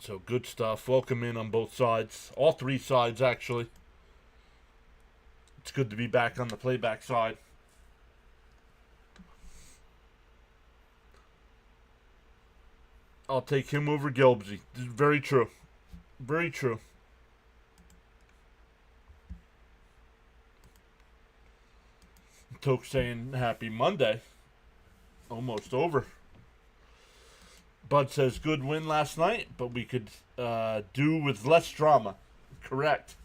So good stuff. Welcome in on both sides. All three sides, actually. It's good to be back on the playback side. I'll take him over Gilbsy. Very true. Very true. Toke saying happy Monday. Almost over. Bud says good win last night, but we could do with less drama. Correct.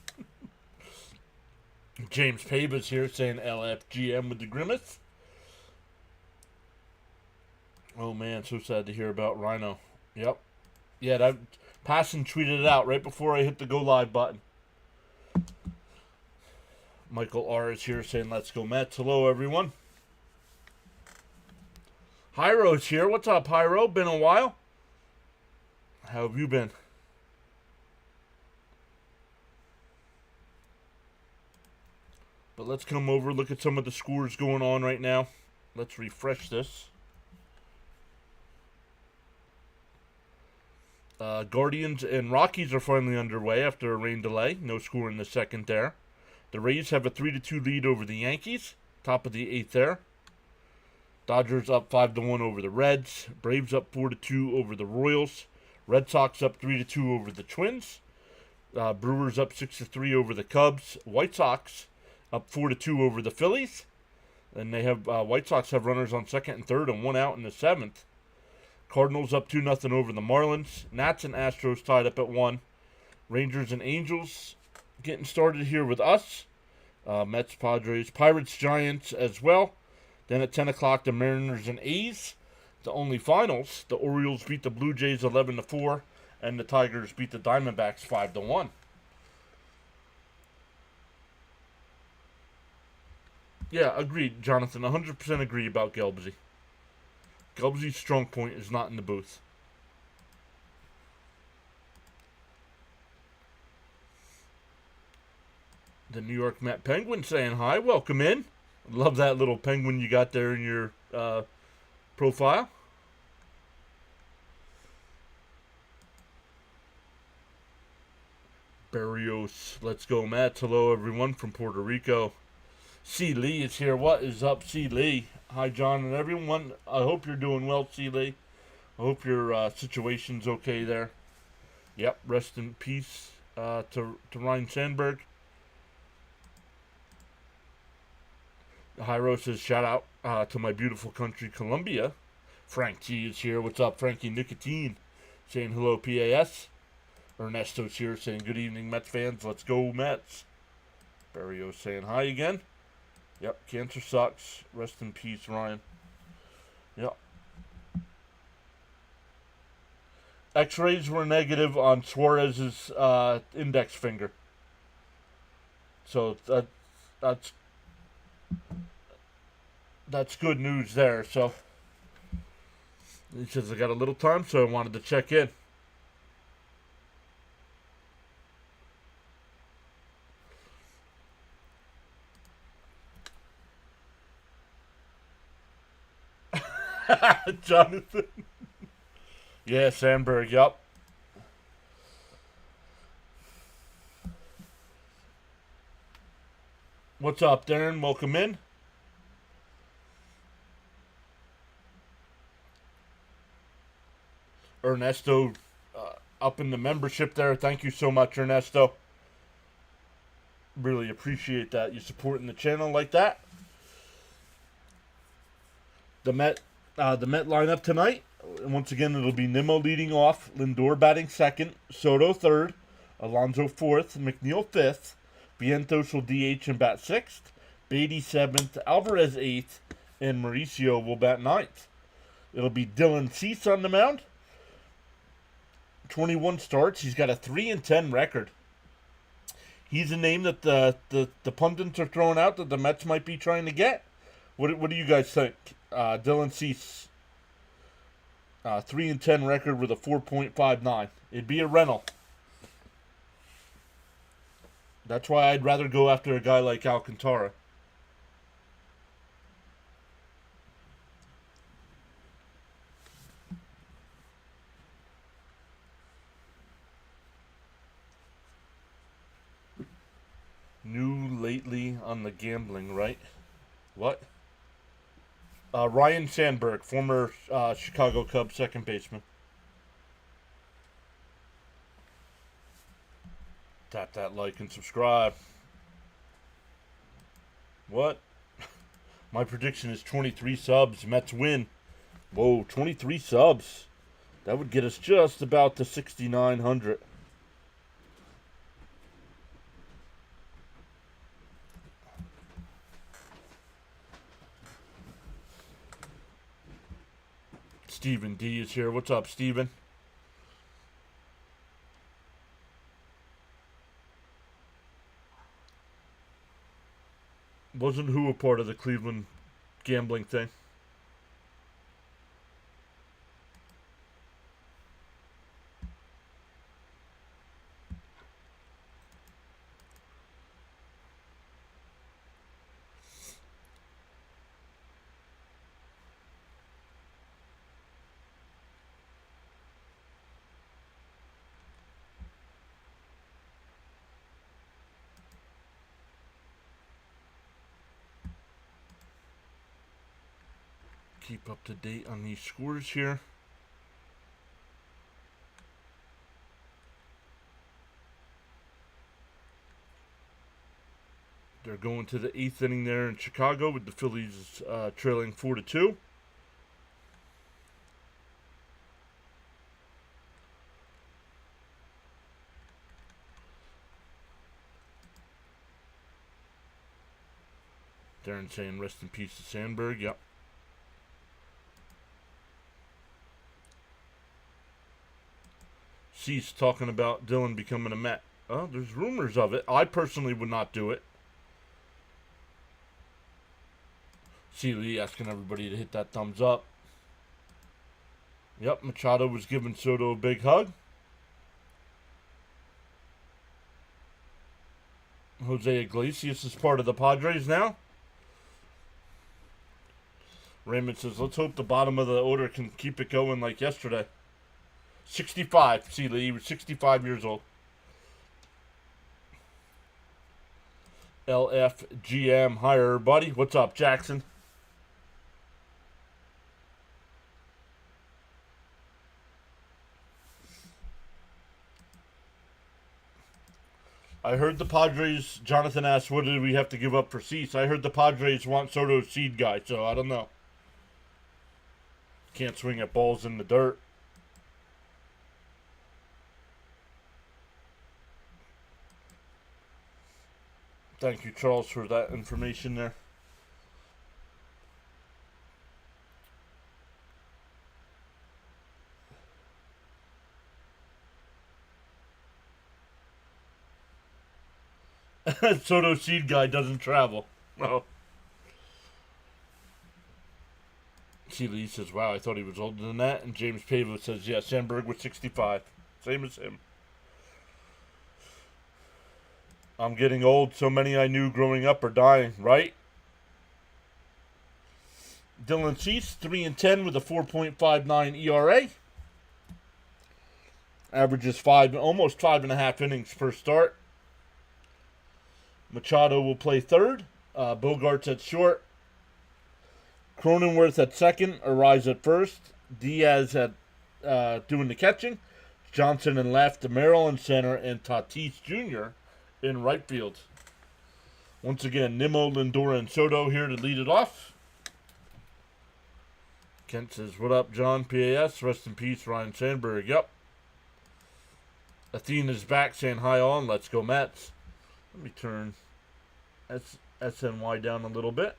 James Paba's here saying LFGM with the grimace. Oh man, so sad to hear about Rhino. Yep. Yeah, that Passon tweeted it out right before I hit the go live button. Michael R is here saying let's go Mets. Hello everyone. Hyro's here. What's up, Hyro? Been a while? How have you been? But let's come over, look at some of the scores going on right now. Let's refresh this. Guardians and Rockies are finally underway after a rain delay. No score in the second there. The Rays have a 3-2 lead over the Yankees. Top of the 8th there. Dodgers up 5-1 over the Reds. Braves up 4-2 over the Royals. Red Sox up 3-2 over the Twins. Brewers up 6-3 over the Cubs. White Sox up 4-2 over the Phillies. And they have White Sox have runners on second and third and one out in the 7th. Cardinals up 2-0 over the Marlins. Nats and Astros tied up at 1. Rangers and Angels getting started here with us. Mets, Padres, Pirates, Giants as well. Then at 10 o'clock, the Mariners and A's. The only finals, the Orioles beat the Blue Jays 11-4, and the Tigers beat the Diamondbacks 5-1. Yeah, agreed, Jonathan. 100% agree about Gelbsy. Gelbsy's strong point is not in the booth. The New York Met Penguin saying hi. Welcome in. Love that little penguin you got there in your profile. Barrios. Let's go, Matt. Hello, everyone from Puerto Rico. C. Lee is here. What is up, C. Lee? Hi, John and everyone. I hope you're doing well, C. Lee. I hope your situation's okay there. Yep, rest in peace to Ryan Sandberg. Hyro says, shout out to my beautiful country, Colombia. Frank T is here. What's up, Frankie Nicotine? Saying hello, PAS. Ernesto's here saying good evening, Mets fans. Let's go, Mets. Barrios saying hi again. Yep, cancer sucks. Rest in peace, Ryan. Yep. X-rays were negative on Suarez's index finger. So that's good news there. So he says I got a little time, so I wanted to check in. Jonathan. Yeah, Sandberg, yup. What's up, Darren? Welcome in. Ernesto up in the membership there. Thank you so much, Ernesto. Really appreciate that. You supporting the channel like that. The Met lineup tonight. Once again, it'll be Nimmo leading off, Lindor batting second, Soto third, Alonso fourth, McNeil fifth, Vientos will DH and bat sixth, Beatty seventh, Alvarez eighth, and Mauricio will bat ninth. It'll be Dylan Cease on the mound. 21 starts. He's got a 3-10 record. He's a name that the pundits are throwing out that the Mets might be trying to get. What do you guys think? Dylan Cease, 3-10 record with a 4.59. It'd be a rental. That's why I'd rather go after a guy like Alcantara. lately on the gambling, right? What? Ryan Sandberg, former Chicago Cubs second baseman. Tap that like and subscribe. What? My prediction is 23 subs. Mets win. Whoa, 23 subs. That would get us just about to 6,900. Stephen D is here. What's up, Stephen? Wasn't who a part of the Cleveland gambling thing? Keep up to date on these scores here. They're going to the 8th inning there in Chicago with the Phillies trailing 4-2. Darren saying rest in peace to Sandberg. Yep. Cease talking about Dylan becoming a Met. Oh, there's rumors of it. I personally would not do it. C. Lee asking everybody to hit that thumbs up. Yep, Machado was giving Soto a big hug. Jose Iglesias is part of the Padres now. Raymond says, let's hope the bottom of the order can keep it going like yesterday. 65, see, he was 65 years old. LFGM, hi everybody. What's up, Jackson? I heard the Padres, Jonathan asked, what did we have to give up for Cease? I heard the Padres want Soto's seed guy, so I don't know. Can't swing at balls in the dirt. Thank you, Charles, for that information there. Soto seed guy doesn't travel. Oh. Lee says, wow, I thought he was older than that. And James Pavo says, yeah, Sandberg was 65. Same as him. I'm getting old. So many I knew growing up are dying, right? Dylan Cease, 3-10 with a 4.59 ERA. Averages almost 5.5 innings per start. Machado will play third. Bogart's at short. Cronenworth at second. Arise at first. Diaz at doing the catching. Johnson in left. Merrill in center. And Tatis Jr. in right field. Once again, Nimmo, Lindor, and Soto here to lead it off. Kent says, what up, John? PAS. Rest in peace, Ryan Sandberg. Yep. Athena's back saying hi on. Let's go, Mets. Let me turn SNY down a little bit.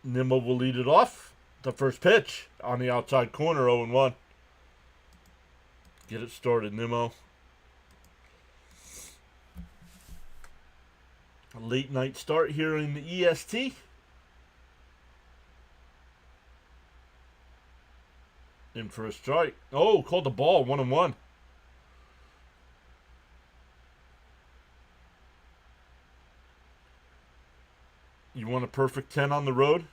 Nimmo will lead it off. The first pitch on the outside corner, 0-1. Get it started, Nimmo. A late night start here in the EST. In for a strike. Oh, called the ball, 1-1. You want a perfect 10 on the road?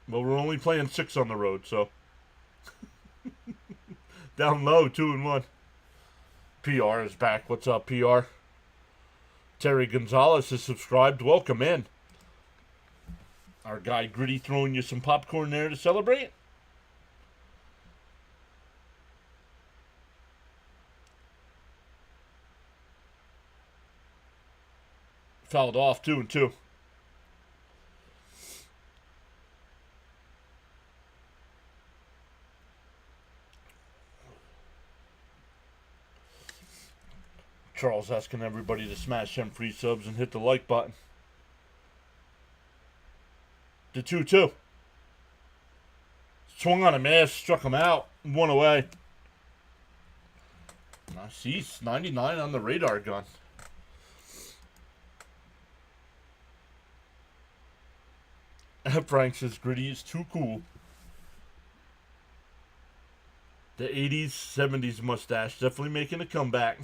Well, we're only playing 6 on the road, so. Down low, 2-1. PR is back. What's up, PR? Terry Gonzalez is subscribed. Welcome in. Our guy Gritty throwing you some popcorn there to celebrate. Fouled off 2-2. Charles asking everybody to smash them free subs and hit the like button. The 2-2. Swung on a miss, struck him out, one away. Nice, 99 on the radar gun. Frank says Gritty is too cool. The 80s, 70s mustache definitely making a comeback.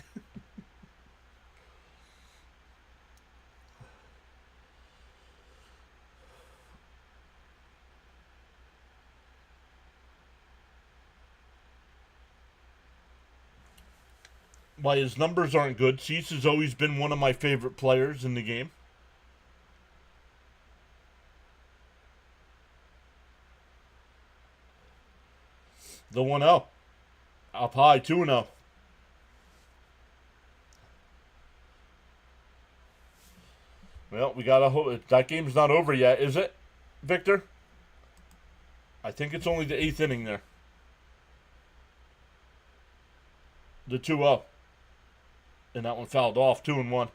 Why his numbers aren't good. Cease has always been one of my favorite players in the game. The 1-0. Up high, 2-0. Well, we got to hope that game's not over yet, is it, Victor? I think it's only the 8th inning there. The 2-0. And that one fouled off, 2-1.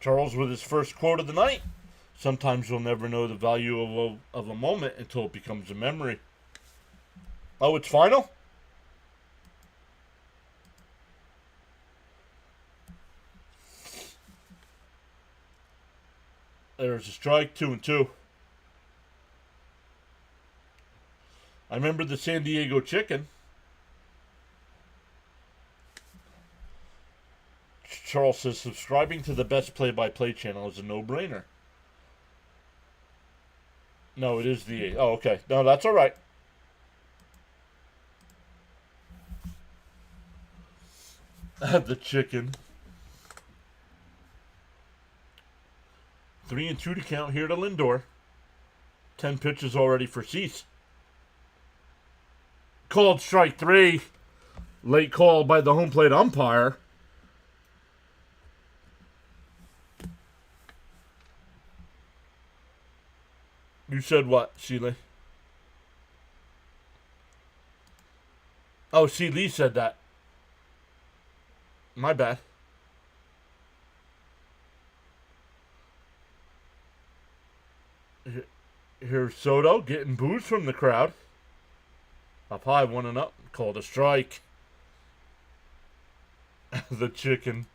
Charles with his first quote of the night. Sometimes you'll never know the value of a moment until it becomes a memory. Oh, it's final? There's a strike, 2-2. I remember the San Diego Chicken. Charles says subscribing to the best play-by-play channel is a no-brainer. No, it is the 8. Oh, okay. No, that's all right. The chicken. 3-2 to count here to Lindor. 10 pitches already for Cease. Called strike 3. Late call by the home plate umpire. You said what, Sheila? Oh, C. Lee said that. My bad. Here's Soto getting boos from the crowd. Up high, 1-0. Called a strike. The chicken.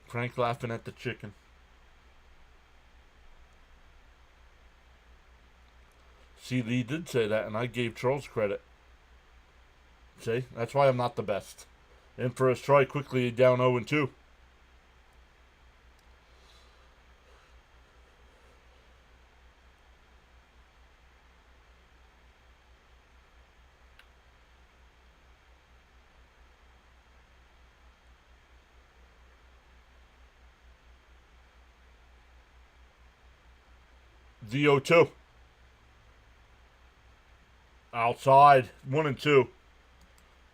Frank laughing at the chicken. See, Lee did say that, and I gave Charles credit. See, that's why I'm not the best. In for a strike, quickly down 0-2. The 0-2. Outside, 1-2.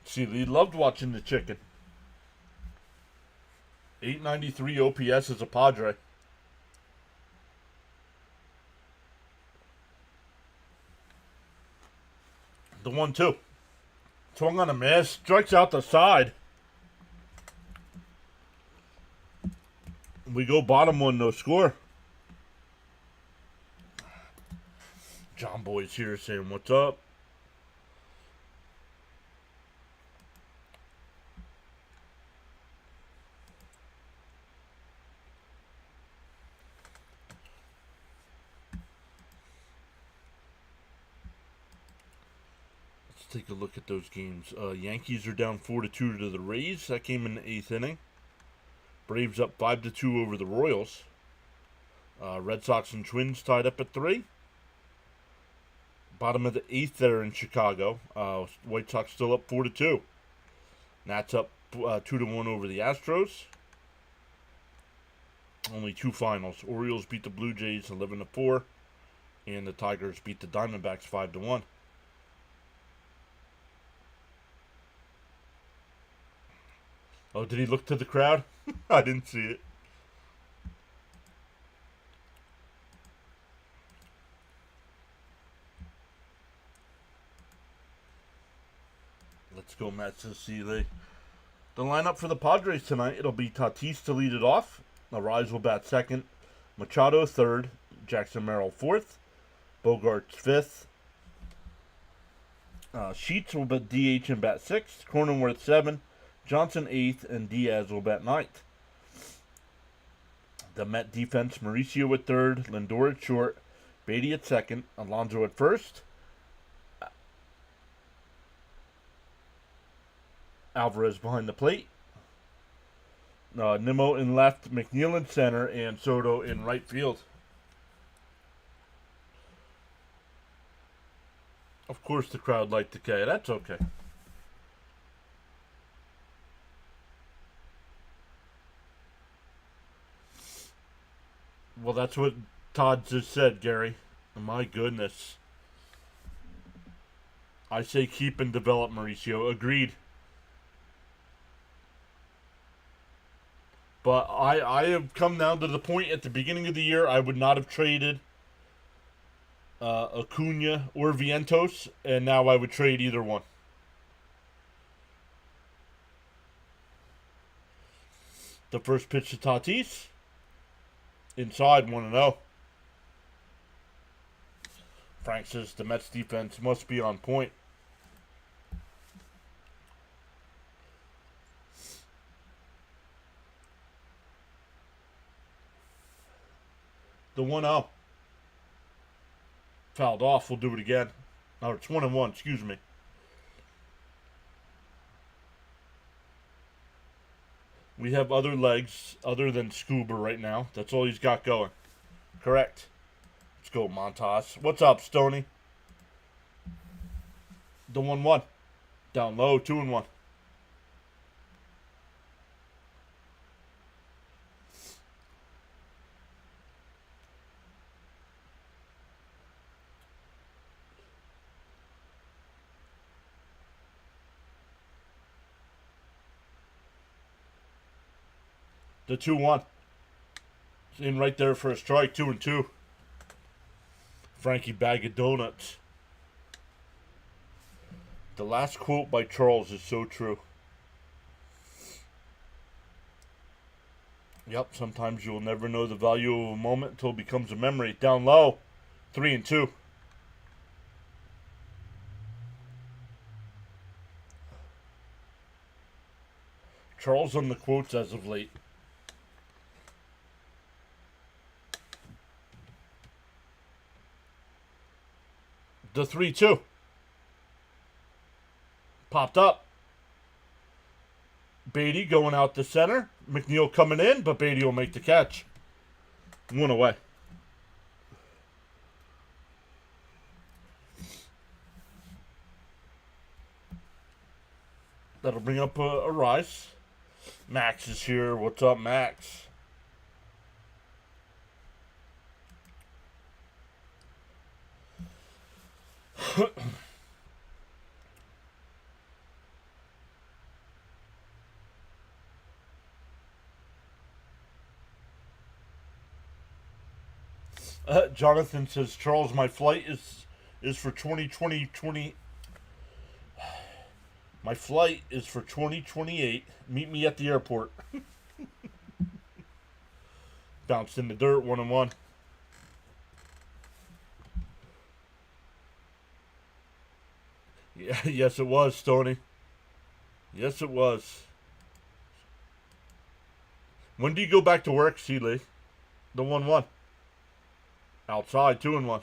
See, Lee loved watching the chicken. 893 OPS as a Padre. The 1-2. Swung on a miss. Strikes out the side. We go bottom one, no score. John Boy's here saying, what's up? Take a look at those games. Yankees are down 4-2 to the Rays. That came in the 8th inning. Braves up 5-2 over the Royals. Red Sox and Twins tied up at 3. Bottom of the 8th there in Chicago. White Sox still up 4-2. Nats up 2-1 over the Astros. Only 2 finals. Orioles beat the Blue Jays 11-4, and the Tigers beat the Diamondbacks 5-1. Oh, did he look to the crowd? I didn't see it. Let's go, Matt Cecile. The lineup for the Padres tonight, it'll be Tatis to lead it off. Arise will bat second. Machado third. Jackson Merrill fourth. Bogarts fifth. Sheets will bat DH and bat sixth. Cronenworth 7th. Johnson 8th. And Diaz will bat 9th. The Met defense, Mauricio at third. Lindor at short. Beatty at second. Alonso at first. Alvarez behind the plate. Nimmo in left, McNeil in center, and Soto in right field. Of course the crowd liked the K. That's okay. Well, that's what Todd just said, Gary. My goodness. I say keep and develop, Mauricio. Agreed. But I have come down to the point at the beginning of the year I would not have traded Acuna or Vientos, and now I would trade either one. The first pitch to Tatis. Inside 1-0. Frank says the Mets defense must be on point. The 1-0. Fouled off. We'll do it again. Oh, it's 1-1. Excuse me. We have other legs other than Scuba right now. That's all he's got going. Correct. Let's go, Montas. What's up, Stoney? The 1-1. Down low. 2-1. The 2-1. In right there for a strike. 2-2. Frankie Bag of Donuts. The last quote by Charles is so true. Yep, sometimes you'll never know the value of a moment until it becomes a memory. Down low. 3-2. Charles on the quotes as of late. The 3-2. Popped up. Beatty going out the center. McNeil coming in, but Beatty will make the catch. 1 away. That'll bring up a rise. Max is here. What's up, Max? Jonathan says, Charles, my flight is for 2020. My flight is for 2028. Meet me at the airport. Bounced in the dirt, 1-1. Yeah, yes, it was, Stoney. Yes, it was. When do you go back to work, Seeley? The 1-1. Outside, 2-1.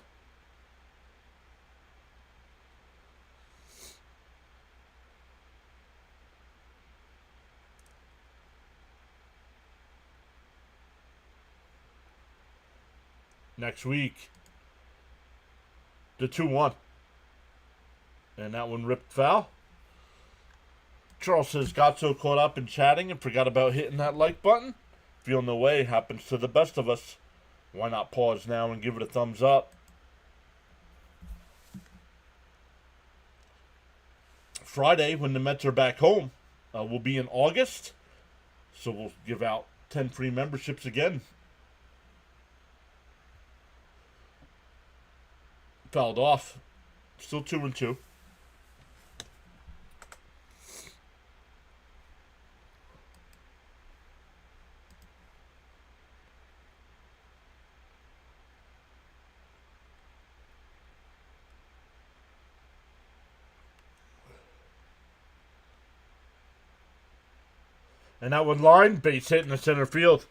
Next week, the 2-1. And that one ripped foul. Charles says, got so caught up in chatting and forgot about hitting that like button. Feeling the way happens to the best of us. Why not pause now and give it a thumbs up? Friday, when the Mets are back home, will be in August. So we'll give out 10 free memberships again. Fouled off. Still 2-2. And that one line, base hit in the center field.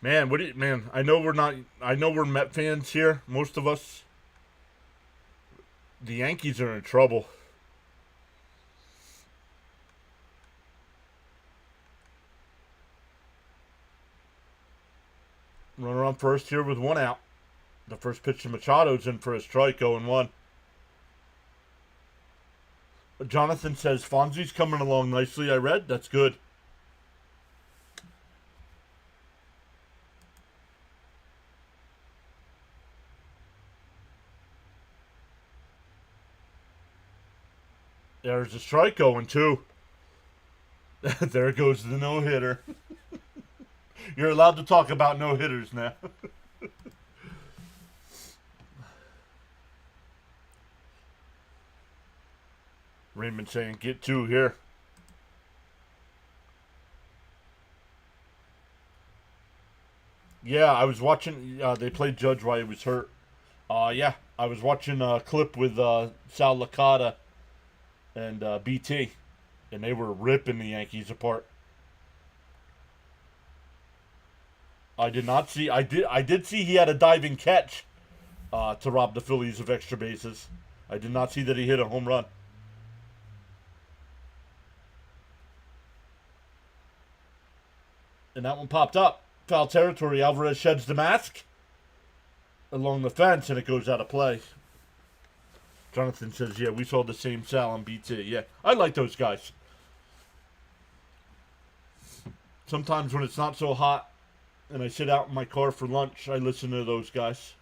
Man, I know we're Met fans here, most of us. The Yankees are in trouble. Runner on first here with 1 out. The first pitch to Machado's in for a strike, 0-1. Jonathan says Fonzie's coming along nicely, I read. That's good. There's a strike, 0-2. There goes the no-hitter. You're allowed to talk about no-hitters now. Raymond saying, get 2 here. Yeah, I was watching, they played Judge while he was hurt. Yeah, I was watching a clip with Sal Licata and BT, and they were ripping the Yankees apart. I did not see. I did see he had a diving catch to rob the Phillies of extra bases. I did not see that he hit a home run. And that one popped up. Foul territory. Alvarez sheds the mask along the fence, and it goes out of play. Jonathan says, yeah, we saw the same Sal on BT. Yeah, I like those guys. Sometimes when it's not so hot and I sit out in my car for lunch, I listen to those guys.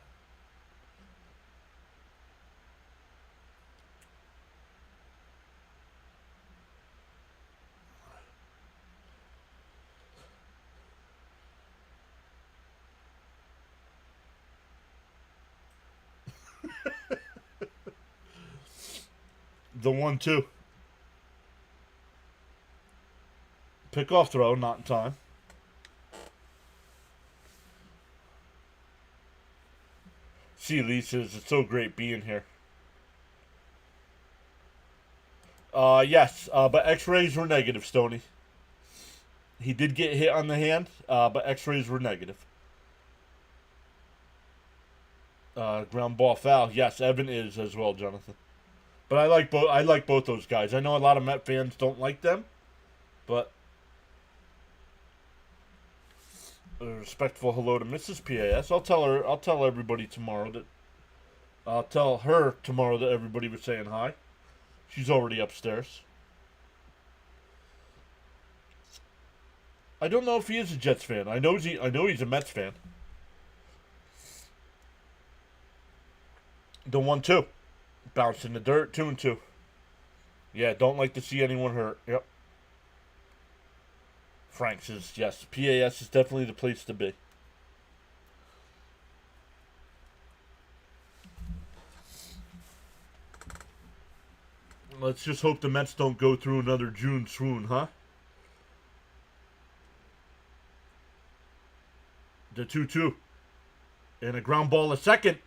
The 1-2. Pickoff throw, not in time. See, Lee says, it's so great being here. Yes, but x-rays were negative, Stoney. He did get hit on the hand, but x-rays were negative. Ground ball foul. Yes, Evan is as well, Jonathan. But I like both those guys. I know a lot of Met fans don't like them, but a respectful hello to Mrs. PAS. I'll tell everybody tomorrow that. I'll tell her tomorrow that everybody was saying hi. She's already upstairs. I don't know if he is a Jets fan. I know he's a Mets fan. The 1-2. Bounced in the dirt, 2-2. Yeah, don't like to see anyone hurt. Yep. Frank says, yes, PAS is definitely the place to be. Let's just hope the Mets don't go through another June swoon, huh? The 2-2. And a ground ball a second.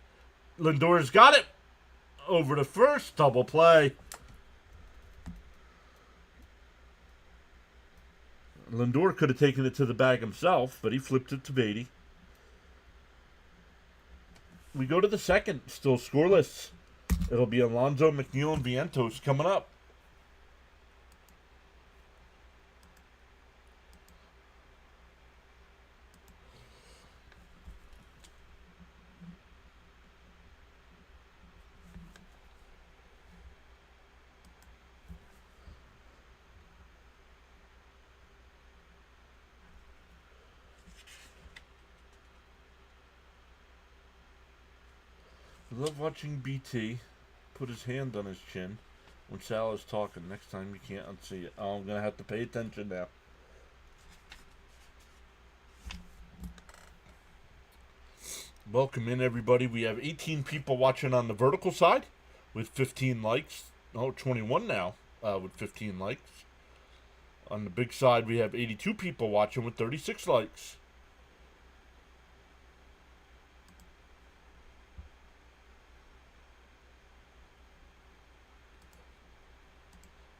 Lindor's got it. Over to first, double play. Lindor could have taken it to the bag himself, but he flipped it to Beatty. We go to the second, still scoreless. It'll be Alonso, McNeil, and Vientos coming up. I love watching BT put his hand on his chin when Sal is talking. Next time you can't unsee it. Oh, I'm going to have to pay attention now. Welcome in, everybody. We have 18 people watching on the vertical side with 15 likes. Oh, 21 now with 15 likes. On the big side, we have 82 people watching with 36 likes.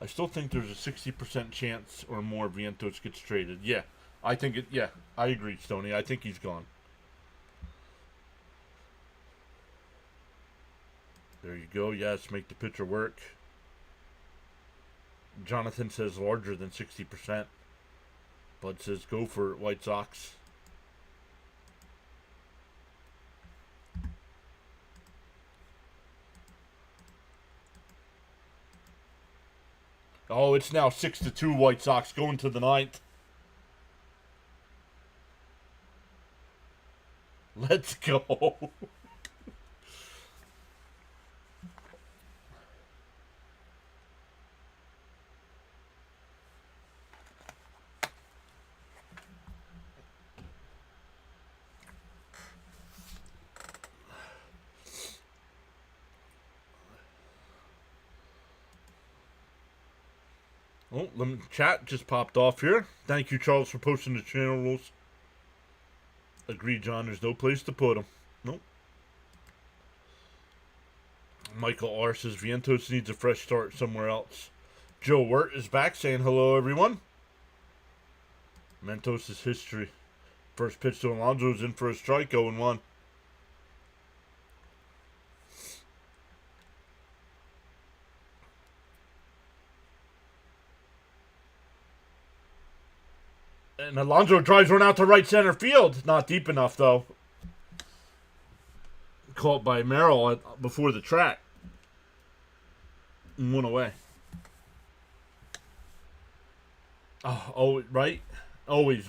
I still think there's a 60% chance or more Vientos gets traded. Yeah, I think it. Yeah, I agree, Stoney. I think he's gone. There you go. Yes, make the pitcher work. Jonathan says larger than 60%. Bud says go for it, White Sox. Oh, it's now 6-2 White Sox going to the ninth. Let's go. Oh, chat just popped off here. Thank you, Charles, for posting the channel rules. Agreed, John. There's no place to put them. Nope. Michael R. says Vientos needs a fresh start somewhere else. Joe Wirt is back saying hello, everyone. Mentos is history. First pitch to Alonso is in for a strike, 0-1. And Alonso drives one out to right center field. Not deep enough, though. Caught by Merrill before the track. And one away. Oh, right? Always.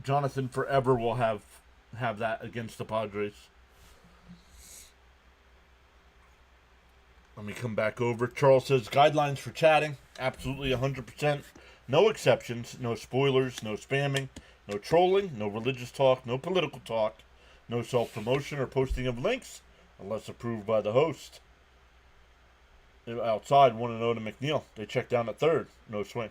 Jonathan forever will have that against the Padres. Let me come back over. Charles says, guidelines for chatting. Absolutely 100%. No exceptions, no spoilers, no spamming, no trolling, no religious talk, no political talk, no self-promotion or posting of links, unless approved by the host. Outside, 1-0 to McNeil. They check down at third. No swing.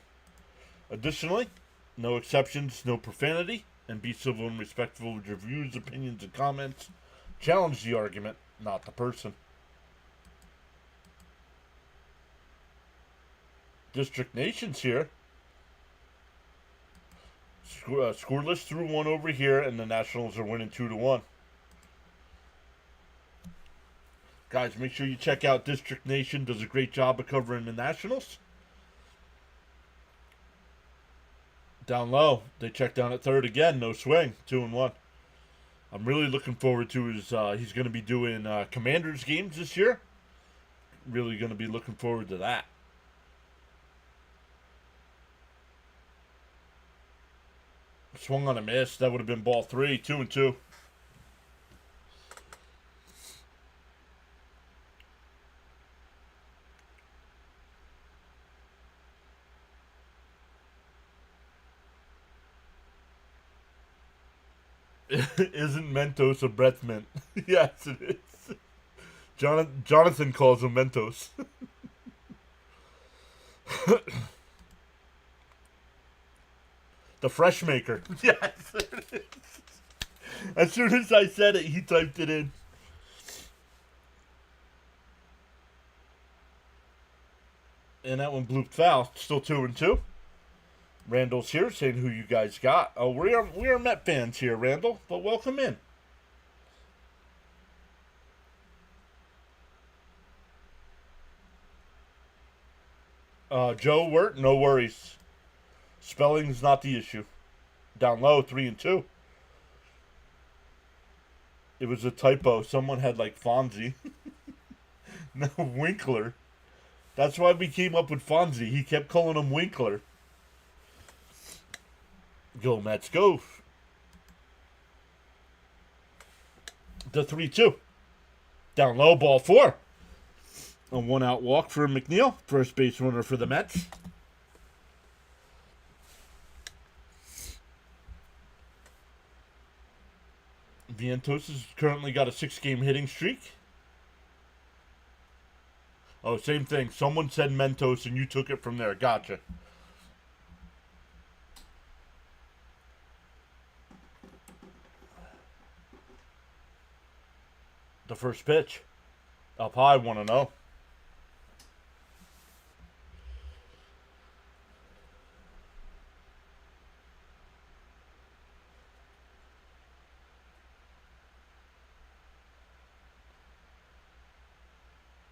Additionally, no exceptions, no profanity, and be civil and respectful with your views, opinions, and comments. Challenge the argument, not the person. District Nation's here. Scoreless through one over here, and the Nationals are winning 2-1. Guys, make sure you check out District Nation. Does a great job of covering the Nationals. Down low, they check down at third again. No swing, 2-1. I'm really looking forward to his. He's going to be doing Commanders games this year. Really going to be looking forward to that. Swung on a miss. That would have been ball 3, 2-2. Isn't Mentos a breath mint? Yes, it is. Jonathan calls him Mentos. The fresh maker. Yes, it is. As soon as I said it, he typed it in. And that one blooped foul. Still 2-2. Randall's here saying who you guys got. Oh, we are Met fans here, Randall. But welcome in. Joe Wirt, no worries. Spelling's not the issue. Down low, 3-2. It was a typo. Someone had like Fonzie. No, Winkler. That's why we came up with Fonzie. He kept calling him Winkler. Go, Mets, go. The 3-2. Down low, ball 4. A 1-out walk for McNeil. First base runner for the Mets. Vientos has currently got a 6-game hitting streak. Oh, same thing. Someone said Mentos and you took it from there. Gotcha. The first pitch. Up high, 1-0.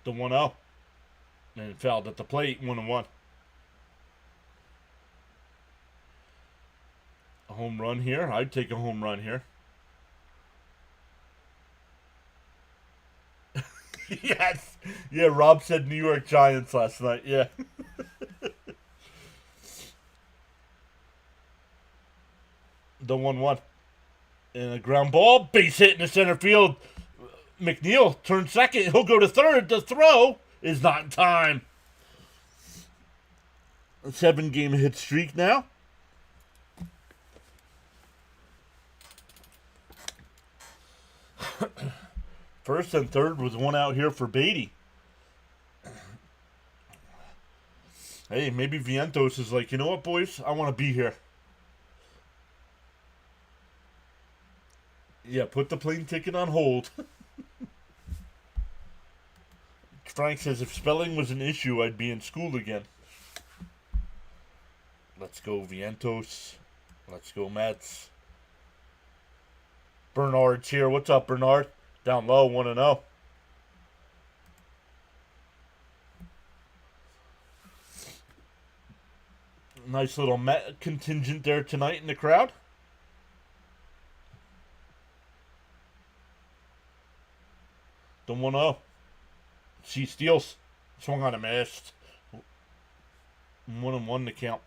The 1-0. And it fouled at the plate, 1-1. A home run here. I'd take a home run here. Yes. Yeah, Rob said New York Giants last night. Yeah. The 1-1. And a ground ball. Base hit in the center field. McNeil turns second. He'll go to third. The throw is not in time. A 7-game hit streak now. First and third was 1 out here for Beatty. Hey, maybe Vientos is like, you know what, boys? I want to be here. Yeah, put the plane ticket on hold. Frank says, if spelling was an issue, I'd be in school again. Let's go, Vientos. Let's go, Mets. Bernard's here. What's up, Bernard? Down low, 1-0. Nice little Met contingent there tonight in the crowd. The 1-0. She steals. Swung on a missed. 1-1 to count.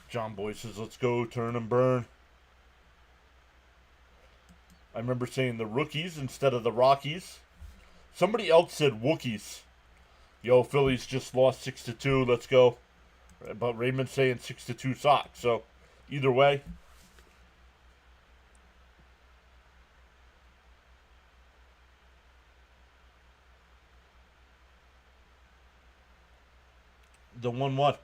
John Boy says, let's go, turn and burn. I remember saying the rookies instead of the Rockies. Somebody else said Wookiees. Yo, Phillies just lost 6-2. Let's go. But Raymond's saying 6-2 Sox. So, either way. The 1-1.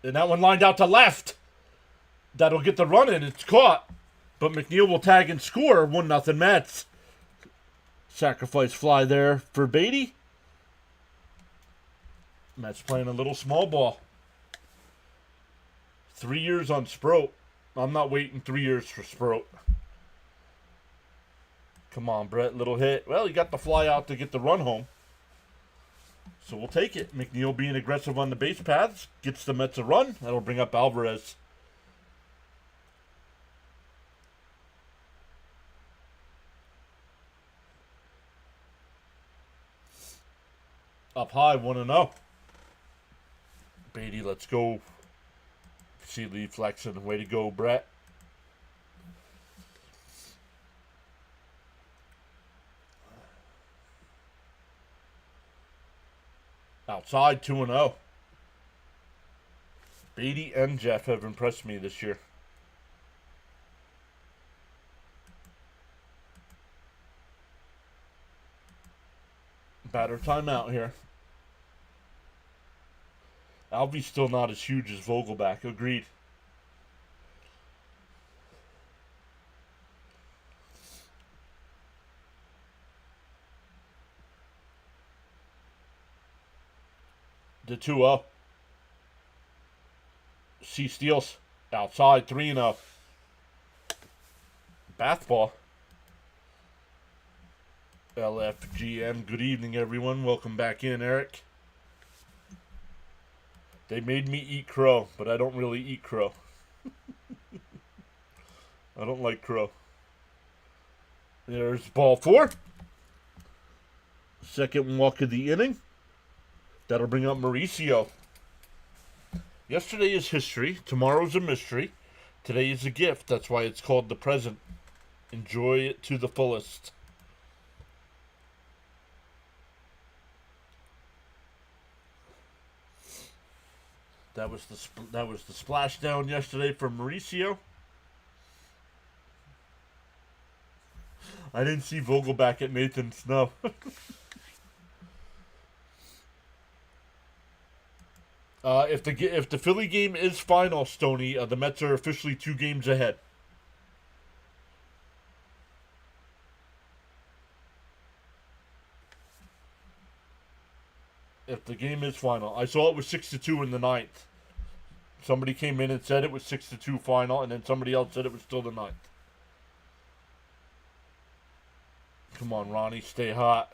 And that one lined out to left. That'll get the run in. It's caught. But McNeil will tag and score. 1-0 Mets. Sacrifice fly there for Beatty. Mets playing a little small ball. 3 years on Sproat. I'm not waiting 3 years for Sproat. Come on, Brett. Little hit. Well, he got the fly out to get the run home. So we'll take it. McNeil being aggressive on the base paths. Gets the Mets a run. That'll bring up Alvarez. Up high, 1-0. Beatty, let's go. See Lee flexing. Way to go, Brett. Outside, 2-0. Beatty and Jeff have impressed me this year. Batter timeout here. Alvy's still not as huge as Vogelback. Agreed. The 2-0. C steals. Outside, 3-0. Bathball. LFGM. Good evening, everyone. Welcome back in, Eric. They made me eat crow, but I don't really eat crow. I don't like crow. There's ball 4. Second walk of the inning. That'll bring up Mauricio. Yesterday is history. Tomorrow's a mystery. Today is a gift. That's why it's called the present. Enjoy it to the fullest. That was the splashdown yesterday from Mauricio. I didn't see Vogelback at Nathan Snow. If the Philly game is final, Stoney, the Mets are officially 2 games ahead. If the game is final, I saw it was 6-2 in the ninth. Somebody came in and said it was 6-2 final, and then somebody else said it was still the ninth. Come on, Ronnie, stay hot.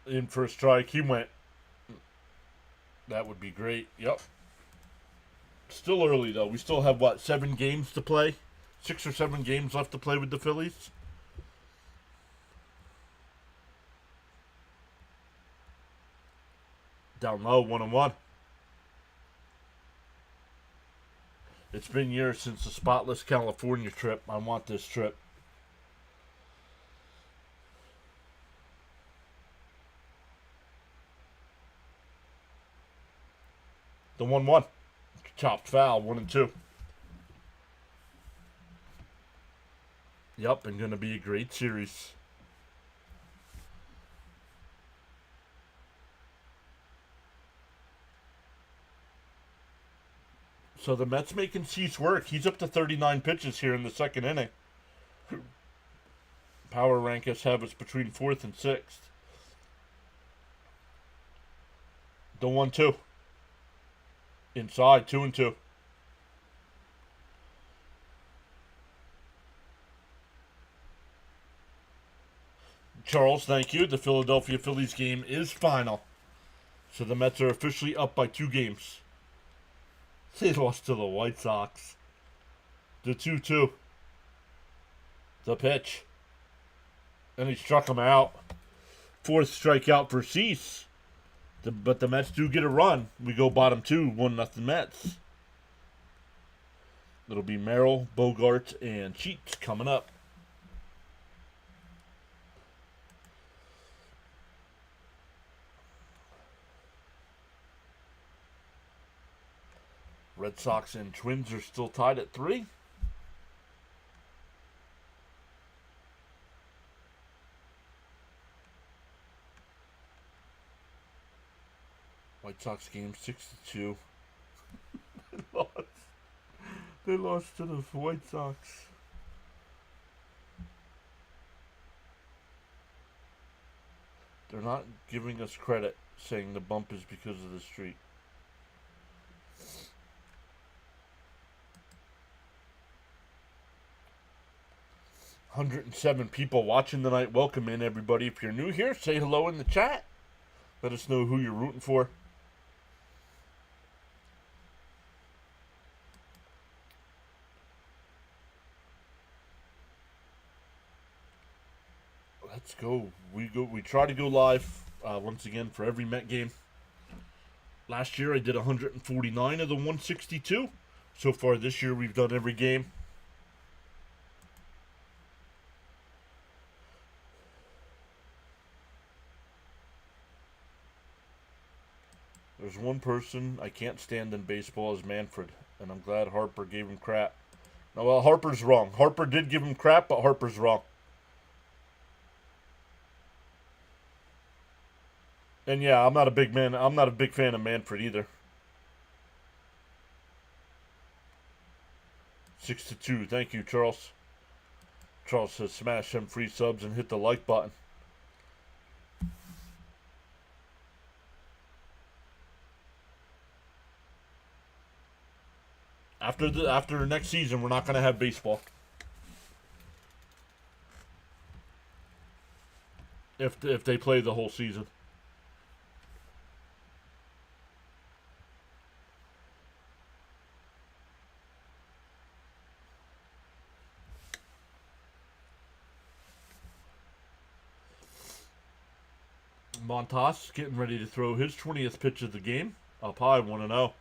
In for a strike, he went. That would be great. Yep. Still early though. We still have 7 games to play? 6 or 7 games left to play with the Phillies. Down low, 1-1. It's been years since the spotless California trip. I want this trip. The 1-1. Chopped foul, 1-2. Yep, and going to be a great series. So the Mets making Cease work. He's up to 39 pitches here in the second inning. Power rankings have us between 4th and 6th. The 1-2. Inside, 2-2. Charles, thank you. The Philadelphia Phillies game is final. So the Mets are officially up by 2 games. They lost to the White Sox. The 2-2. The pitch. And he struck him out. 4th strikeout for Cease. But the Mets do get a run. We go bottom 2, 1-0 Mets. It'll be Merrill, Bogart, and Cheats coming up. Red Sox and Twins are still tied at 3. White Sox game 6-2. They lost to the White Sox. They're not giving us credit, saying the bump is because of the street. $107 people watching tonight. Welcome in, everybody. If you're new here, say hello in the chat. Let us know who you're rooting for. Let's go. We try to go live once again for every Met game. Last year I did 149 of the 162. So far this year we've done every game. There's one person I can't stand in baseball is Manfred, and I'm glad Harper gave him crap. No, well, Harper's wrong. Harper did give him crap, but Harper's wrong. And yeah, I'm not a big fan of Manfred either. 6-2. Thank you, Charles. Charles says smash some free subs and hit the like button. After next season, we're not going to have baseball. If they play the whole season. Montas getting ready to throw his 20th pitch of the game. Up high, 1-0.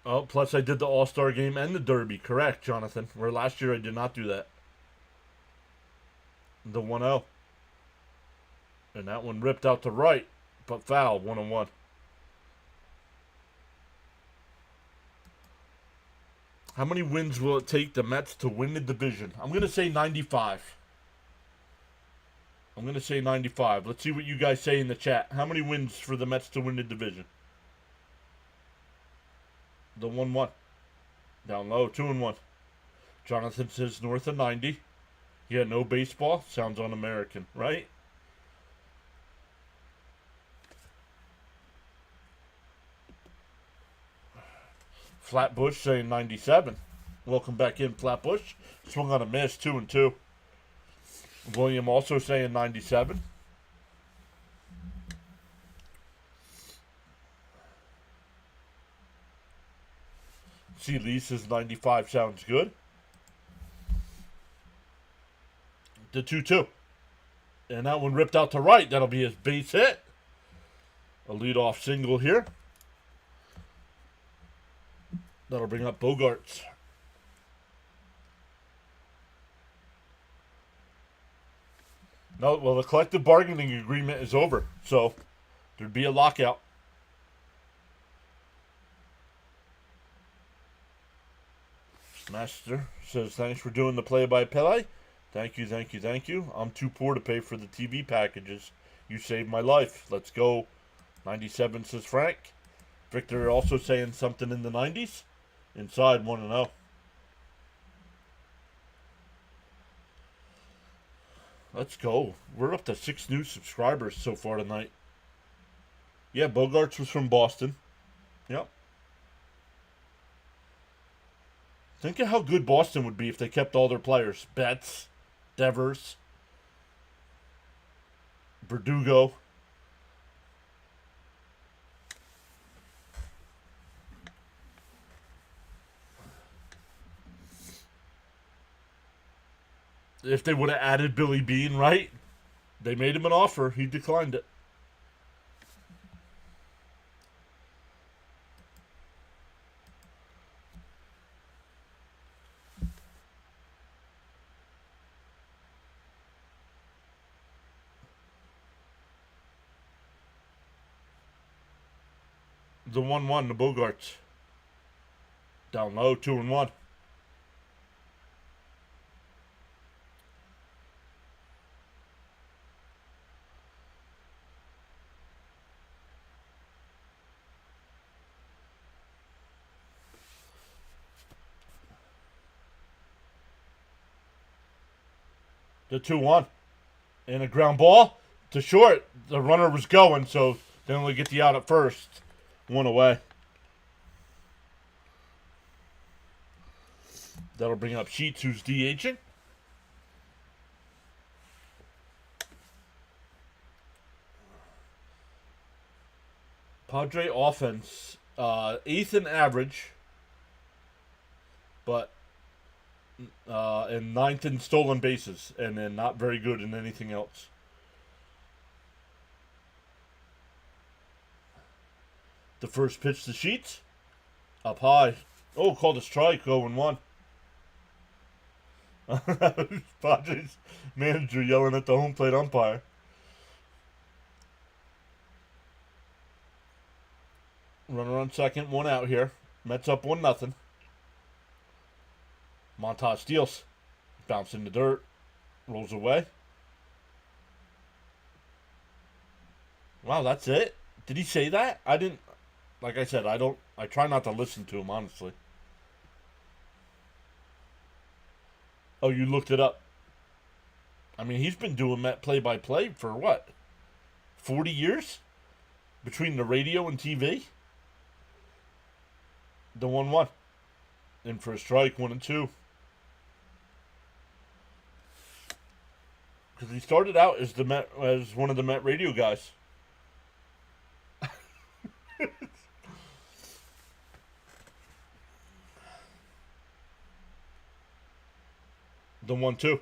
Oh, plus I did the All-Star game and the Derby. Correct, Jonathan. Where last year I did not do that. The 1-0. And that one ripped out to right, but foul, 1-1. How many wins will it take the Mets to win the division? I'm going to say 95. I'm going to say 95. Let's see what you guys say in the chat. How many wins for the Mets to win the division? The 1-1. Down low, 2-1. Jonathan says north of 90. Yeah, no baseball. Sounds un-American, right? Flatbush saying 97. Welcome back in, Flatbush. Swung on a miss, 2-2. William also saying 97. C. Lee says 95 sounds good. The 2-2. And that one ripped out to right. That'll be his base hit. A leadoff single here. That'll bring up Bogarts. No, well, the collective bargaining agreement is over, so there'd be a lockout. Master says, thanks for doing the play-by-play. Thank you, thank you, thank you. I'm too poor to pay for the TV packages. You saved my life. Let's go. 97 says Frank. Victor also saying something in the 90s. Inside 1-0. Let's go. We're up to 6 new subscribers so far tonight. Yeah, Bogarts was from Boston. Yep. Think of how good Boston would be if they kept all their players. Betts, Devers, Verdugo. If they would have added Billy Bean, right? They made him an offer. He declined it. The 1-1, the Bogarts. Down low, 2-1. The 2-1. And a ground ball to short. The runner was going, so they only get the out at first. 1 away. That'll bring up Sheets, who's DHing. Padre offense, 8th in average, but and 9th in stolen bases, and then not very good in anything else. The first pitch to Sheets, up high. Oh, called a strike, 0-1. Padres manager yelling at the home plate umpire. Runner on second, 1 out here. Mets up 1-0. Montage steals. Bounce in the dirt. Rolls away. Wow, that's it? Did he say that? I didn't. Like I said, I try not to listen to him, honestly. Oh, you looked it up. I mean, he's been doing Met play-by-play for what? 40 years? Between the radio and TV? The 1-1. In for a strike, 1-2. Because he started out as as one of the Met radio guys. The The 1-2.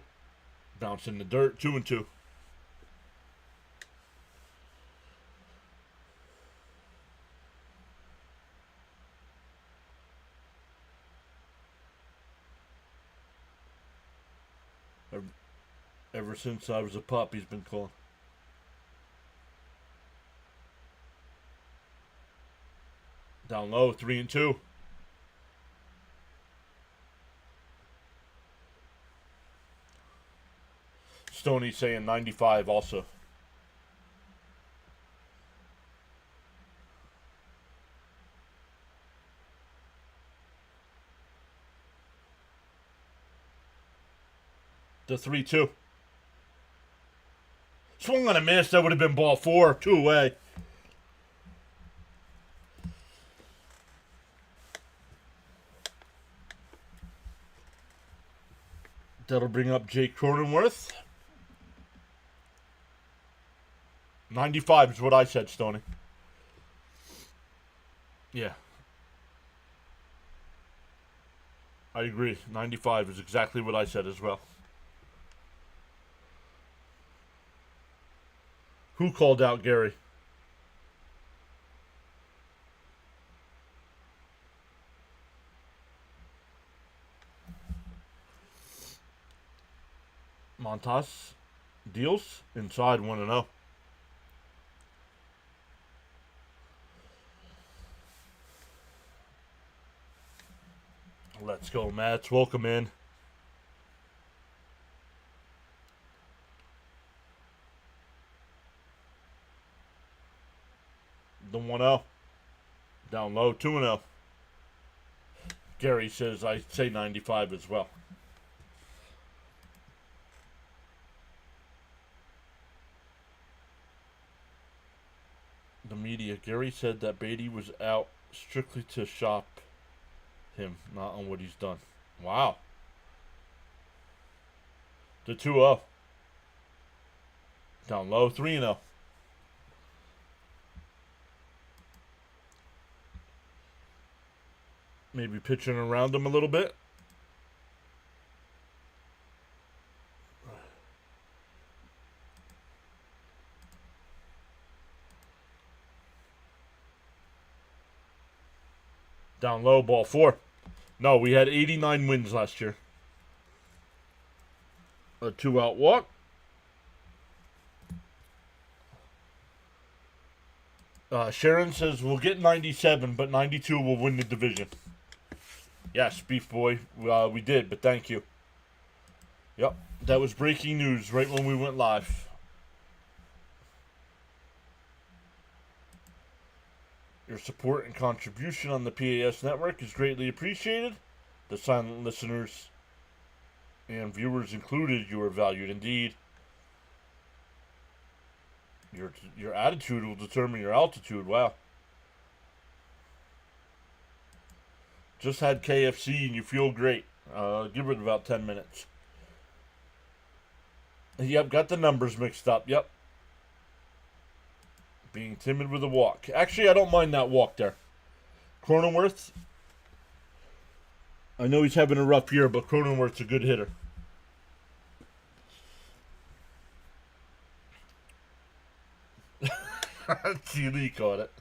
Bounce in the dirt. 2-2. Ever since I was a pup, he's been calling. Down low, 3-2. Stoney saying 95 also. The 3-2. Swung on a miss. That would have been ball 4. 2 away. That'll bring up Jake Cronenworth. 95 is what I said, Stoney. Yeah. I agree. 95 is exactly what I said as well. Who called out Gary? Montas deals inside 1-0. Let's go, Mats. Welcome in. The 1-0. Down low, 2-0. Gary says I say 95 as well. The media. Gary said that Beatty was out strictly to shop him, not on what he's done. Wow. The 2-0. Down low, 3-0. Maybe pitching around him a little bit. Down low, ball 4. No, we had 89 wins last year. A 2-out walk. Sharon says we'll get 97, but 92 will win the division. Yes, Beef Boy, we did, but thank you. Yep, that was breaking news right when we went live. Your support and contribution on the PAS network is greatly appreciated. The silent listeners and viewers included, you are valued indeed. Your attitude will determine your altitude. Wow. Just had KFC and you feel great. Give it about 10 minutes. Yep, got the numbers mixed up. Yep. Being timid with a walk. Actually, I don't mind that walk there. Cronenworth. I know he's having a rough year, but Cronenworth's a good hitter. T. caught it.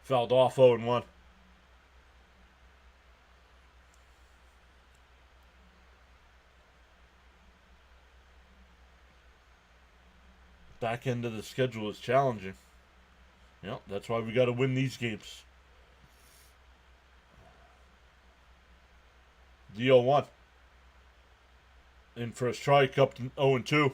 Fouled off 0-1. Back end of the schedule is challenging. Yep, that's why we got to win these games. The 0-1. In for a strike, up to 0-2.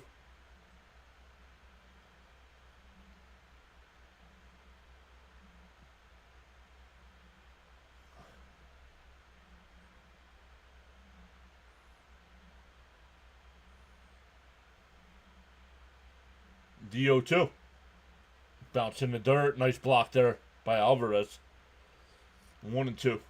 The 0-2. Bounce in the dirt. Nice block there by Alvarez. 1-2.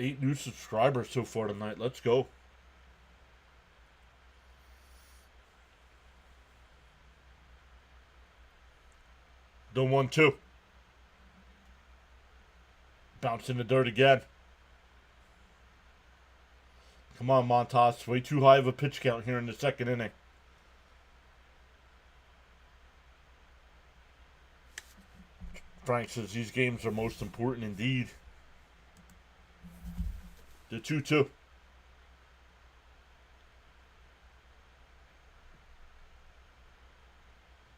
8 new subscribers so far tonight. Let's go. The 1-2. Bounce in the dirt again. Come on, Montas. Way too high of a pitch count here in the second inning. Frank says these games are most important indeed. The 2-2.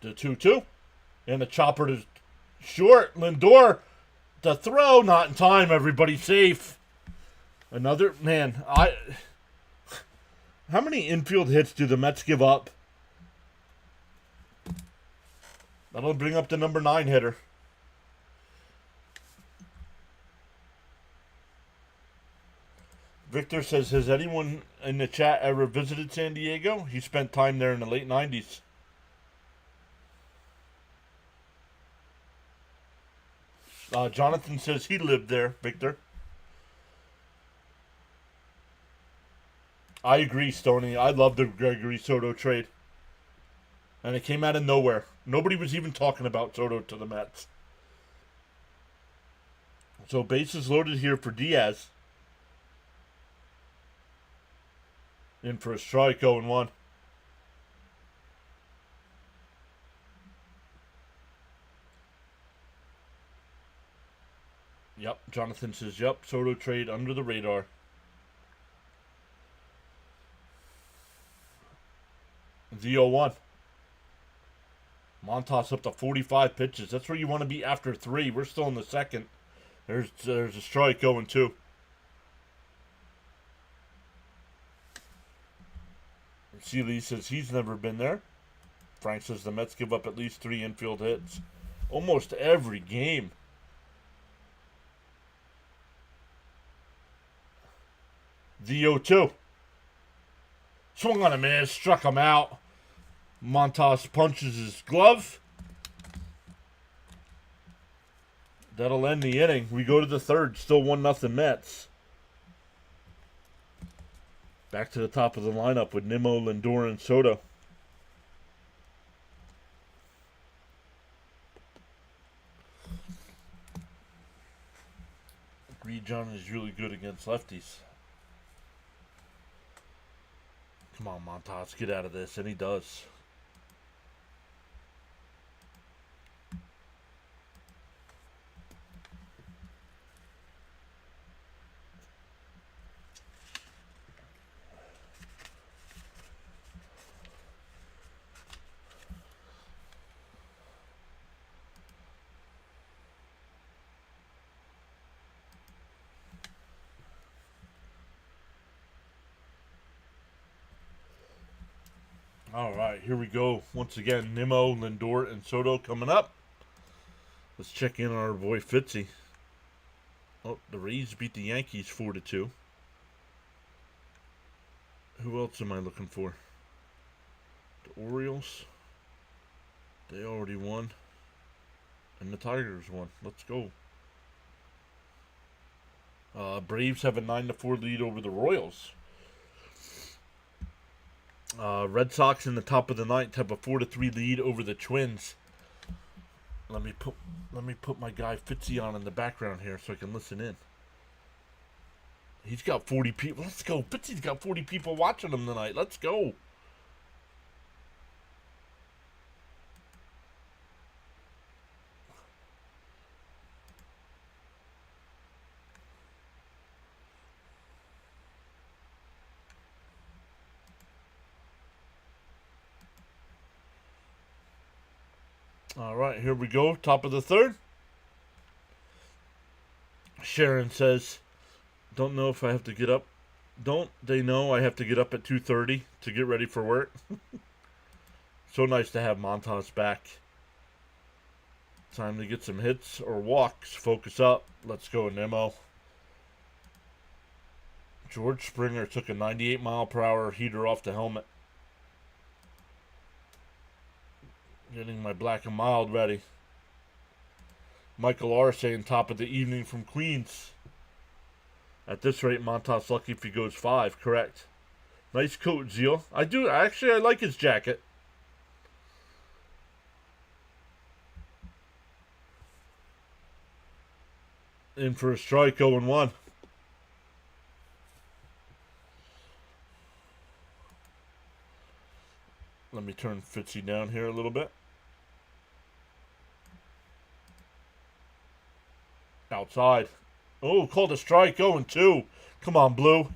The 2-2. And the chopper to short. Lindor, the throw. Not in time. Everybody safe. Another, man, how many infield hits do the Mets give up? That'll bring up the number 9 hitter. Victor says, has anyone in the chat ever visited San Diego? He spent time there in the late 90s. Jonathan says he lived there, Victor. I agree, Stoney. I love the Gregory Soto trade. And it came out of nowhere. Nobody was even talking about Soto to the Mets. So bases loaded here for Diaz. In for a strike, 0-1. Yep, Jonathan says, yep, Soto trade under the radar. The 0-1. Montas up to 45 pitches. That's where you want to be after 3. We're still in the second. There's a strike, 0-2. Seeley says he's never been there. Frank says the Mets give up at least 3 infield hits almost every game. The 0-2. Swung on a miss, struck him out. Montas punches his glove. That'll end the inning. We go to the third. Still 1-0 Mets. Back to the top of the lineup with Nimmo, Lindor, and Soto. Reed John is really good against lefties. Come on, Montas, get out of this. And he does. All right, here we go. Once again, Nimmo, Lindor, and Soto coming up. Let's check in on our boy Fitzy. Oh, the Rays beat the Yankees 4-2. Who else am I looking for? The Orioles. They already won. And the Tigers won. Let's go. Braves have a 9-4 lead over the Royals. Red Sox in the top of the ninth have a 4-3 lead over the Twins. Let me put my guy Fitzy on in the background here so I can listen in. He's got 40 people. Let's go. Fitzy's got 40 people watching him tonight. Let's go. All right, here we go. Top of the third. Sharon says, don't know if I have to get up. Don't they know I have to get up at 2:30 to get ready for work? So nice to have Montas back. Time to get some hits or walks. Focus up. Let's go, Nimmo. George Springer took a 98-mile-per-hour heater off the helmet. Getting my black and mild ready. Michael R. saying top of the evening from Queens. At this rate, Montas lucky if he goes 5. Correct. Nice coat, Zeal. I do. Actually, I like his jacket. In for a strike, 0-1. Let me turn Fitzy down here a little bit. Outside. Oh, called a strike, 0-2. Come on, Blue.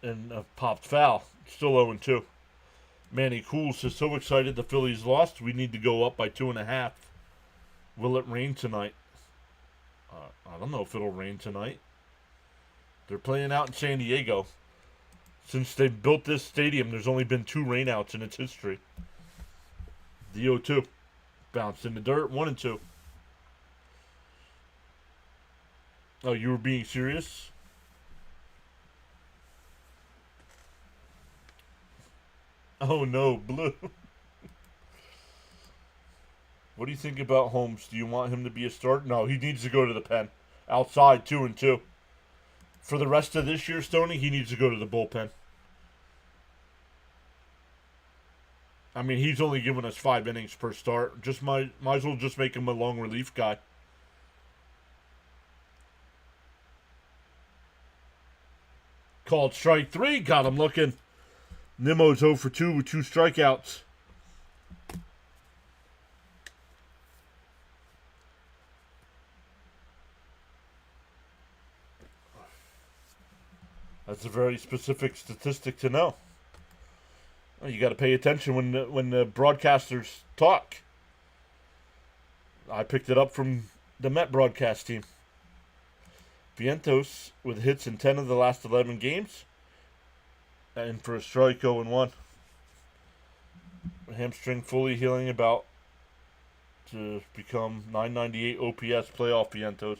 And popped foul. Still 0-2. Manny Cools is so excited the Phillies lost. We need to go up by 2.5. Will it rain tonight? I don't know if it'll rain tonight. They're playing out in San Diego. Since they built this stadium, there's only been 2 rainouts in its history. The 0-2. Bounced in the dirt. 1-2. Oh, you were being serious? Oh no, Blue. What do you think about Holmes? Do you want him to be a starter? No, he needs to go to the pen. Outside, 2-2. For the rest of this year, Stoney, he needs to go to the bullpen. I mean, he's only given us 5 innings per start. Just might as well just make him a long relief guy. Called strike 3. Got him looking. Nimmo's 0 for 2 with 2 strikeouts. That's a very specific statistic to know. Well, you got to pay attention when the broadcasters talk. I picked it up from the Met broadcast team. Vientos with hits in 10 of the last 11 games. And for a strike, 0-1. Hamstring fully healing, about to become 998 OPS playoff Vientos.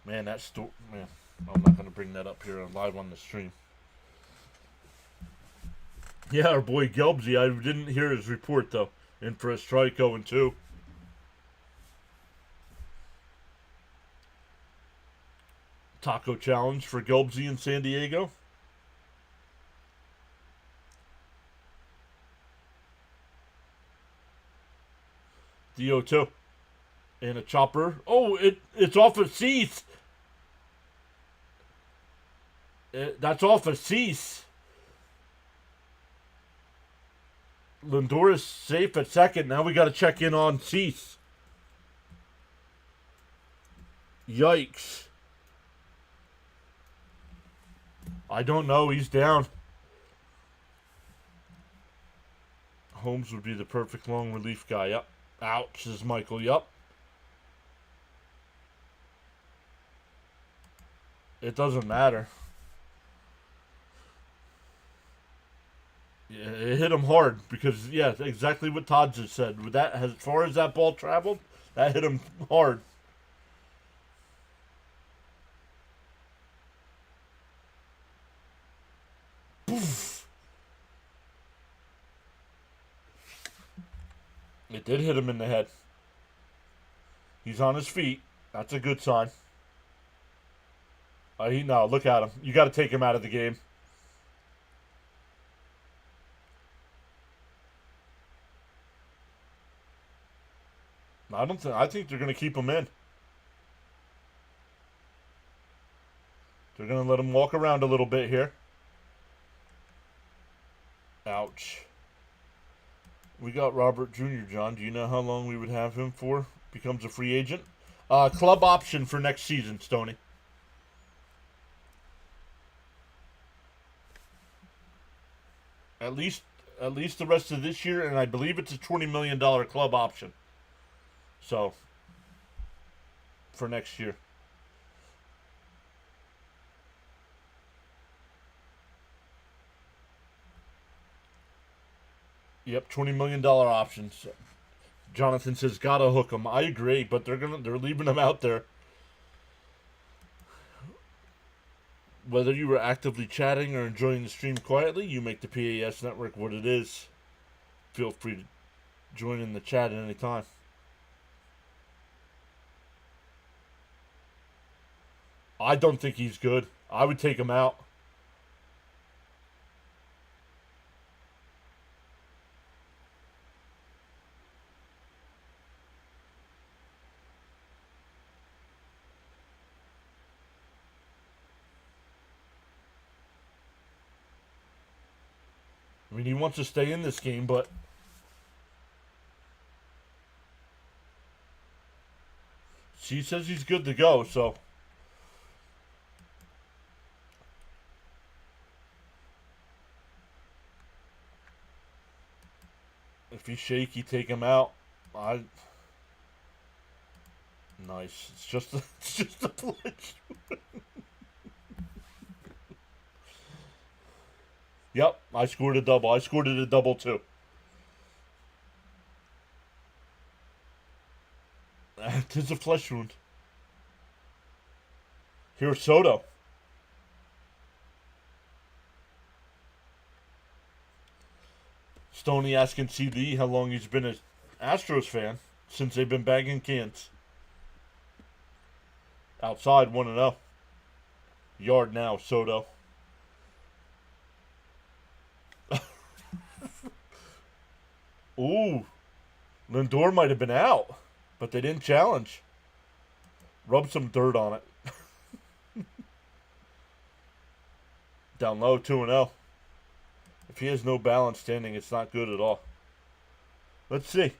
Man, man, I'm not going to bring that up here live on the stream. Yeah, our boy Gelbsy, I didn't hear his report though. In for a strike, 0-2. Taco challenge for Gelbsy in San Diego. The 0-2. And a chopper. Oh, it's off of Cease. That's off of Cease. Lindor's safe at second. Now we got to check in on Cease. Yikes. I don't know. He's down. Holmes would be the perfect long relief guy. Yep. Ouch, says Michael. Yep. It doesn't matter. Yeah, it hit him hard because, yeah, exactly what Todd just said. With that, as far as that ball traveled, that hit him hard. Poof. It did hit him in the head. He's on his feet. That's a good sign. No, look at him. You got to take him out of the game. I think they're going to keep him in. They're going to let him walk around a little bit here. Ouch. We got Robert Jr., John. Do you know how long we would have him for? Becomes a free agent. Club option for next season, Stoney. At least the rest of this year, and I believe it's a $20 million club option. So, for next year. Yep, $20 million options. Jonathan says gotta hook him. I agree, but they're leaving him out there. Whether you were actively chatting or enjoying the stream quietly, you make the PAS network what it is. Feel free to join in the chat at any time. I don't think he's good. I would take him out. I mean, he wants to stay in this game, but she says he's good to go, so. If he's shaky, take him out. Nice. It's just a glitch. Yep, I scored a double. I scored it a double too. Tis a flesh wound. Here's Soto. Stoney asking CD how long he's been an Astros fan since they've been bagging cans. Outside 1-0. Yard now, Soto. Ooh. Lindor might have been out, but they didn't challenge. Rub some dirt on it. Down low, 2-0. If he has no balance standing, it's not good at all. Let's see.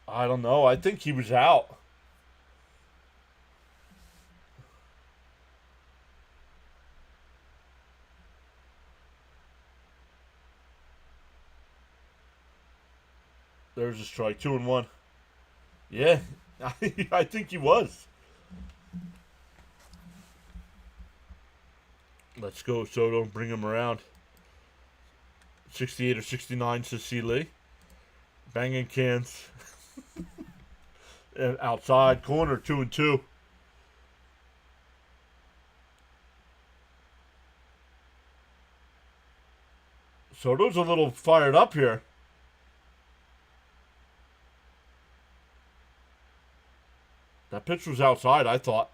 I don't know. I think he was out. There's a strike. 2-1. Yeah, I think he was. Let's go, Soto. Bring him around. 68 or 69, says C. Lee. Banging cans. And outside corner, 2-2. Soto's a little fired up here. That pitch was outside, I thought.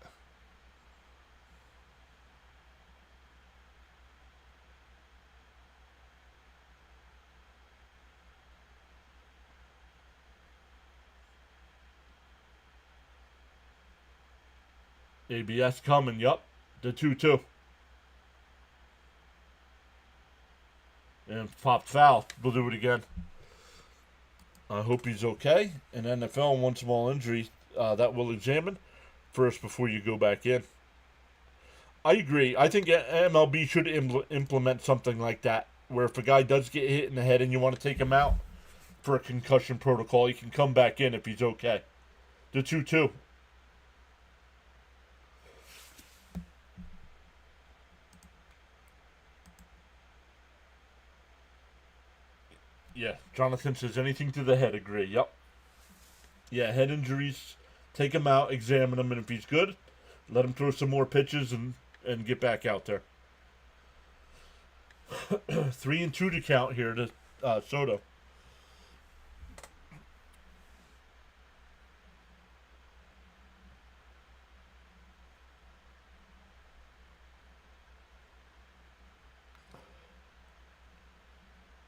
ABS coming, yup. The 2-2. And popped foul. We'll do it again. I hope he's okay. And NFL, one small injury that we'll examine first before you go back in. I agree. I think MLB should implement something like that, where if a guy does get hit in the head and you want to take him out for a concussion protocol, he can come back in if he's okay. The 2-2. Yeah, Jonathan says anything to the head. Agree. Yep. Yeah, head injuries. Take him out, examine him, and if he's good, let him throw some more pitches and get back out there. 3-2 to count here to Soto.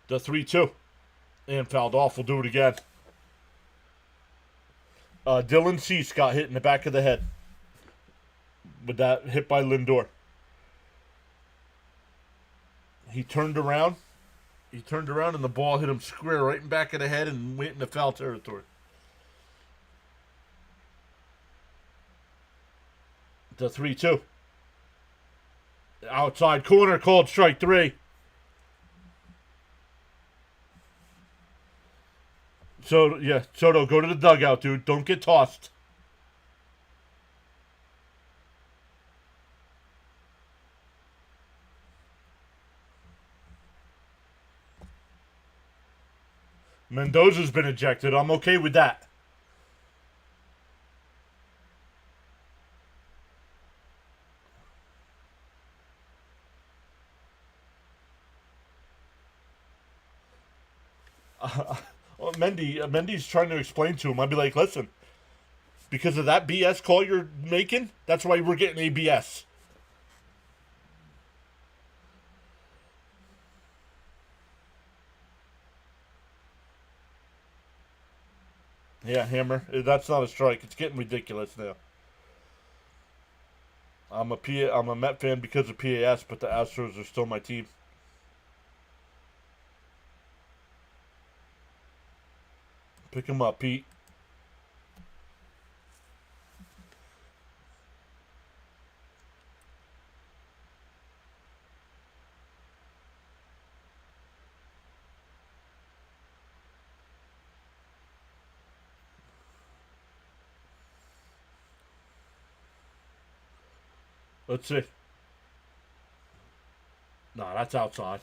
The 3-2. And fouled off. We'll do it again. Dylan Cease got hit in the back of the head with that hit by Lindor. He turned around. And the ball hit him square right in the back of the head and went into foul territory. The 3-2. Outside corner, called strike 3. So, yeah, Soto, go to the dugout, dude. Don't get tossed. Mendoza's been ejected. I'm okay with that. Well, Mendy's trying to explain to him. I'd be like, listen, because of that BS call you're making, that's why we're getting ABS. Yeah, Hammer. That's not a strike. It's getting ridiculous now. I'm a Met fan because of PAS, but the Astros are still my team. Pick him up, Pete. Let's see. No, that's outside.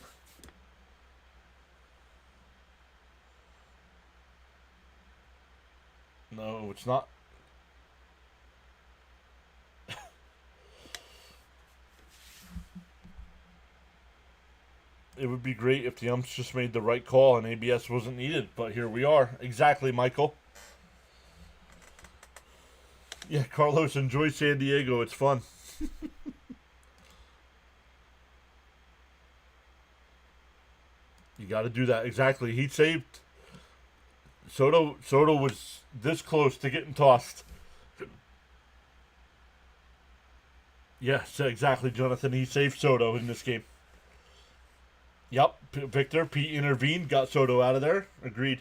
No, it's not. It would be great if the umps just made the right call and ABS wasn't needed, but here we are. Exactly, Michael. Yeah, Carlos, enjoy San Diego. It's fun. You got to do that. Exactly. He saved. Soto was this close to getting tossed. Yes, exactly, Jonathan. He saved Soto in this game. Yep, Victor. Pete intervened, got Soto out of there. Agreed.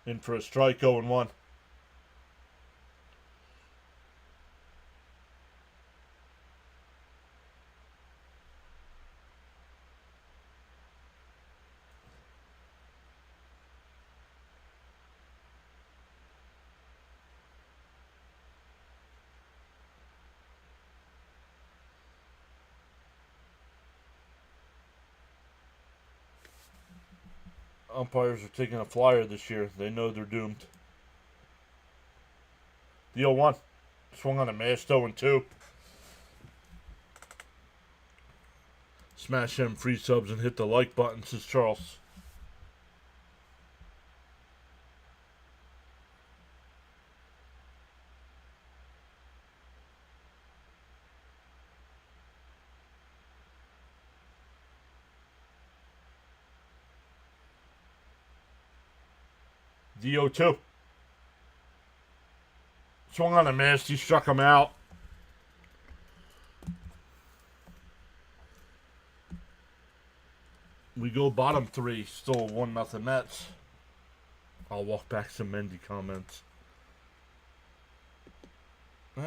In for a strike, 0-1. Umpires are taking a flyer this year. They know they're doomed. The 0-1. Swung on a mash, 0-2. Smash them free subs and hit the like button, says Charles. The 0-2. Swung on a miss. He struck him out. We go bottom 3. Still 1-0 Mets. I'll walk back some Mendy comments.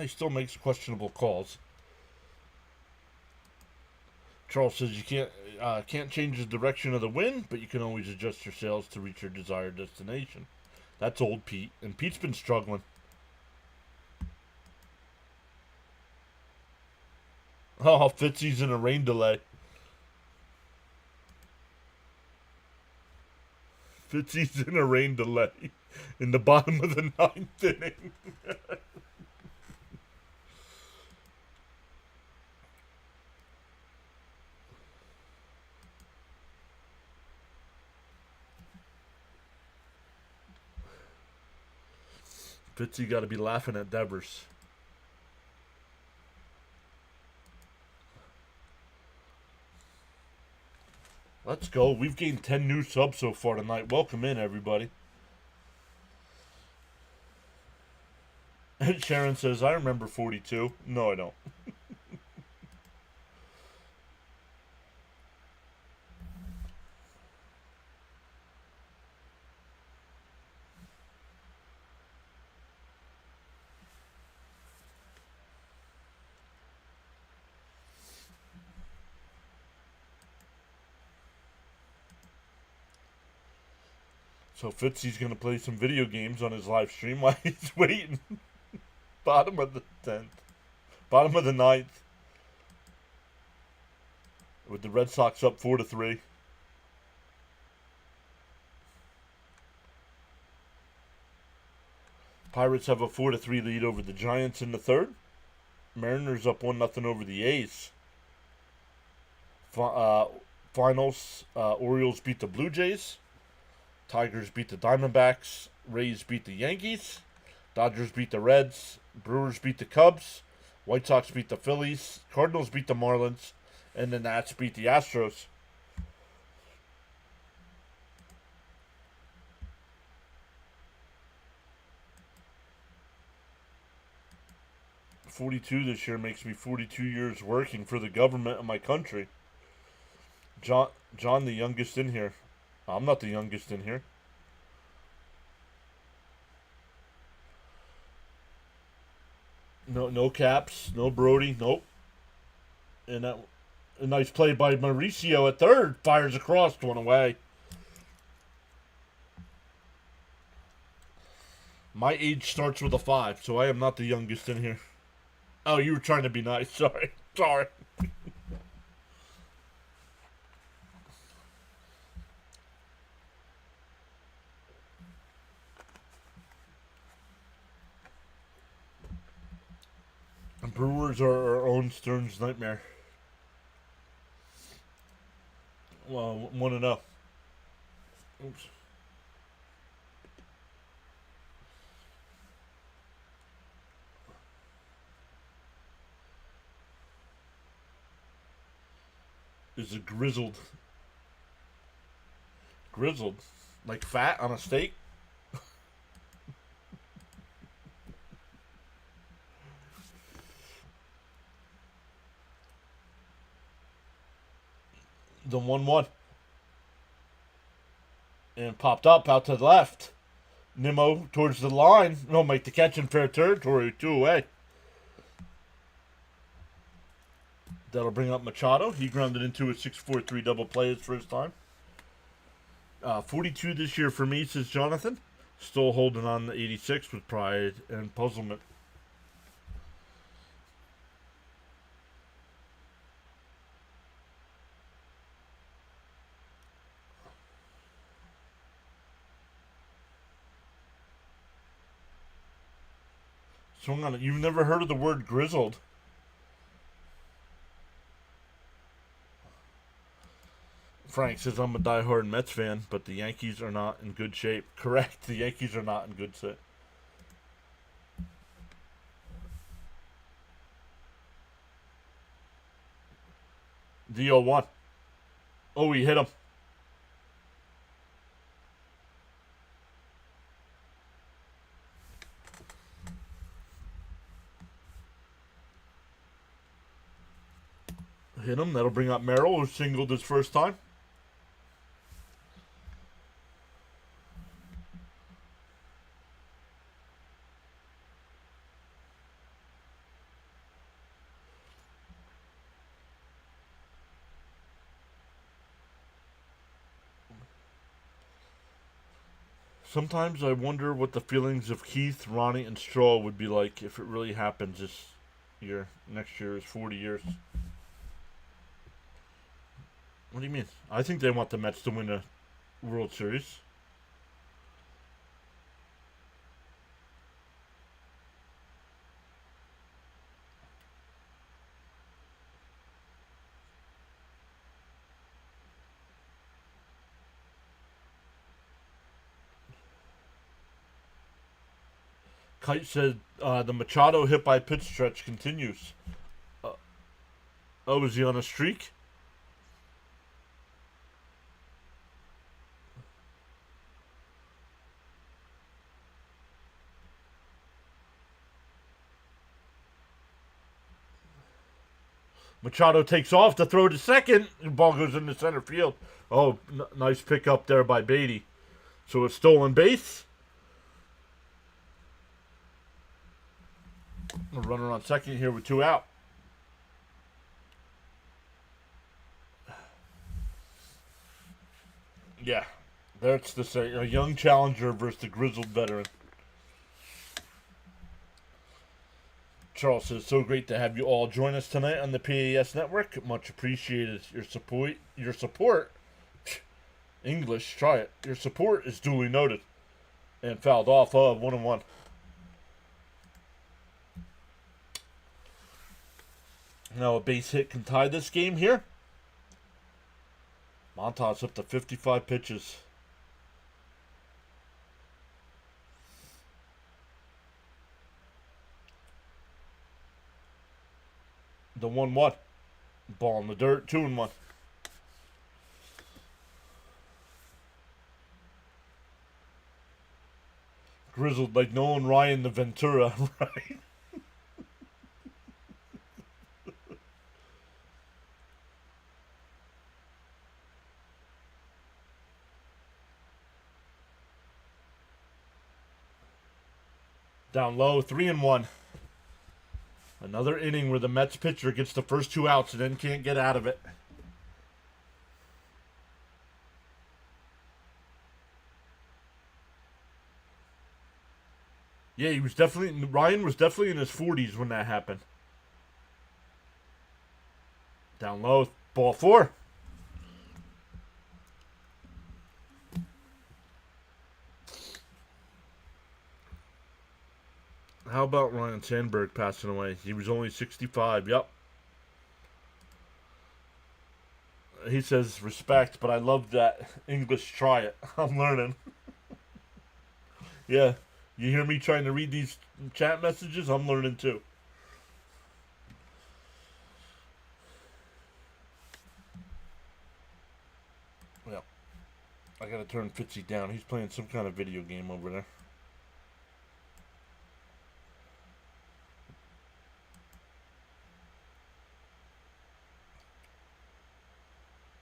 He still makes questionable calls. Charles says you can't change the direction of the wind, but you can always adjust your sails to reach your desired destination. That's old Pete, and Pete's been struggling. Oh, Fitzy's in a rain delay. Fitzy's in a rain delay in the bottom of the 9th inning. Fitzy got to be laughing at Devers. Let's go. We've gained 10 new subs so far tonight. Welcome in, everybody. And Sharon says, I remember 42. No, I don't. So Fitzy's going to play some video games on his live stream while he's waiting. Bottom of the 10th. Bottom of the 9th. with the Red Sox up 4-3. Pirates have a 4-3 lead over the Giants in the third. Mariners up 1-0 over the A's. Finals, Orioles beat the Blue Jays. Tigers beat the Diamondbacks. Rays beat the Yankees. Dodgers beat the Reds. Brewers beat the Cubs. White Sox beat the Phillies. Cardinals beat the Marlins. And the Nats beat the Astros. "42 this year makes me 42 years working for the government of my country." John, the youngest in here. I'm not the youngest in here. No Caps, no Brody, nope. And a nice play by Mauricio at third. Fires across, one away. My age starts with a 5, so I am not the youngest in here. Oh, you were trying to be nice. Sorry. Brewers are our own Stearns nightmare. Well, 1-0. Oops. Is it grizzled? Grizzled? Like fat on a steak? The 1-1. And popped up out to the left. Nimmo towards the line. No, make the catch in fair territory. 2 away. That'll bring up Machado. He grounded into a 6-4-3 double play his first time. 42 this year for me, says Jonathan. Still holding on to 86 with pride and puzzlement. So hang on, you've never heard of the word grizzled? Frank says I'm a diehard Mets fan, but the Yankees are not in good shape. Correct, the Yankees are not in good shape. The 0-1. Oh, he hit him. Hit him. That'll bring up Merrill, who singled his first time. Sometimes I wonder what the feelings of Keith, Ronnie, and Straw would be like if it really happens this year. Next year is 40 years. What do you mean? I think they want the Mets to win a World Series. Kite said the Machado hit by pitch stretch continues. Oh, is he on a streak? Machado takes off to throw to second. The ball goes into center field. Oh, nice pick up there by Beatty. So a stolen base. A runner on second here with 2 out. Yeah, that's the same. A young challenger versus the grizzled veteran. Charles says, so great to have you all join us tonight on the PAS network. Much appreciated. Your support. English, try it. Your support is duly noted. And fouled off of 1-1. Now a base hit can tie this game here. Montas up to 55 pitches. The 1-1. Ball in the dirt, 2-1. Grizzled like Nolan Ryan the Ventura, right? Down low, 3-1. Another inning where the Mets pitcher gets the first 2 outs and then can't get out of it. Yeah, Ryan was definitely in his 40s when that happened. Down low, ball 4. How about Ryan Sandberg passing away? He was only 65. Yep. He says respect, but I love that English try it. I'm learning. Yeah. You hear me trying to read these chat messages? I'm learning too. Well, I gotta turn Fitzy down. He's playing some kind of video game over there.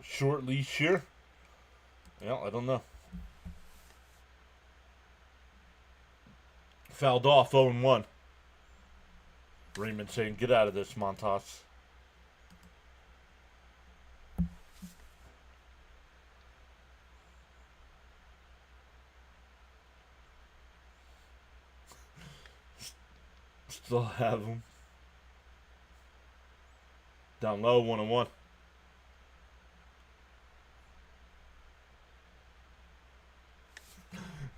Short leash here. Yeah, I don't know. Fouled off, 0-1. Raymond saying, get out of this, Montas. Still have him. Down low, 1-1.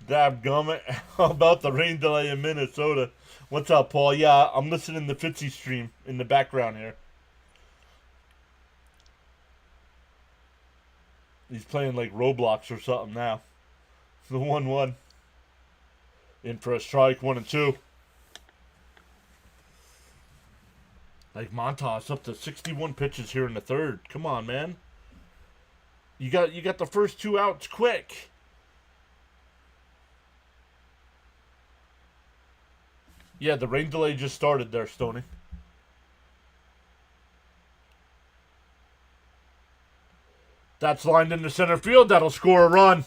Dabgummit. How about the rain delay in Minnesota? What's up, Paul? Yeah, I'm listening to Fitzy stream in the background here. He's playing like Roblox or something now. The 1-1. In for a strike, 1-2. Like Montas up to 61 pitches here in the third. Come on, man. You got the first 2 outs quick. Yeah, the rain delay just started there, Stoney. That's lined into center field. That'll score a run.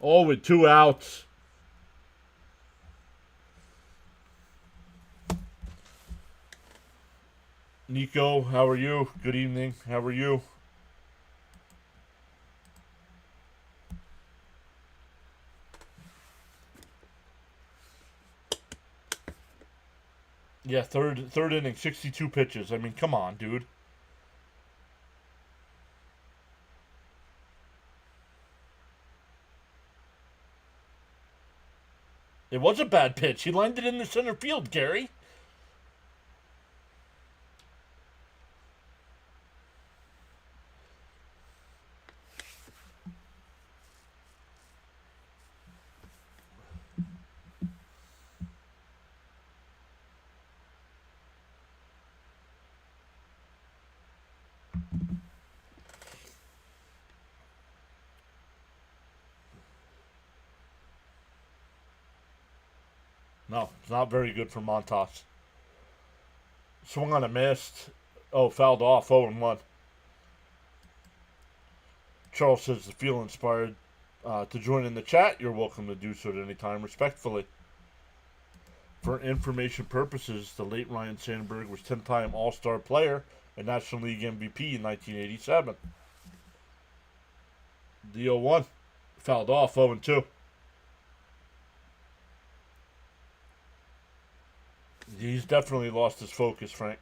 Oh, with 2 outs. Nico, how are you? Good evening. How are you? Yeah, third inning, 62 pitches. I mean, come on, dude. It was a bad pitch. He lined it in the center field, Gary. No, it's not very good for Montas. Swung on a missed. Oh, fouled off, 0-1. Charles says to feel inspired to join in the chat. You're welcome to do so at any time, respectfully. For information purposes, the late Ryan Sandberg was 10-time All-Star player and National League MVP in 1987. The 0-1. Fouled off, 0-2. He's definitely lost his focus, Frank.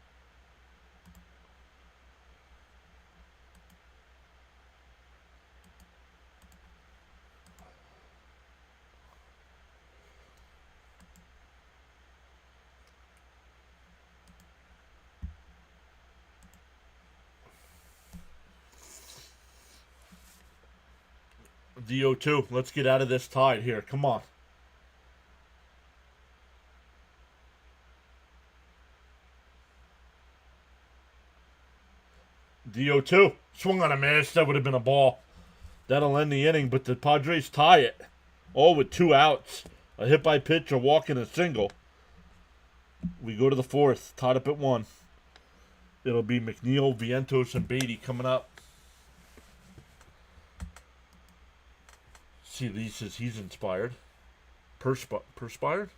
DO2, let's get out of this tide here. Come on. DO2, swung on a miss. That would have been a ball. That'll end the inning, but the Padres tie it. All with 2 outs. A hit by pitch, a walk, and a single. We go to the 4th, tied up at 1. It'll be McNeil, Vientos, and Beatty coming up. See, Lee says he's inspired. Perspired?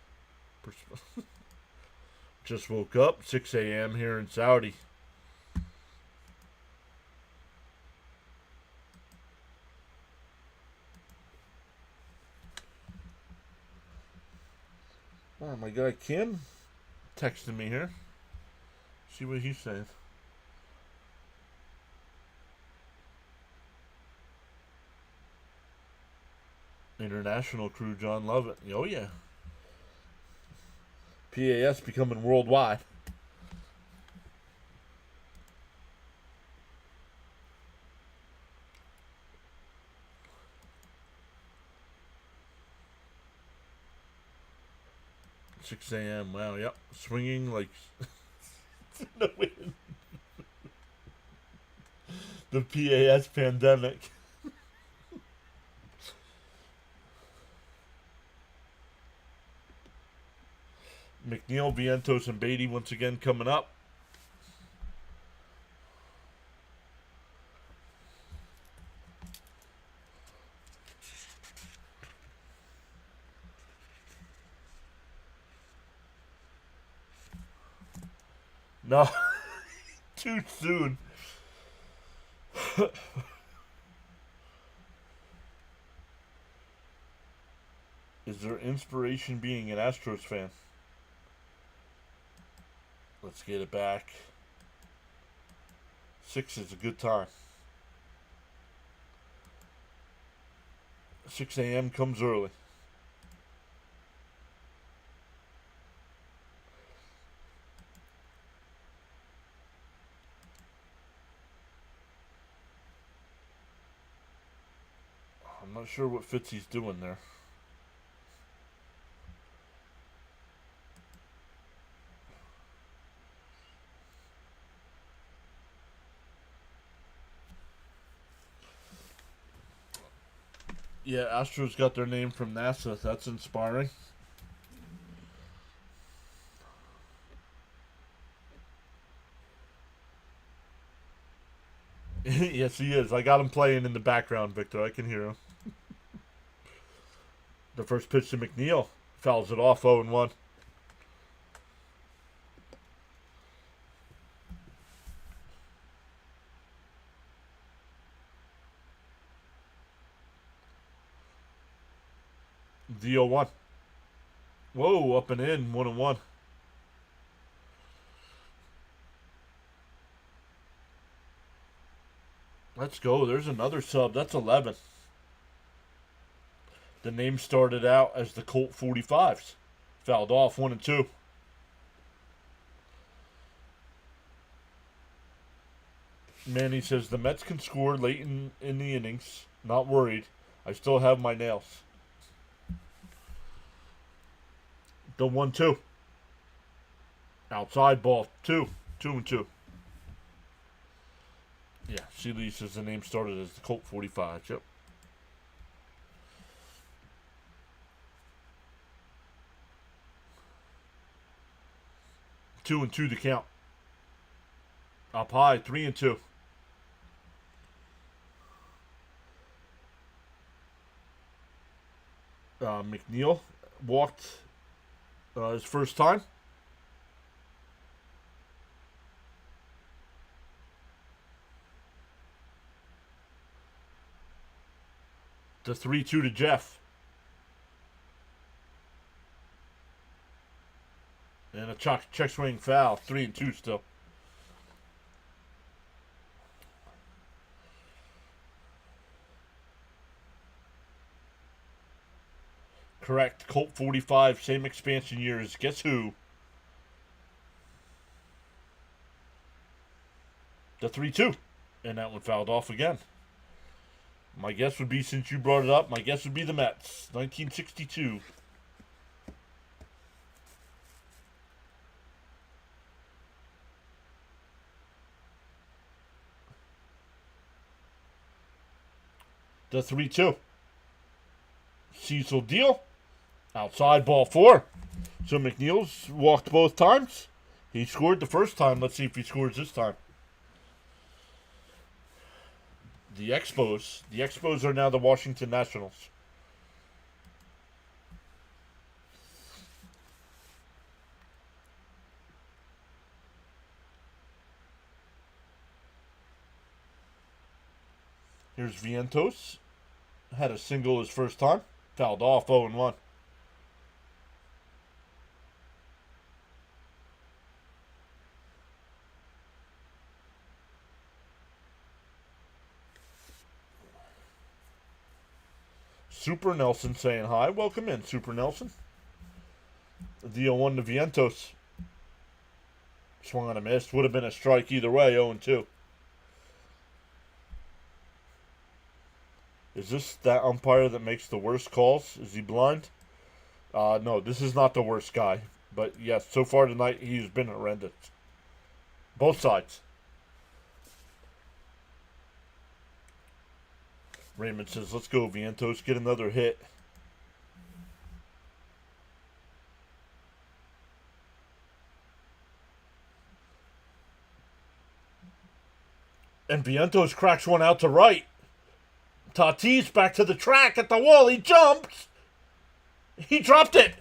Just woke up, 6 a.m. here in Saudi. Oh, my guy Kim texting me here. See what he's saying. International crew, John Lovett. Oh, yeah. PAS becoming worldwide. Six a.m. Wow, yep. Swinging like the wind. The PAS pandemic. McNeil, Vientos, and Beatty once again coming up. No, too soon. Is there inspiration being an Astros fan? Let's get it back. 6 is a good time. 6 a.m. comes early. I'm not sure what Fitzy's doing there. Yeah, Astros got their name from NASA. That's inspiring. Yes, he is. I got him playing in the background, Victor. I can hear him. The first pitch to McNeil. Fouls it off 0-1. DO1. Whoa, up and in, 1-1. Let's go. There's another sub. That's 11. The name started out as the Colt 45s. Fouled off 1-2. Manny says the Mets can score late in the innings. Not worried. I still have my nails. The 1-2. Outside ball. 2. 2-2. Yeah, Sheely says the name started as the Colt 45. Yep. Two and two to count. Up high, 3-2. McNeil walked his first time. The 3-2 to Jeff. And a check swing foul. 3-2 still. Correct. Colt 45, same expansion years. Guess who? The 3-2. And that one fouled off again. My guess would be, since you brought it up, my guess would be the Mets. 1962. The 3-2. Cecil Deal. Outside, ball 4. So McNeil's walked both times. He scored the first time. Let's see if he scores this time. The Expos. The Expos are now the Washington Nationals. Here's Vientos. Had a single his first time. Fouled off 0-1. Super Nelson saying hi. Welcome in, Super Nelson. The 0-1 to Vientos. Swung on a miss. Would have been a strike either way, 0-2. Is this that umpire that makes the worst calls? Is he blind? No, this is not the worst guy. But yes, so far tonight, he's been horrendous. Both sides. Raymond says, let's go, Vientos. Get another hit. And Vientos cracks one out to right. Tatis back to the track at the wall. He jumps. He dropped it.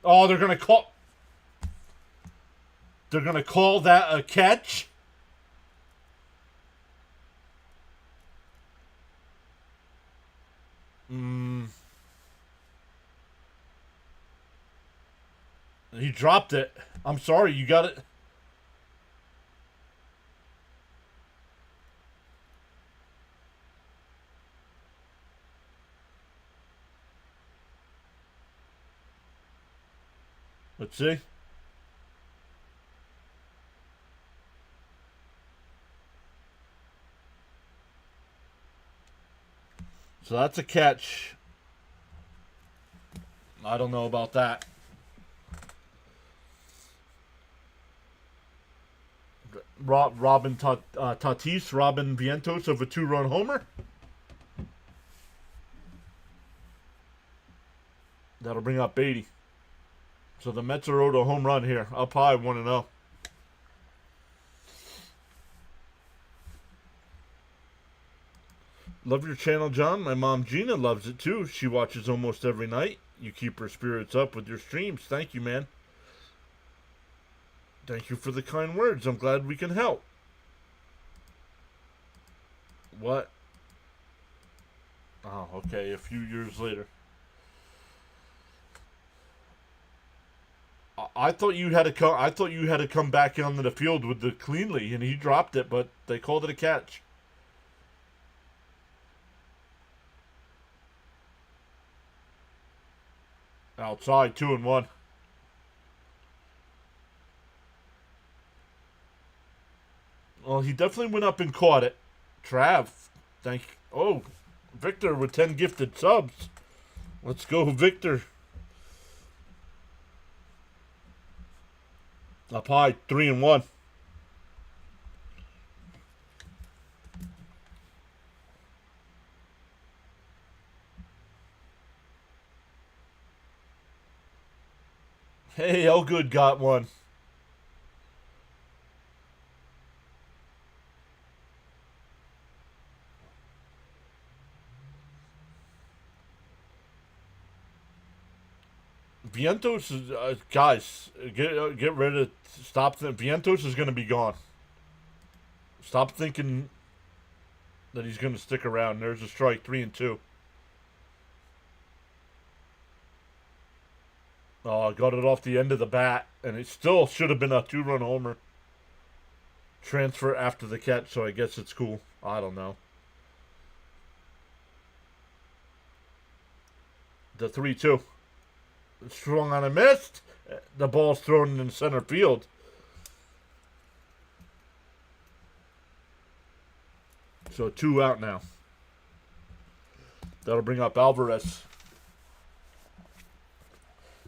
Oh, they're going to call... They're going to call that a catch? He dropped it. I'm sorry, you got it. Let's see. So that's a catch. I don't know about that. Robin Tatis, Robin Vientos of a 2-run homer. That'll bring up 80. So the Mets are owed a home run here. Up high, 1-0. Love your channel, John. My mom, Gina, loves it, too. She watches almost every night. You keep her spirits up with your streams. Thank you, man. Thank you for the kind words. I'm glad we can help. What? Oh, okay. A few years later. I thought you had to come. I thought you had to come back onto the field with the cleanly, and he dropped it, but they called it a catch. Outside, 2-1. Well, he definitely went up and caught it. Trav, thank you. Oh, Victor with 10 gifted subs. Let's go, Victor. Up high, 3-1. Hey, Elgood got one. Vientos is, guys, get rid of, stop, Vientos is going to be gone. Stop thinking that he's going to stick around. There's a strike, 3-2. Got it off the end of the bat, and it still should have been a 2-run homer. Transfer after the catch, so I guess it's cool. I don't know. The 3-2. Swung on a missed. The ball's thrown in center field. So 2 out now. That'll bring up Alvarez.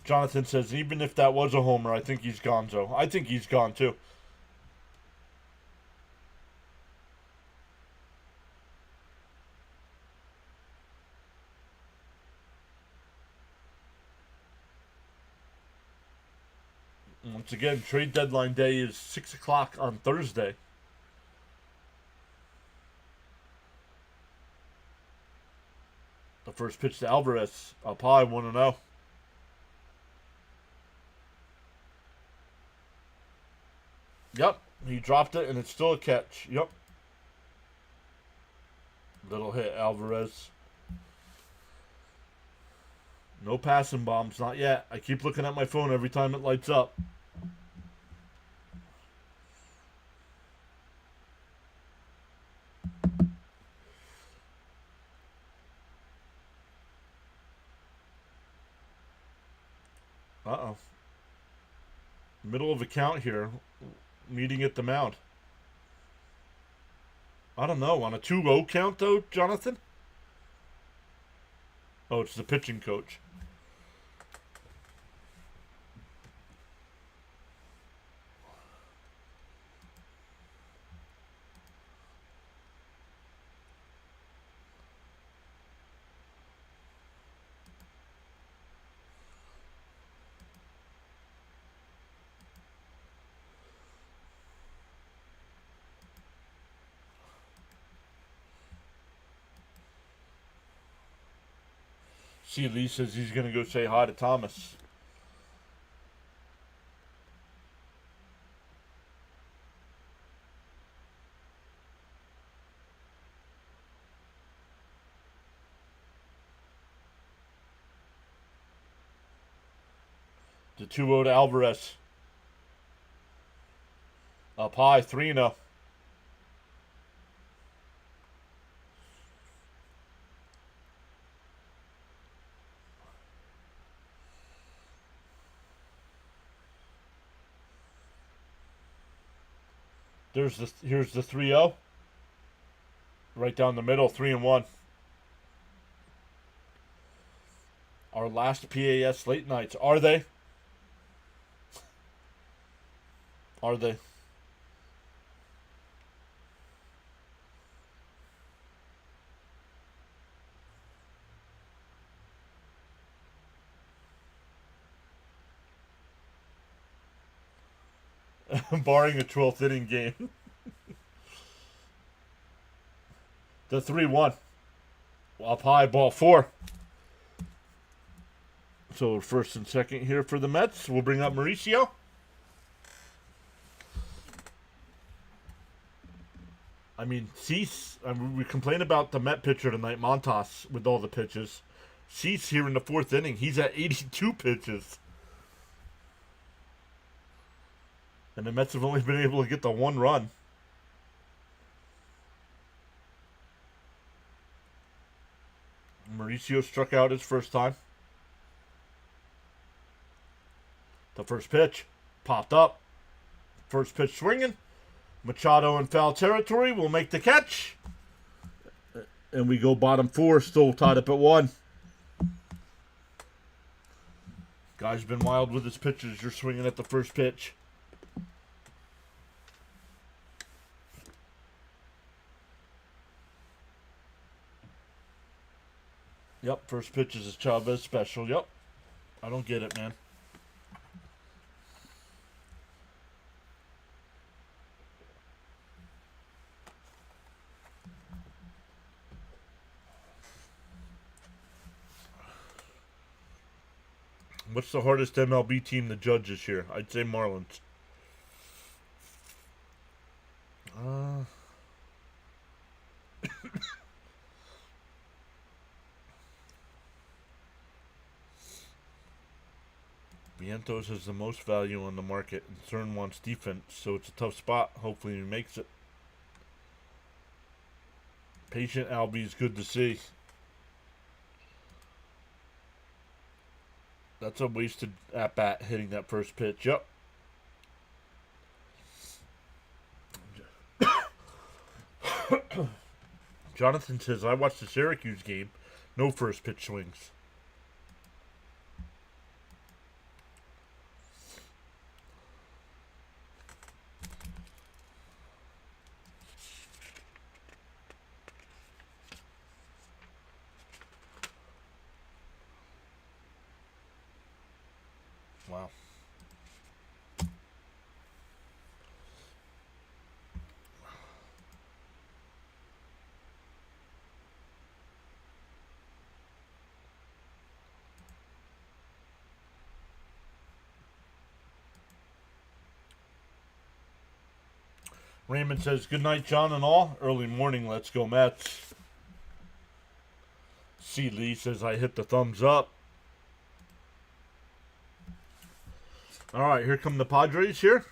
Jonathan says, even if that was a homer, I think he's gone, Joe. I think he's gone, too. Once again, trade deadline day is 6 o'clock on Thursday. The first pitch to Alvarez. Up high, 1-0. Yep, he dropped it, and it's still a catch. Yep. Little hit, Alvarez. No passing bombs, not yet. I keep looking at my phone every time it lights up. Uh-oh. Middle of a count here. Meeting at the mound. I don't know. On a 2-0 count, though, Jonathan? Oh, it's the pitching coach. See, Lee says he's going to go say hi to Thomas. The 2-0 to Alvarez. Up high, 3-0. Here's the 3-0. Right down the middle, 3-1. Our last PAS late nights. Are they? Are they? Barring a 12th inning game. The 3-1. Up high, ball 4. So first and second here for the Mets. We'll bring up Mauricio. I mean, Cease. We complain about the Met pitcher tonight, Montas, with all the pitches. Cease here in the 4th inning. He's at 82 pitches. And the Mets have only been able to get the 1 run. Mauricio struck out his first time. The first pitch popped up. First pitch swinging. Machado in foul territory will make the catch. And we go bottom 4, still tied up at 1. Guy's been wild with his pitches. You're swinging at the first pitch. Yep, first pitch is a Chavez special. Yep. I don't get it, man. What's the hardest MLB team to judge this year? I'd say Marlins. Vientos has the most value on the market, and Cern wants defense, so it's a tough spot. Hopefully he makes it. Patient Albie is good to see. That's a wasted at-bat hitting that first pitch. Yep. Jonathan says, I watched the Syracuse game. No first pitch swings. Wow. Raymond says, good night, John and all. Early morning, let's go Mets. C. Lee says, I hit the thumbs up. All right, here come the Padres here.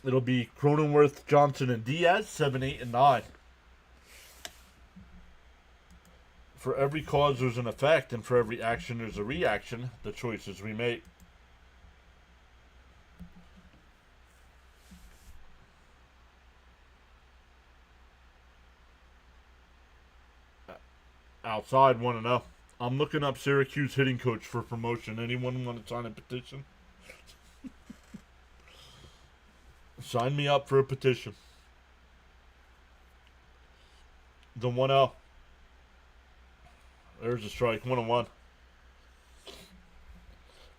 It'll be Cronenworth, Johnson, and Diaz, 7, 8, and 9. For every cause, there's an effect, and for every action, there's a reaction. The choices we make. Outside, 1-0. I'm looking up Syracuse hitting coach for promotion. Anyone want to sign a petition? Sign me up for a petition. The 1-0. There's a strike. 1-1.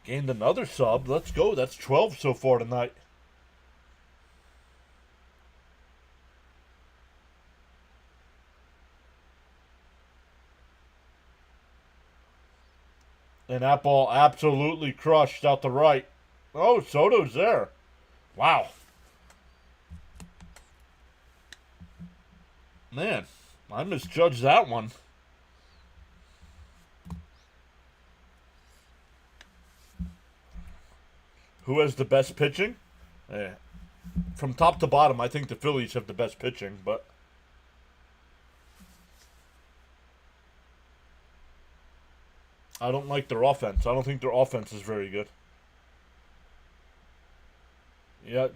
Gained another sub. Let's go. That's 12 so far tonight. And that ball absolutely crushed out the right. Oh, Soto's there. Wow. Man, I misjudged that one. Who has the best pitching? Yeah. From top to bottom, I think the Phillies have the best pitching, but I don't like their offense. I don't think their offense is very good. Yeah,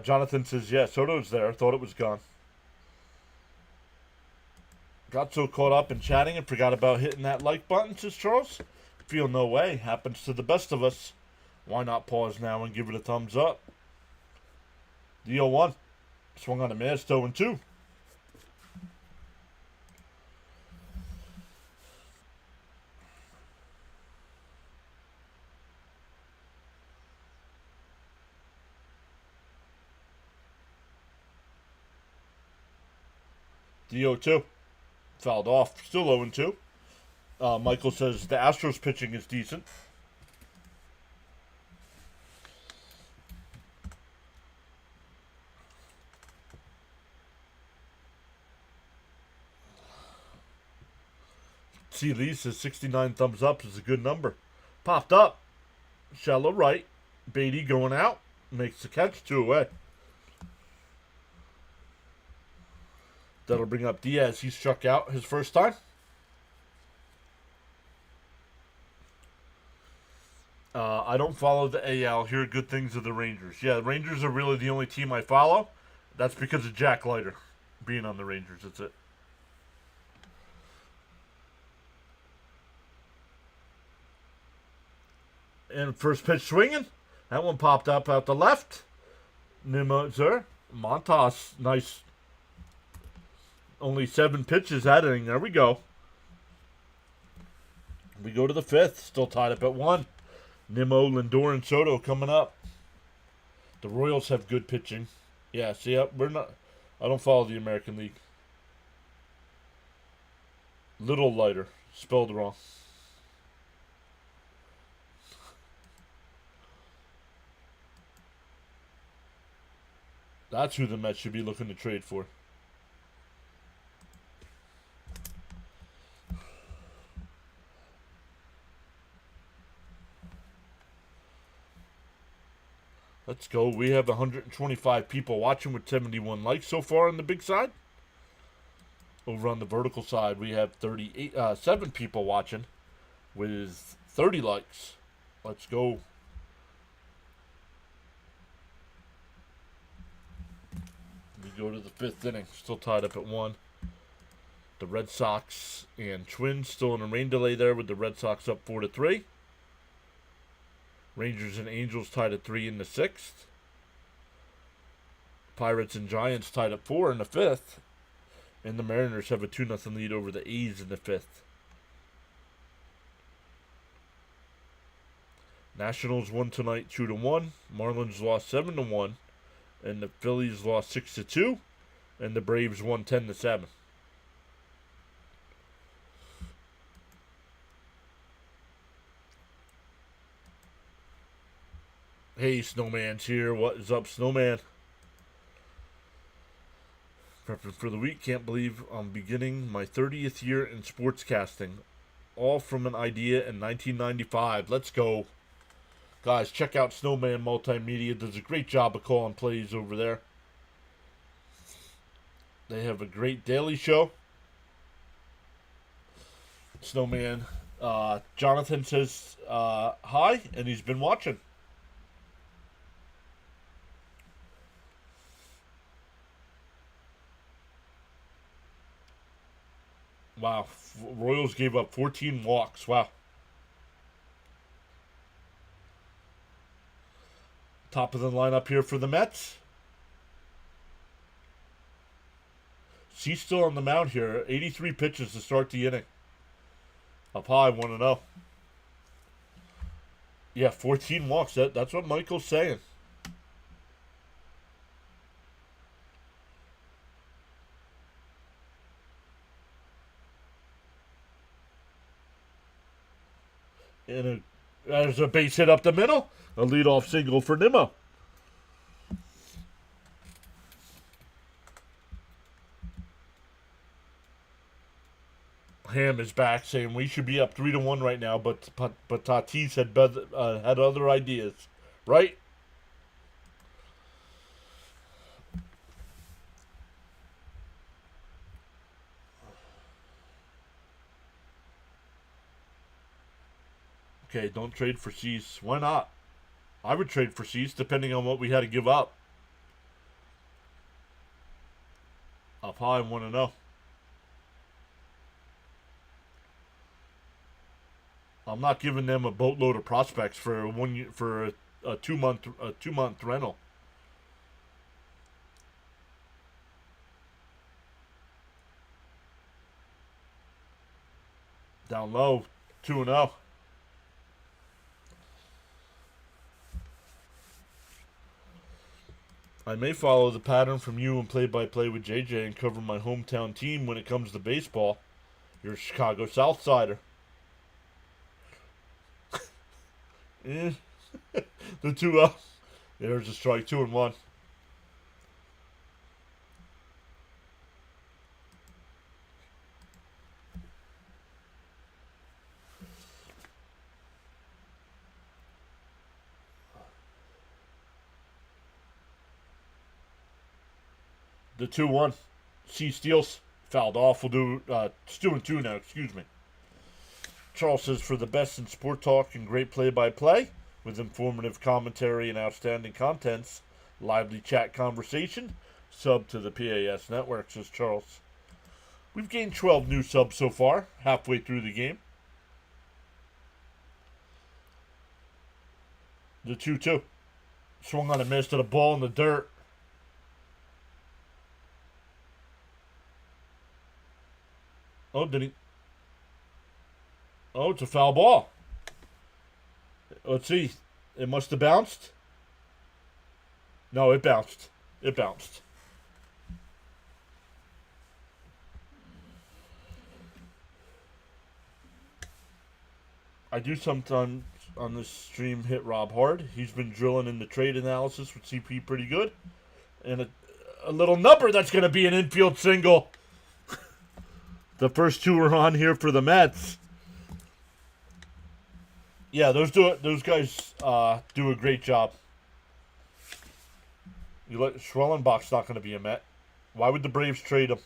Jonathan says, yeah, Soto's there. Thought it was gone. Got so caught up in chatting and forgot about hitting that like button, says Charles. Feel no way. Happens to the best of us. Why not pause now and give it a thumbs up? The 0-1. Swung on a miss, 0-2. The 0-2. Fouled off. Still 0-2. Michael says the Astros pitching is decent. C. Lee says 69 thumbs up is a good number. Popped up. Shallow right. Beatty going out. Makes the catch. 2 away. That'll bring up Diaz. He struck out his first time. I don't follow the AL. Hear good things of the Rangers. Yeah, the Rangers are really the only team I follow. That's because of Jack Leiter being on the Rangers. That's it. And first pitch swinging. That one popped up out the left. Nimmo, sir. Montas. Nice. Only 7 pitches that inning. There we go. We go to the 5th. Still tied up at 1. Nimmo, Lindor, and Soto coming up. The Royals have good pitching. Yeah, see, we're not. I don't follow the American League. Little Lighter. Spelled wrong. That's who the Mets should be looking to trade for. Let's go. We have 125 people watching with 71 likes so far on the big side. Over on the vertical side, we have 7 people watching with 30 likes. Let's go. We go to the 5th inning. Still tied up at 1. The Red Sox and Twins still in a rain delay there with the Red Sox up 4-3. Rangers and Angels tied at 3 in the 6th. Pirates and Giants tied at 4 in the 5th. And the Mariners have a 2-0 lead over the A's in the 5th. Nationals won tonight 2-1. Marlins lost 7-1. And the Phillies lost 6-2. And the Braves won 10-7. Hey, Snowman's here. What is up, Snowman? Prepping for the week. Can't believe I'm beginning my 30th year in sportscasting. All from an idea in 1995. Let's go. Guys, check out Snowman Multimedia. Does a great job of calling plays over there. They have a great daily show. Snowman, Jonathan says hi, and he's been watching. Wow, Royals gave up 14 walks. Wow. Top of the lineup here for the Mets. She's still on the mound here. 83 pitches to start the inning. Up high, 1-0. Yeah, 14 walks. That's what Michael's saying. And there's a base hit up the middle. A leadoff single for Nimmo. Ham is back saying we should be up 3-1 right now, but Tatis had other ideas, right? Okay, don't trade for Cease. Why not? I would trade for Cease depending on what we had to give up. Up high, 1-0. I'm not giving them a boatload of prospects for a 2-month rental. Down low, 2-0. I may follow the pattern from you and play-by-play with JJ and cover my hometown team when it comes to baseball. You're a Chicago South Sider. The 2-0. There's a strike, 2-1. The 2-1. C steals. Fouled off. We'll do 2-2 now. Excuse me. Charles says, for the best in sport talk and great play-by-play, with informative commentary and outstanding contents, lively chat conversation, sub to the PAS network, says Charles. We've gained 12 new subs so far, halfway through the game. The 2-2. Swung on a miss to the ball in the dirt. Oh, did he? Oh, it's a foul ball. Let's see. It must have bounced. No, it bounced. It bounced. I do sometimes on this stream hit Rob hard. He's been drilling in the trade analysis with CP pretty good. And a little number that's going to be an infield single. The first two are on here for the Mets. Yeah, those guys do a great job. Schwellenbach's not going to be a Met. Why would the Braves trade him?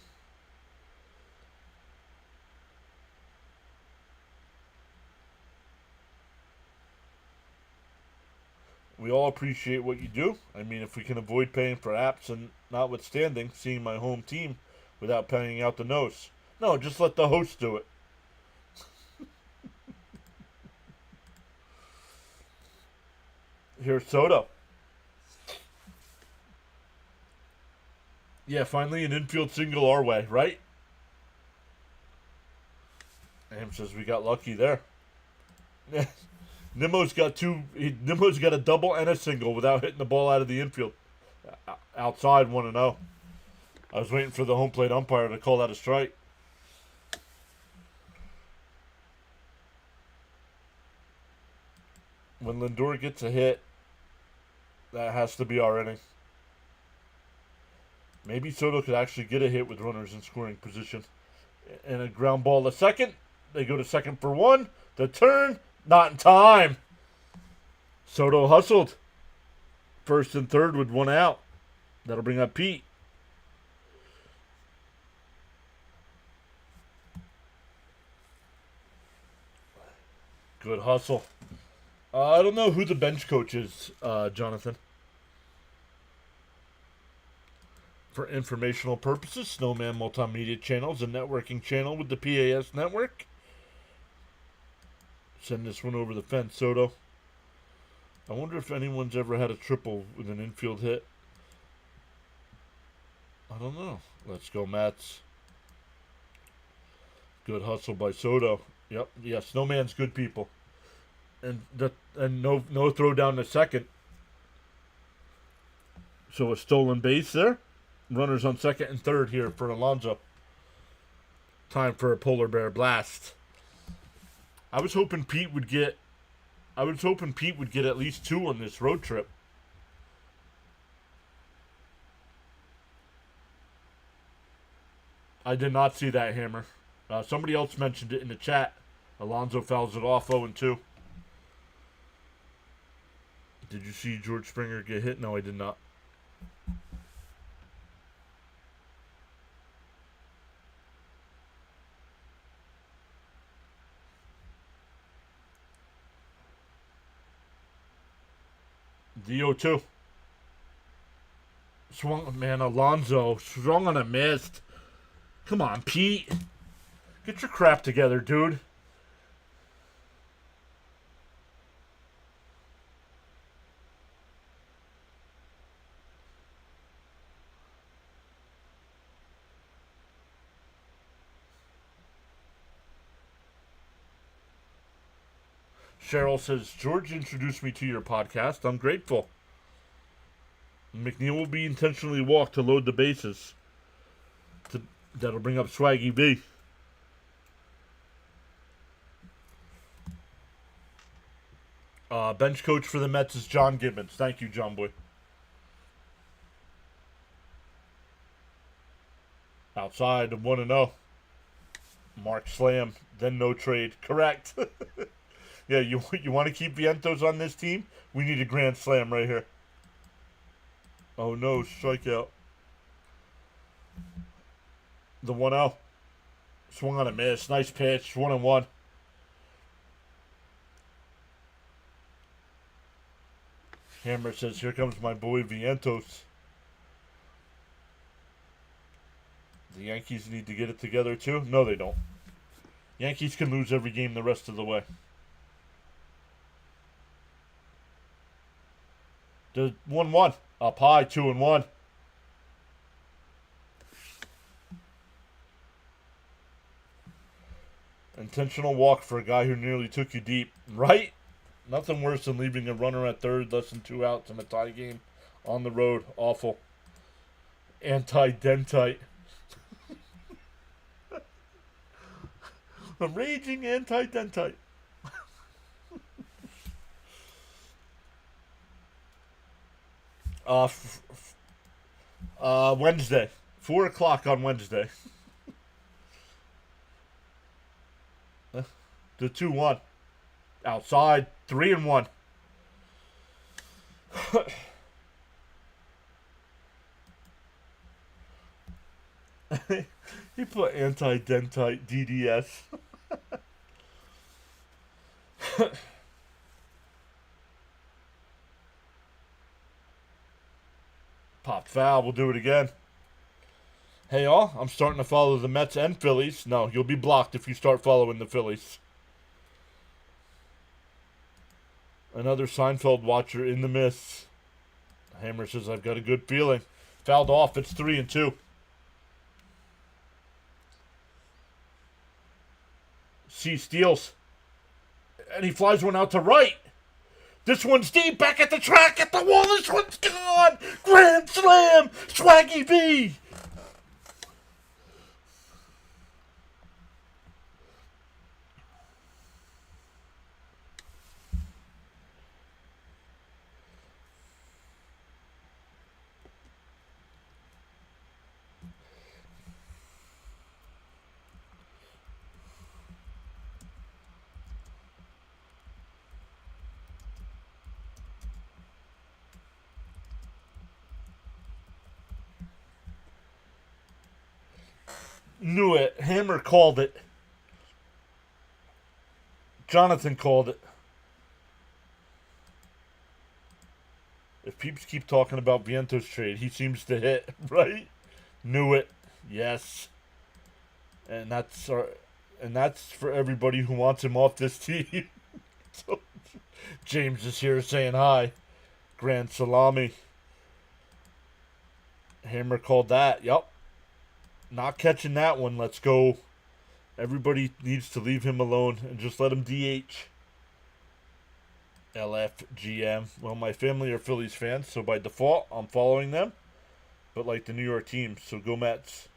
We all appreciate what you do. I mean, if we can avoid paying for apps and notwithstanding seeing my home team without paying out the nose. No, just let the host do it. Here's Soto. Yeah, finally an infield single our way, right? Ham says we got lucky there. Nimmo's got a double and a single without hitting the ball out of the infield. Outside 1-0. I was waiting for the home plate umpire to call that a strike. When Lindor gets a hit, that has to be our inning. Maybe Soto could actually get a hit with runners in scoring position. And a ground ball to second. They go to second for one. The turn, not in time. Soto hustled. First and third with one out. That'll bring up Pete. Good hustle. I don't know who the bench coach is, Jonathan. For informational purposes, Snowman Multimedia Channel is a networking channel with the PAS network. Send this one over the fence, Soto. I wonder if anyone's ever had a triple with an infield hit. I don't know. Let's go, Mets. Good hustle by Soto. Yep, yeah, Snowman's good people. And no throw down to second. So a stolen base there. Runners on second and third here for Alonso. Time for a polar bear blast. I was hoping Pete would get at least two on this road trip. I did not see that hammer. Somebody else mentioned it in the chat. Alonso fouls it off 0-2. Did you see George Springer get hit? No, I did not. DO2. Swung, man, Alonso swung on a mist. Come on, Pete. Get your crap together, dude. Cheryl says, George introduced me to your podcast. I'm grateful. McNeil will be intentionally walked to load the bases. That'll bring up Swaggy B. Bench coach for the Mets is John Gibbons. Thank you, John Boy. Outside of 1-0. Mark slam, then no trade. Correct. Yeah, you want to keep Vientos on this team? We need a grand slam right here. Oh no, strikeout. The 1-0. Swung on a miss. Nice pitch. 1-1. Hammer says, here comes my boy Vientos. The Yankees need to get it together too? No, they don't. Yankees can lose every game the rest of the way. The 1-1. Up high, 2-1. Intentional walk for a guy who nearly took you deep. Right? Nothing worse than leaving a runner at third, less than 2 outs in a tie game on the road. Awful. Anti-dentite. A raging anti-dentite. Wednesday. 4 o'clock on Wednesday. The 2-1. Outside. 3-1. He put anti-dentite DDS. Pop foul. We'll do it again. Hey, all. I'm starting to follow the Mets and Phillies. No, you'll be blocked if you start following the Phillies. Another Seinfeld watcher in the miss. Hammer says, I've got a good feeling. Fouled off. It's 3-2. C steals. And he flies one out to right. This one's deep. Back at the track. At the wall. This one's gone. Grand slam. Swaggy V. Knew it. Hammer called it. Jonathan called it. If peeps keep talking about Vientos trade, he seems to hit, right? Knew it. Yes. And that's for everybody who wants him off this team. So, James is here saying hi. Grand salami. Hammer called that. Yup. Not catching that one. Let's go. Everybody needs to leave him alone and just let him DH. LFGM. Well, my family are Phillies fans, so by default, I'm following them. But like the New York team, so go Mets.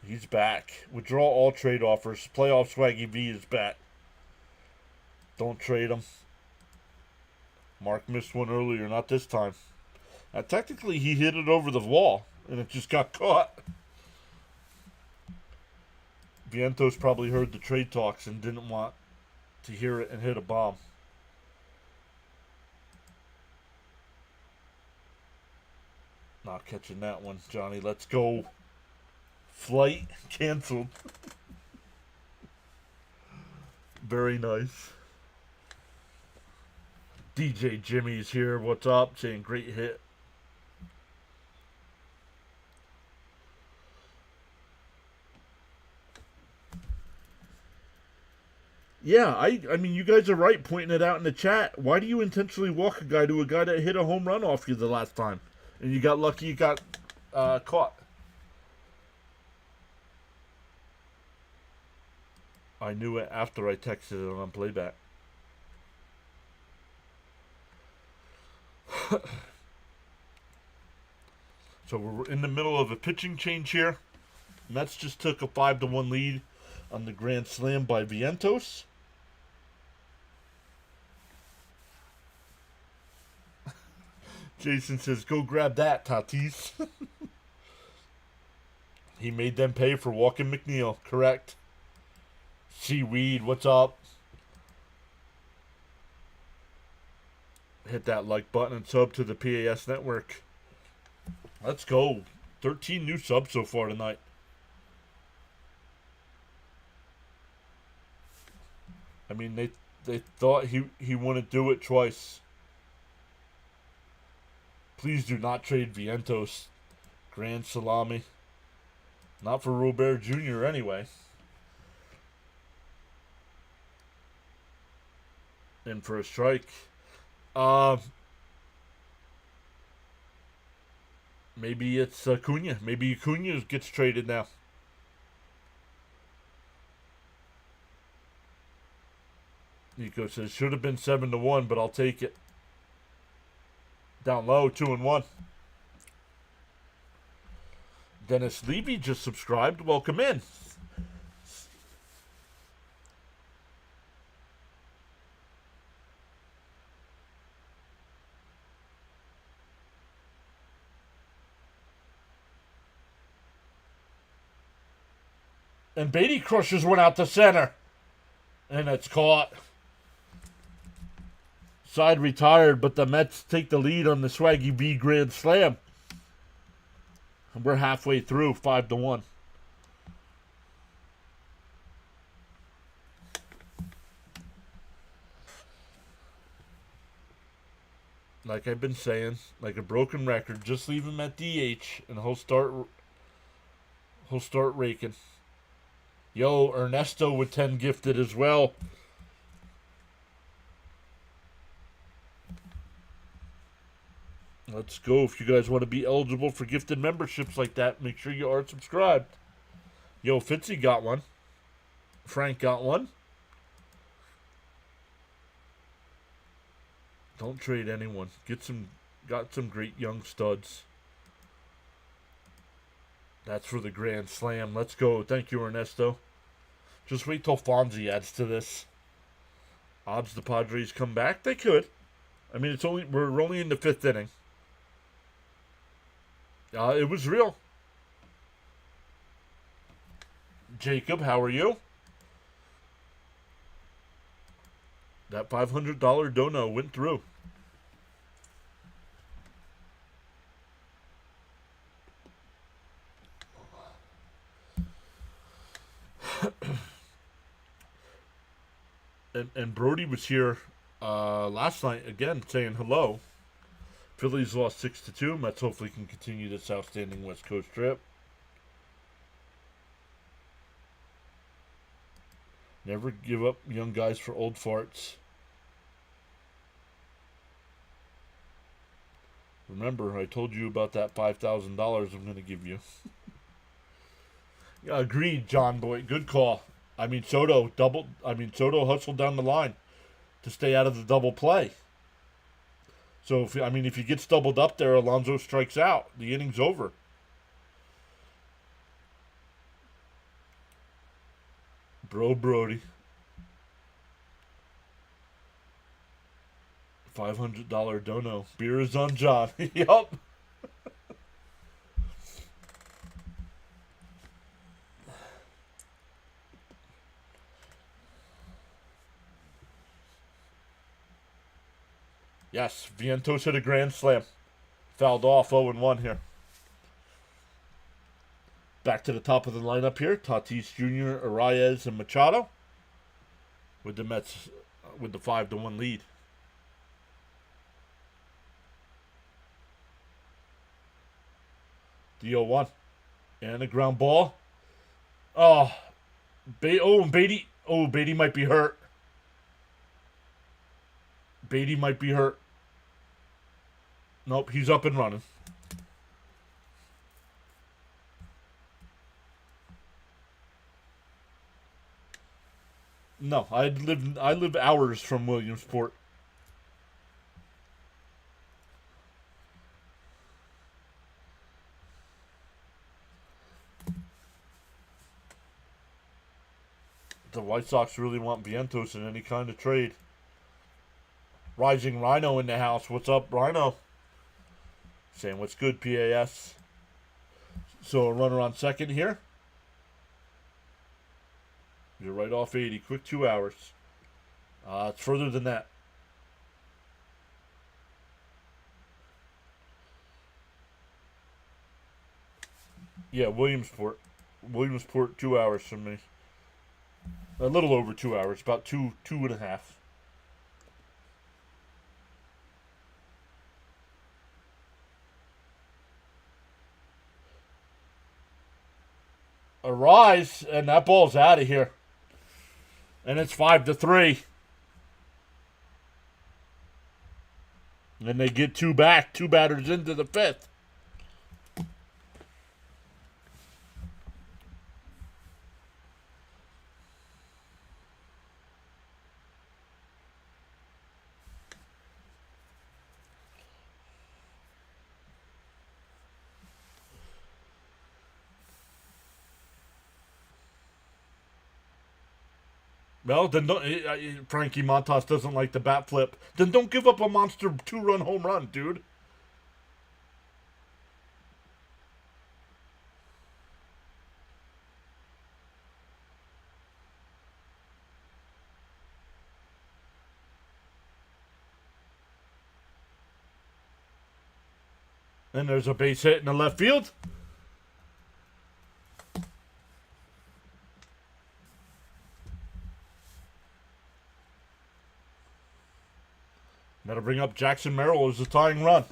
He's back. Withdraw all trade offers. Playoff Swaggy V is back. Don't trade him. Mark missed one earlier, not this time. Technically, he hit it over the wall, and it just got caught. Vientos probably heard the trade talks and didn't want to hear it and hit a bomb. Not catching that one, Johnny. Let's go. Flight canceled. Very nice. DJ Jimmy's here. What's up? Saying great hit. Yeah, I mean, you guys are right pointing it out in the chat. Why do you intentionally walk a guy to a guy that hit a home run off you the last time? And you got lucky you got caught. I knew it after I texted it on playback. So we're in the middle of a pitching change here. Mets just took a 5-1 lead on the grand slam by Vientos. Jason says, go grab that, Tatis. He made them pay for walking McNeil, correct? Seaweed, what's up? Hit that like button and sub to the PAS network. Let's go. 13 new subs so far tonight. I mean, they thought he wouldn't do it twice. Please do not trade Vientos. Grand salami. Not for Robert Jr. anyway. In for a strike. Maybe it's Acuna. Maybe Acuna gets traded now. Nico says, should have been 7-1, but I'll take it. Down low, 2-1. Dennis Levy just subscribed. Welcome in. And Beatty crushes one out to center. And it's caught. Side retired, but the Mets take the lead on the Swaggy V Grand Slam. We're halfway through, 5-1. Like I've been saying, like a broken record, just leave him at DH and he'll start raking. Yo, Ernesto with 10 gifted as well. Let's go. If you guys want to be eligible for gifted memberships like that, make sure you are subscribed. Yo, Fitzy got one. Frank got one. Don't trade anyone. Got some great young studs. That's for the Grand Slam. Let's go. Thank you, Ernesto. Just wait till Fonzie adds to this. Odds the Padres come back? They could. I mean, we're only in the 5th inning. It was real. Jacob, how are you? That $500 dono went through. and Brody was here last night again saying hello. Phillies lost 6-2. Mets hopefully can continue this outstanding West Coast trip. Never give up young guys for old farts. Remember, I told you about that $5,000 I'm going to give you. Yeah, agreed, John Boy. Good call. Soto hustled down the line to stay out of the double play. So, if he gets doubled up there, Alonso strikes out. The inning's over. Brody. $500 dono. Beer is on John. Yup. Yes, Vientos hit a grand slam. Fouled off 0-1 here. Back to the top of the lineup here. Tatis Jr., Arraez, and Machado. With the Mets with the 5-1 lead. The 0-1. And a ground ball. And Beatty. Oh, Beatty might be hurt. Beatty might be hurt. Nope, he's up and running. No, I live hours from Williamsport. The White Sox really want Vientos in any kind of trade. Rising Rhino in the house. What's up, Rhino? Saying what's good, PAS. So a runner on second here. You're right off 80. Quick 2 hours. It's further than that. Yeah, Williamsport. 2 hours from me. A little over 2 hours. About two and a half. A rise, and that ball's out of here. And it's 5-3. And they get 2 back. 2 batters into the 5th. Well, then Frankie Montas doesn't like the bat flip. Then don't give up a monster 2-run home run, dude. And there's a base hit in the left field. That'll bring up Jackson Merrill as the tying run.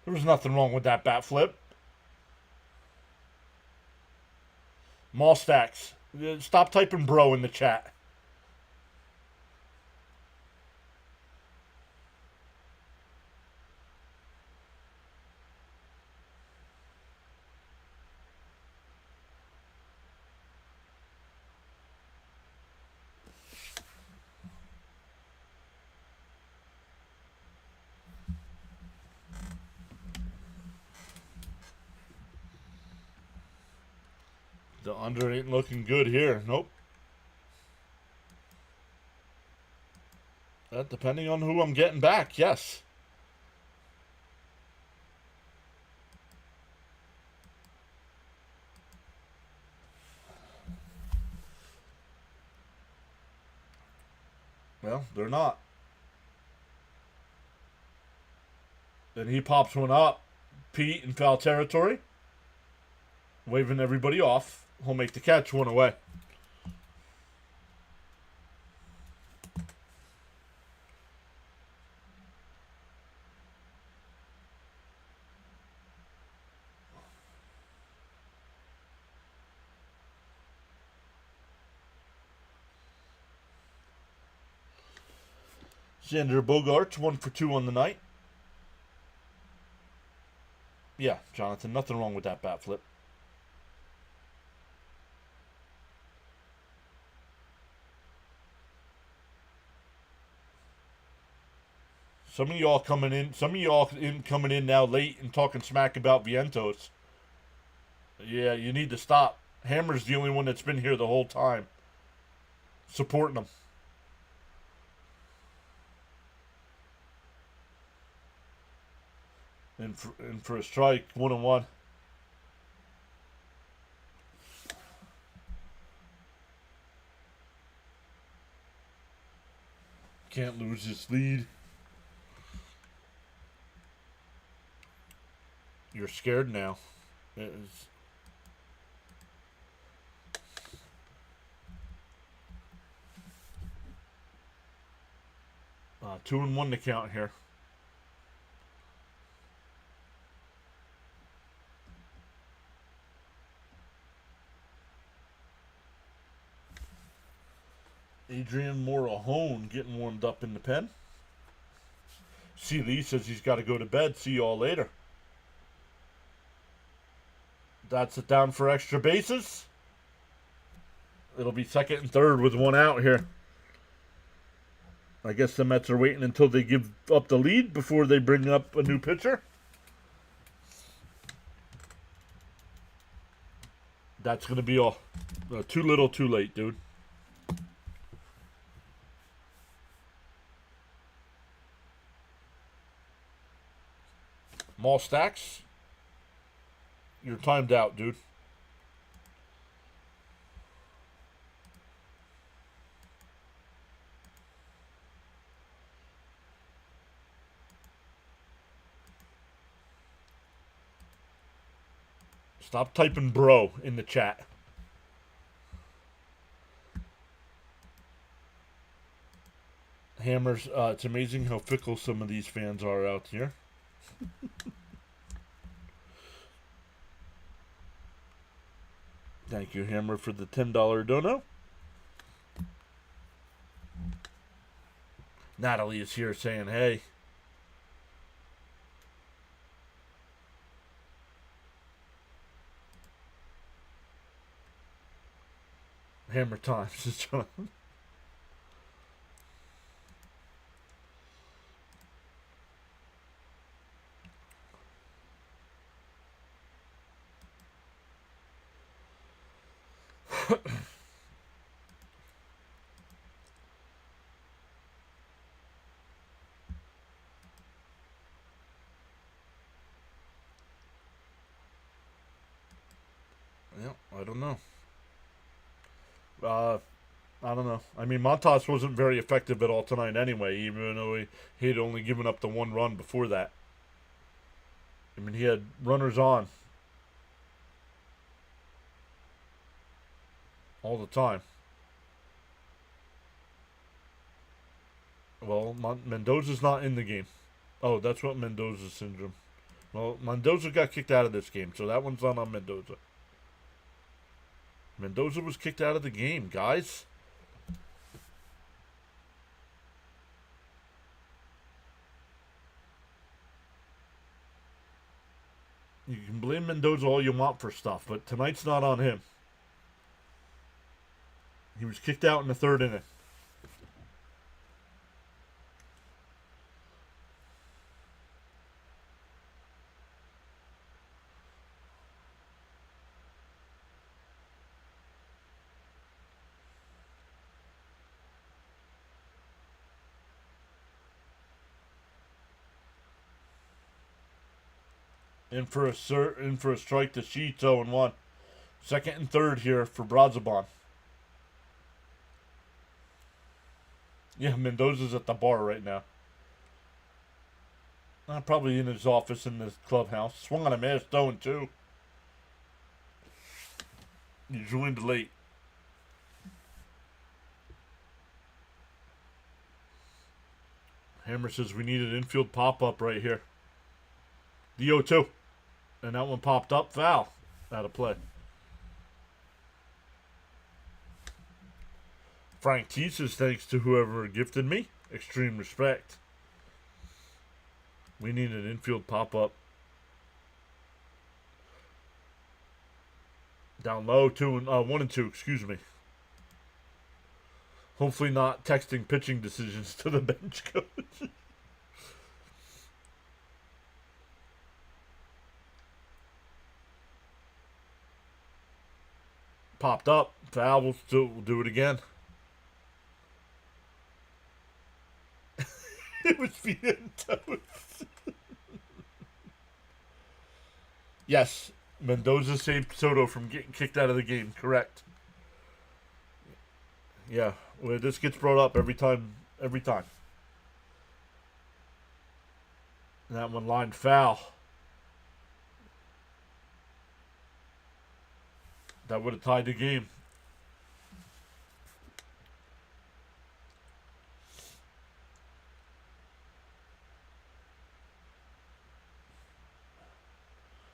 There was nothing wrong with that bat flip. Mallstacks, stop typing bro in the chat. The under ain't looking good here. Nope. Depending on who I'm getting back, yes. Well, they're not. Then he pops one up. Pete in foul territory. Waving everybody off. He'll make the catch, one away. Xander Bogaerts, 1 for 2 on the night. Yeah, Jonathan, nothing wrong with that bat flip. Some of y'all coming in now late and talking smack about Vientos. Yeah, you need to stop. Hammer's the only one that's been here the whole time. Supporting him. And for a strike, 1-1. Can't lose this lead. You're scared now. It is. 2-1 to count here. Adrian Morahone getting warmed up in the pen. C. Lee says he's got to go to bed. See y'all later. That's it down for extra bases. It'll be second and third with one out here. I guess the Mets are waiting until they give up the lead before they bring up a new pitcher. That's going to be all. Too little, too late, dude. Mallstacks, you're timed out, dude. Stop typing bro in the chat. Hammers, it's amazing how fickle some of these fans are out here. Thank you, Hammer, for the $10 dono. Natalie is here saying, hey. Hammer times is John. Yeah, I don't know. I don't know. I mean, Montas wasn't very effective at all tonight anyway, even though he had only given up the one run before that. I mean, he had runners on. all the time. Well, Mendoza's not in the game. Oh, that's what Mendoza syndrome. Well, Mendoza got kicked out of this game, so that one's not on Mendoza. Mendoza was kicked out of the game, guys. You can blame Mendoza all you want for stuff, but tonight's not on him. He was kicked out in the third inning. In for a strike to Sheets 0-1. Second and third here for Brazoban. Yeah, Mendoza's at the bar right now. Probably in his office in the clubhouse. Swung on a miss, 0-2. You joined late. Hammer says we need an infield pop-up right here. The 0-2. And that one popped up. Foul. Out of play. Frank T says thanks to whoever gifted me. Extreme respect. We need an infield pop-up. Down low, 1-2, excuse me. Hopefully not texting pitching decisions to the bench coach. Popped up. Foul. We'll do it again. It was Vientos. Yes. Mendoza saved Soto from getting kicked out of the game. Correct. Yeah. Well, this gets brought up every time. Every time. And that one lined foul. That would have tied the game.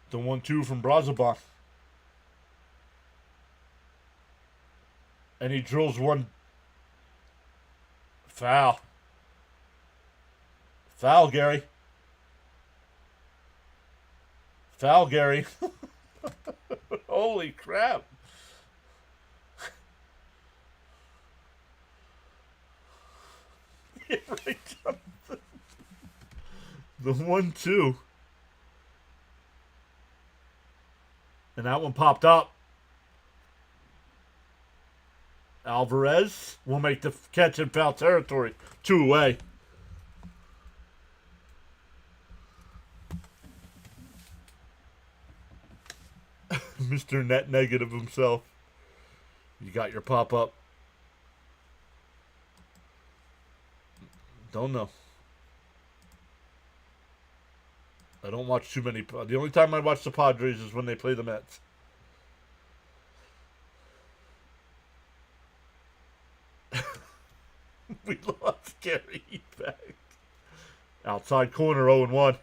The 1-2 from Brazoban. And he drills one. Foul. Foul, Gary. Foul, Gary. Holy crap. Yeah, right, Jonathan. The 1-2. And that one popped up. Alvarez will make the catch in foul territory. 2 away. Mr. Net Negative himself. You got your pop-up. Don't know. I don't watch too many. The only time I watch the Padres is when they play the Mets. We lost Gary back. Outside corner 0-1.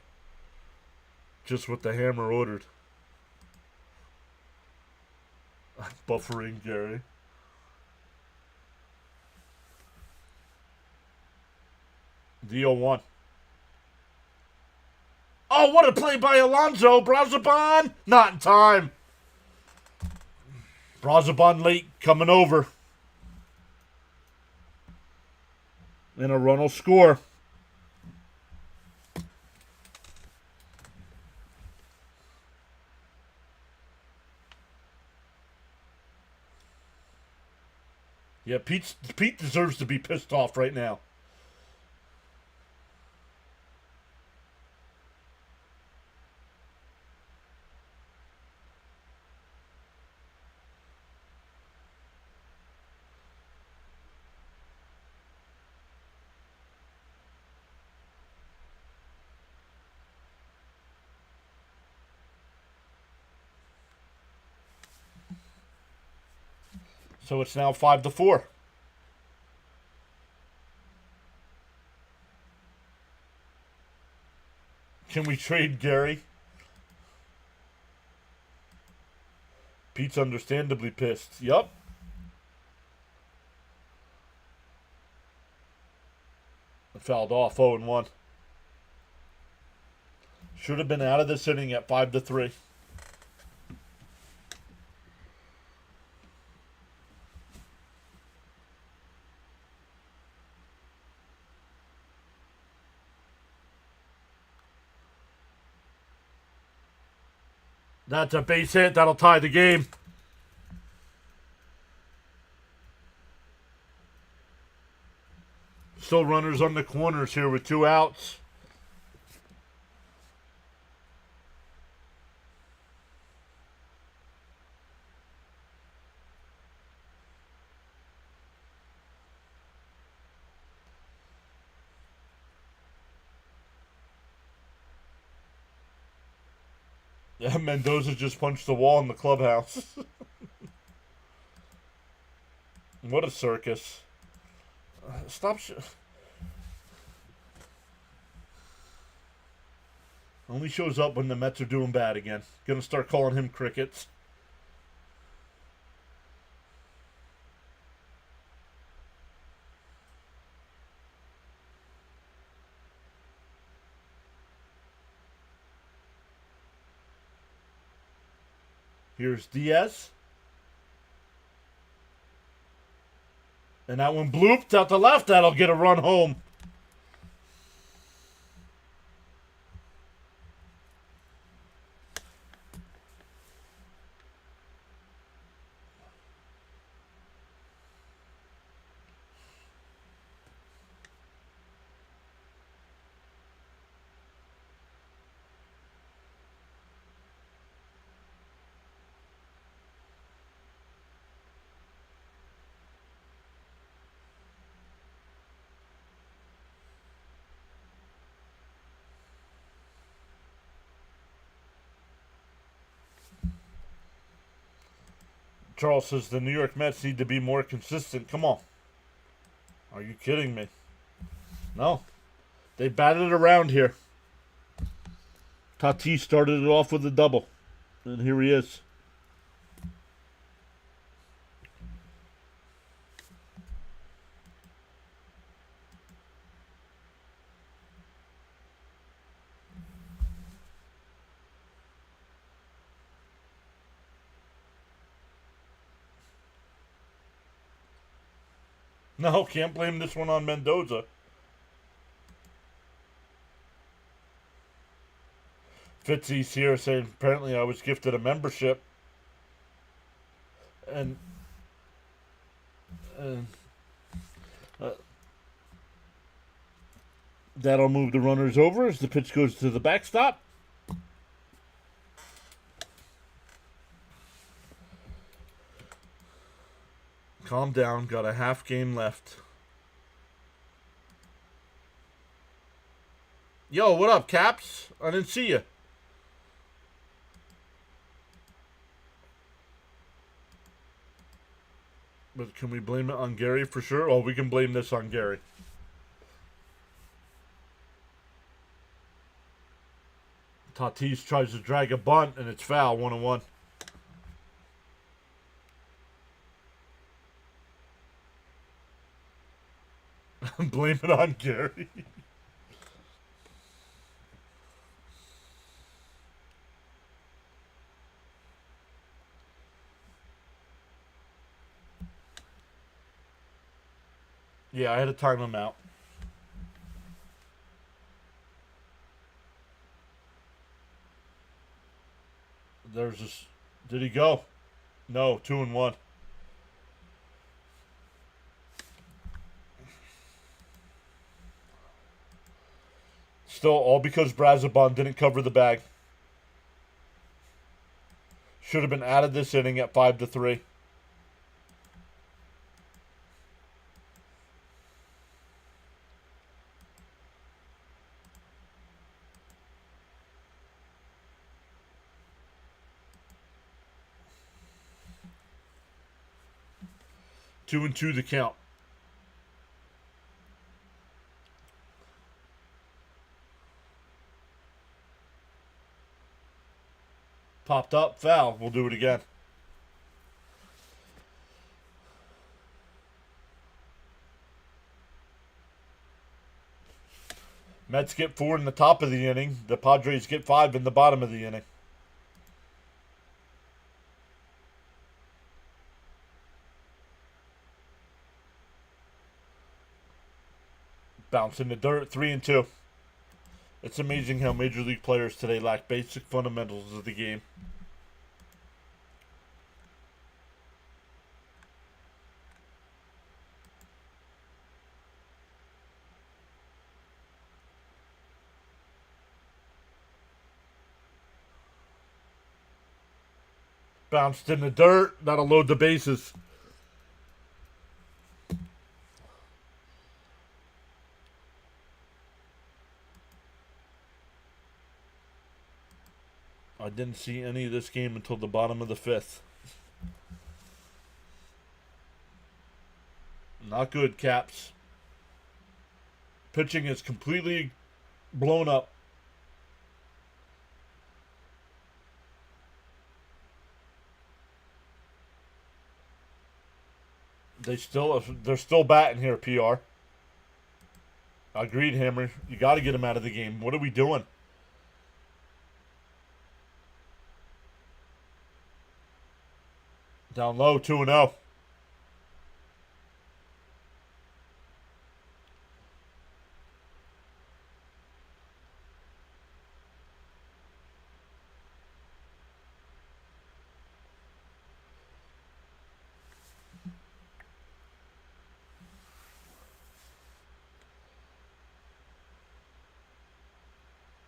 Just what the hammer ordered. Buffering Gary. The 0-1. Oh, what a play by Alonso. Brazoban. Not in time. Brazoban late coming over. And a run will score. Yeah, Pete deserves to be pissed off right now. So it's now 5-4. Can we trade Gary? Pete's understandably pissed. Yup. Fouled off 0-1. Should have been out of this inning at 5-3. That's a base hit. That'll tie the game. Still runners on the corners here with 2 outs. Yeah, Mendoza just punched the wall in the clubhouse. What a circus. Stop. Only shows up when the Mets are doing bad again. Gonna start calling him crickets. Here's Diaz. And that one blooped out to left. That'll get a run home. Charles says the New York Mets need to be more consistent. Come on. Are you kidding me? No. They batted around here. Tatis started it off with a double. And here he is. No, can't blame this one on Mendoza. Fitzy's here saying apparently I was gifted a membership. And that'll move the runners over as the pitch goes to the backstop. Calm down. Got a half game left. Yo, what up, Caps? I didn't see you. But can we blame it on Gary for sure? Oh, we can blame this on Gary. Tatis tries to drag a bunt, and it's foul, 1-1. Blame it on Gary. Yeah, I had to time him out. There's this. Did he go? No, 2-1. Still, all because Brazabon didn't cover the bag. Should have been out of this inning at 5-3. 2-2 the count. Popped up, foul. We'll do it again. Mets get 4 in the top of the inning. The Padres get 5 in the bottom of the inning. Bounce in the dirt, 3-2. It's amazing how Major League players today lack basic fundamentals of the game. Bounced in the dirt. That'll load the bases. I didn't see any of this game until the bottom of the 5th. Not good, Caps. Pitching is completely blown up. They're still batting here, PR. Agreed, Hammer. You got to get him out of the game. What are we doing? Down low, 2-0.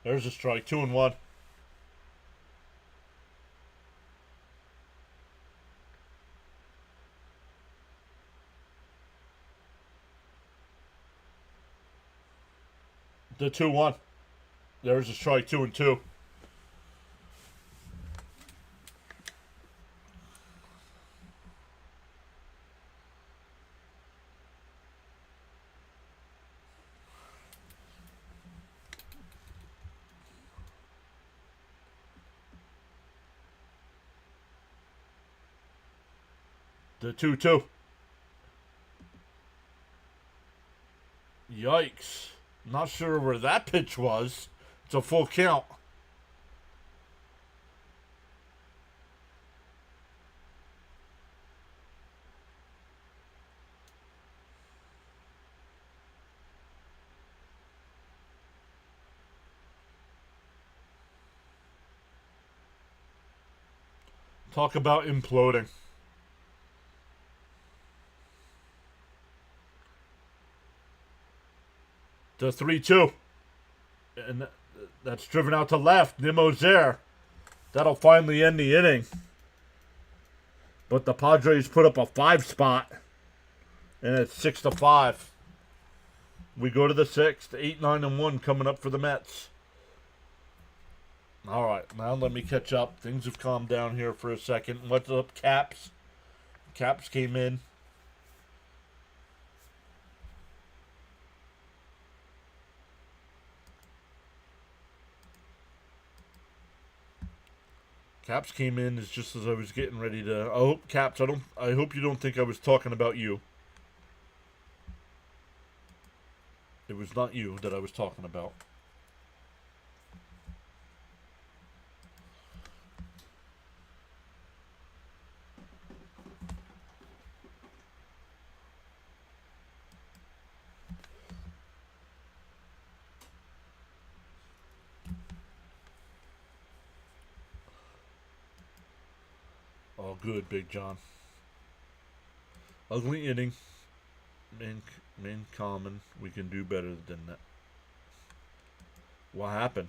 There's a strike, 2-1. The 2-1. There's a strike, 2-2. The 2-2. Yikes. Not sure where that pitch was. It's a full count. Talk about imploding. The 3-2. And that's driven out to left. Nimmo's there. That'll finally end the inning. But the Padres put up a 5 spot. And it's 6-5. We go to the 6th. 8-9-1 coming up for the Mets. Alright, now let me catch up. Things have calmed down here for a second. What's up, Caps? Caps came in. Caps came in just as I was getting ready to. Caps, I hope you don't think I was talking about you. It was not you that I was talking about. Oh, good, Big John. Ugly inning. Main common. We can do better than that. What happened?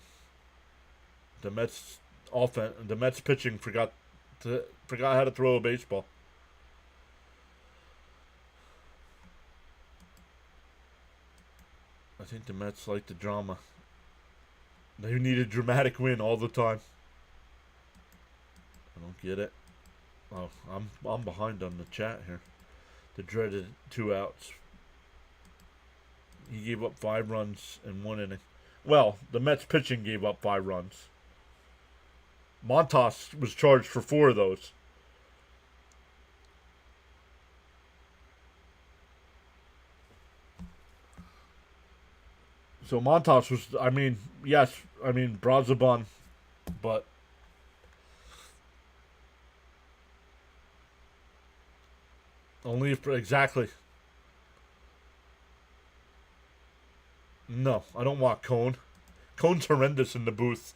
The Mets offense. The Mets pitching forgot how to throw a baseball. I think the Mets like the drama. They need a dramatic win all the time. I don't get it. Oh, I'm behind on the chat here. The dreaded 2 outs. He gave up 5 runs in 1 inning. Well, the Mets pitching gave up 5 runs. Montas was charged for 4 of those. So Montas was, Brazoban, but only if, exactly. No, I don't want Cone. Cone's horrendous in the booth.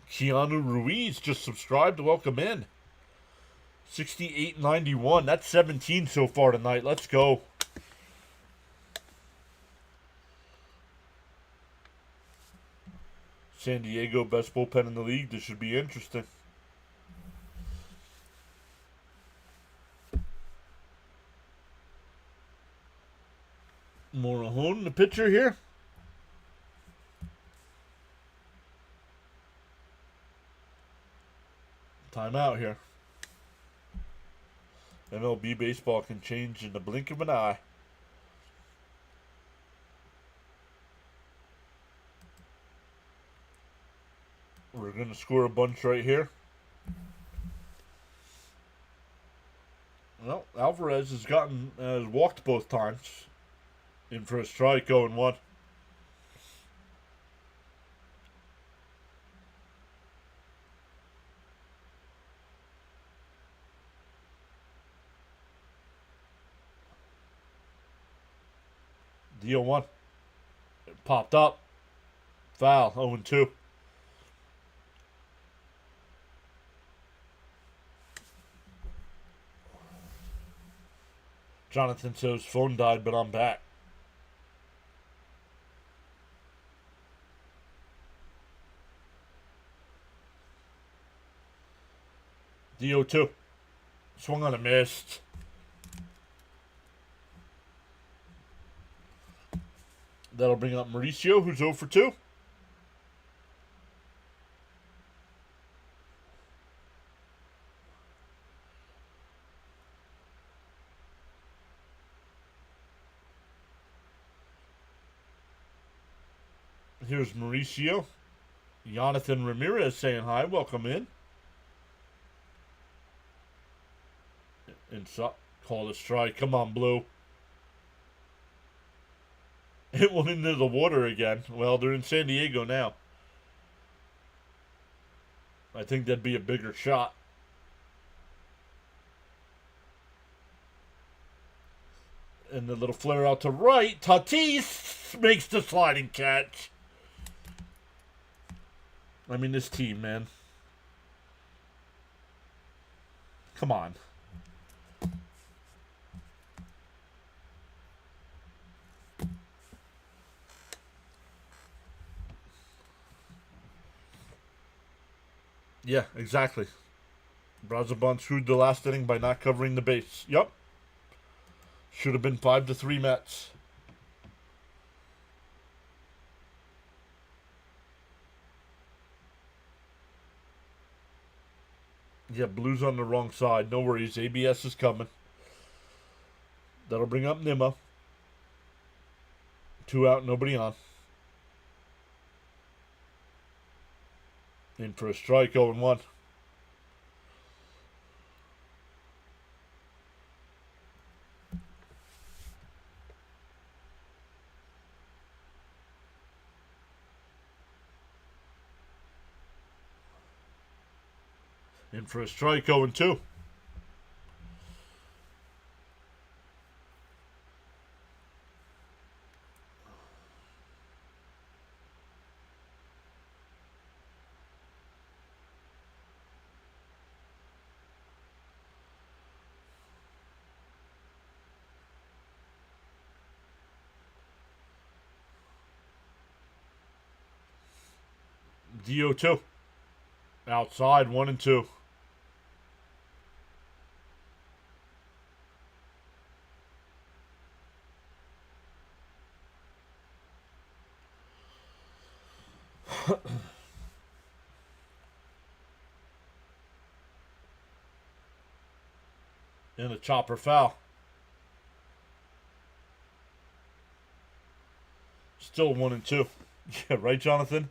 Keanu Ruiz just subscribed. Welcome in. 68.91. That's 17 so far tonight. Let's go. San Diego, best bullpen in the league. This should be interesting. Morejon, the pitcher here. Timeout here. MLB baseball can change in the blink of an eye. We're going to score a bunch right here. Well, Alvarez has walked both times. In for a strike, 0-1. The 0-1. It popped up. Foul, 0-2. Jonathan says phone died, but I'm back. The 0-2. Swung on a missed. That'll bring up Mauricio, who's 0 for 2. Here's Mauricio. Jonathan Ramirez saying hi. Welcome in. Call the strike. Come on, Blue. It went into the water again. Well, they're in San Diego now. I think that'd be a bigger shot. And the little flare out to right. Tatis makes the sliding catch. I mean, this team, man. Come on. Yeah, exactly. Brazoban screwed the last inning by not covering the base. Yup. Should have been 5-3 Mets. Yeah, Blue's on the wrong side. No worries. ABS is coming. That'll bring up Nima. 2 out, nobody on. In for a strike, 0-1. In for a strike, 0-2. DO2. Outside, 1-2. And a chopper foul. Still 1-2. Yeah, right, Jonathan?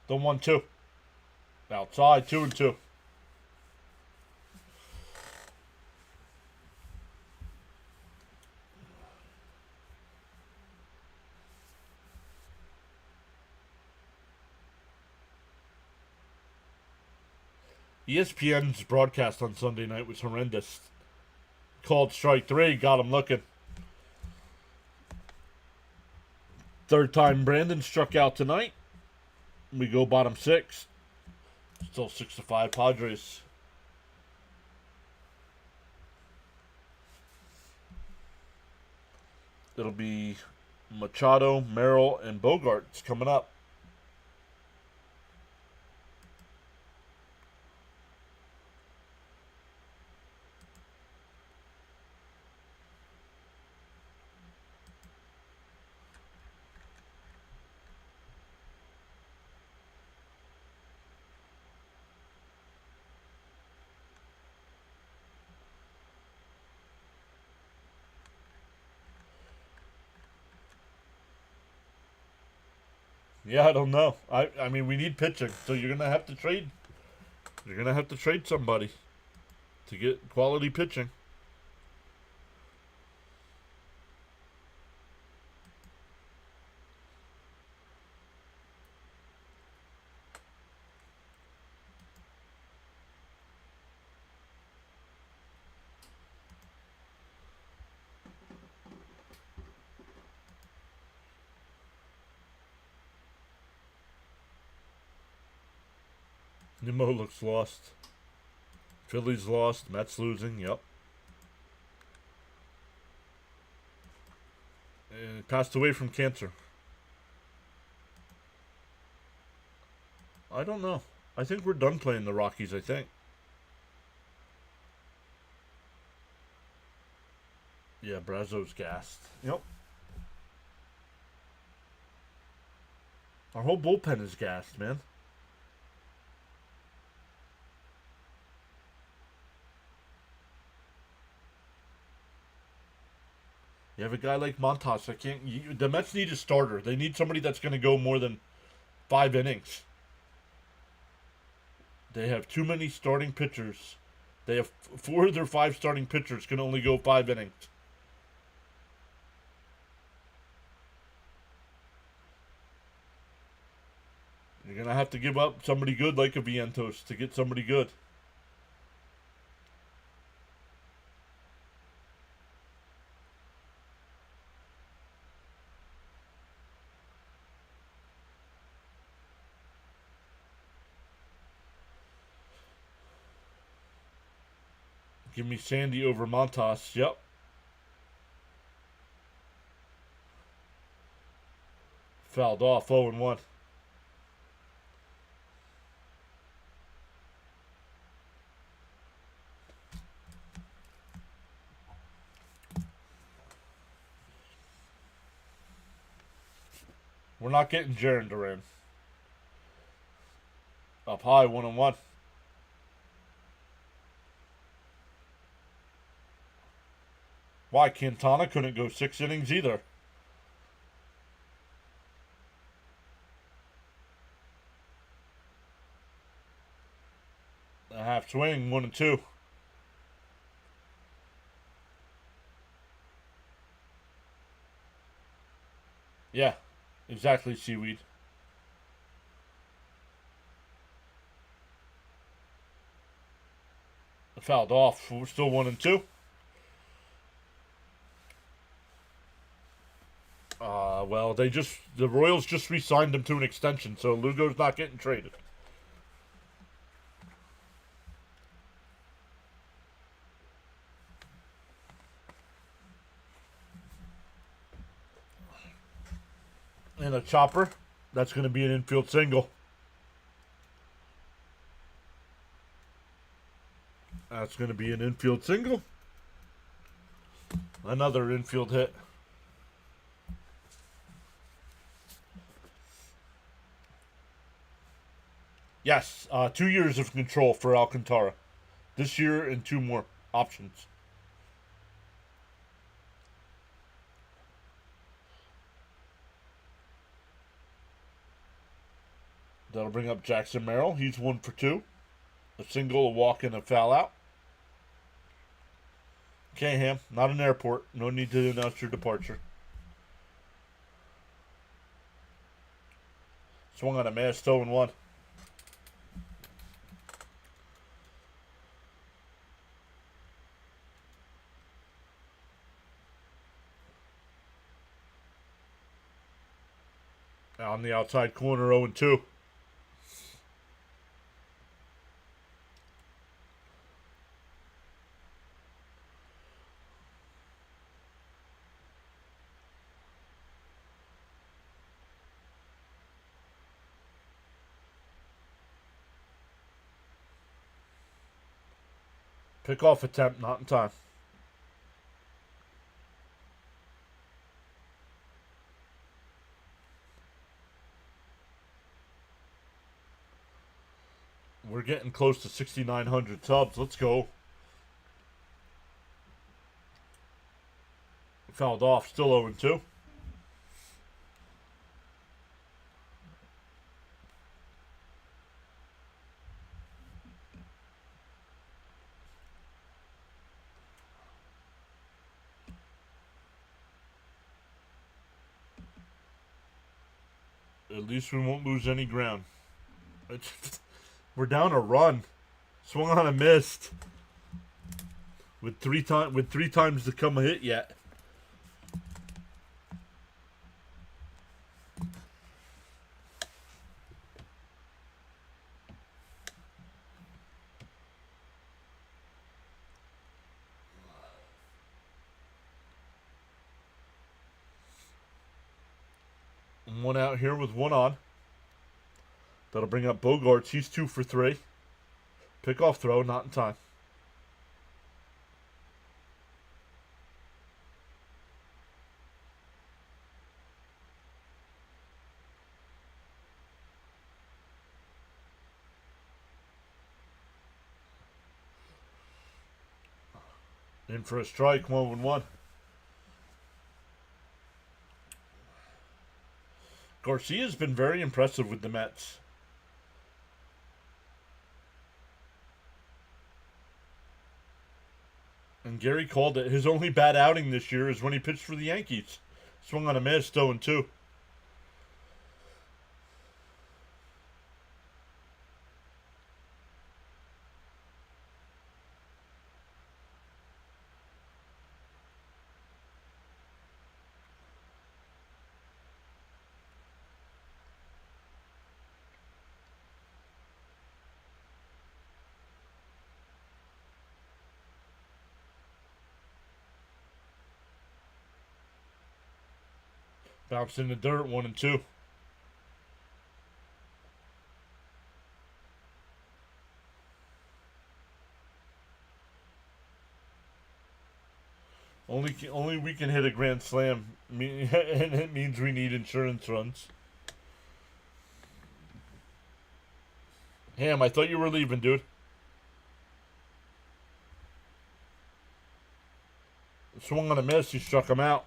The 1-2. Outside, 2-2. ESPN's broadcast on Sunday night was horrendous. Called strike 3, got him looking. Third time Brandon struck out tonight. We go bottom 6. Still 6-5 Padres. It'll be Machado, Merrill, and Bogarts coming up. Yeah, I don't know. I mean, we need pitching, so you're gonna have to trade. You're gonna have to trade somebody to get quality pitching. Nimmo looks lost. Phillies lost. Mets losing. Yep. And passed away from cancer. I don't know. I think we're done playing the Rockies, I think. Yeah, Brazo's gassed. Yep. Our whole bullpen is gassed, man. You have a guy like Montas. The Mets need a starter. They need somebody that's going to go more than 5 innings. They have too many starting pitchers. They have 4 of their 5 starting pitchers can only go 5 innings. You're going to have to give up somebody good like a Vientos to get somebody good. Give me Sandy over Montas. Yep. Fouled off 0-1. We're not getting Jarren Duran. Up high, 1-1. Why? Quintana couldn't go 6 innings either. A half swing, 1-2. Yeah, exactly, Seaweed. Fouled off. We're still 1-2. Well, the Royals just re-signed him to an extension, so Lugo's not getting traded. And a chopper. That's going to be an infield single. That's going to be an infield single. Another infield hit. Yes, 2 years of control for Alcantara. This year and 2 more options. That'll bring up Jackson Merrill. He's 1 for 2. A single, a walk, and a foul out. Okay, Ham, not an airport. No need to announce your departure. Swung on a mass, 0-1. On the outside corner, 0-2. Pickoff attempt, not in time. We're getting close to 6,900 subs. Let's go. Fouled off, still 0-2. At least we won't lose any ground. We're down a run. Swung on a missed. With three times to come a hit yet. One out here with 1 on. That'll bring up Bogarts. He's 2 for 3. Pickoff throw, not in time. In for a strike, 1-1. Garcia's been very impressive with the Mets. And Gary called it. His only bad outing this year is when he pitched for the Yankees. Swung on a miss, 0-2. Bounce in the dirt, 1-2. Only we can hit a grand slam, and it means we need insurance runs. Ham, I thought you were leaving, dude. Swung on a miss, he struck him out.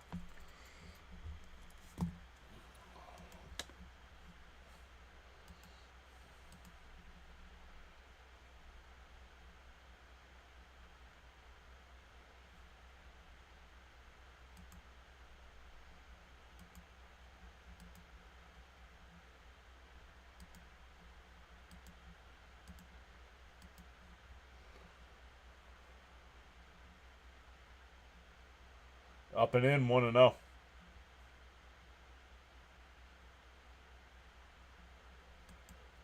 Up and in, 1-0.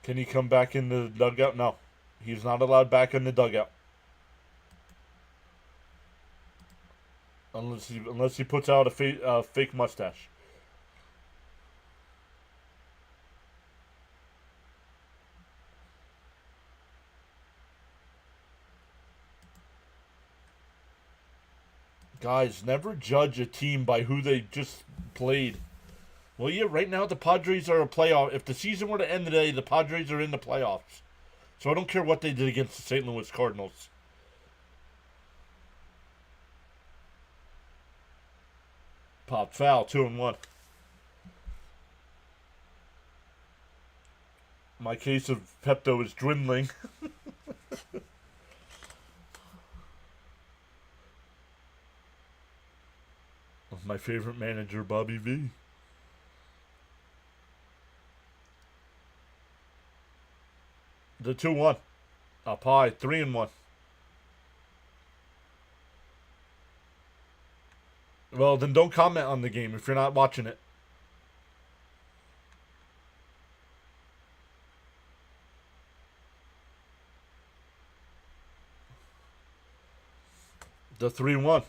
Can he come back in the dugout? No. He's not allowed back in the dugout. Unless he puts out a fake mustache. Guys, never judge a team by who they just played. Well, yeah, right now the Padres are a playoff. If the season were to end today, the Padres are in the playoffs. So I don't care what they did against the St. Louis Cardinals. Pop foul, 2-1. My case of Pepto is dwindling. My favorite manager, Bobby V. The 2-1. Up high, 3-1. Well, then don't comment on the game if you're not watching it. The 3-1.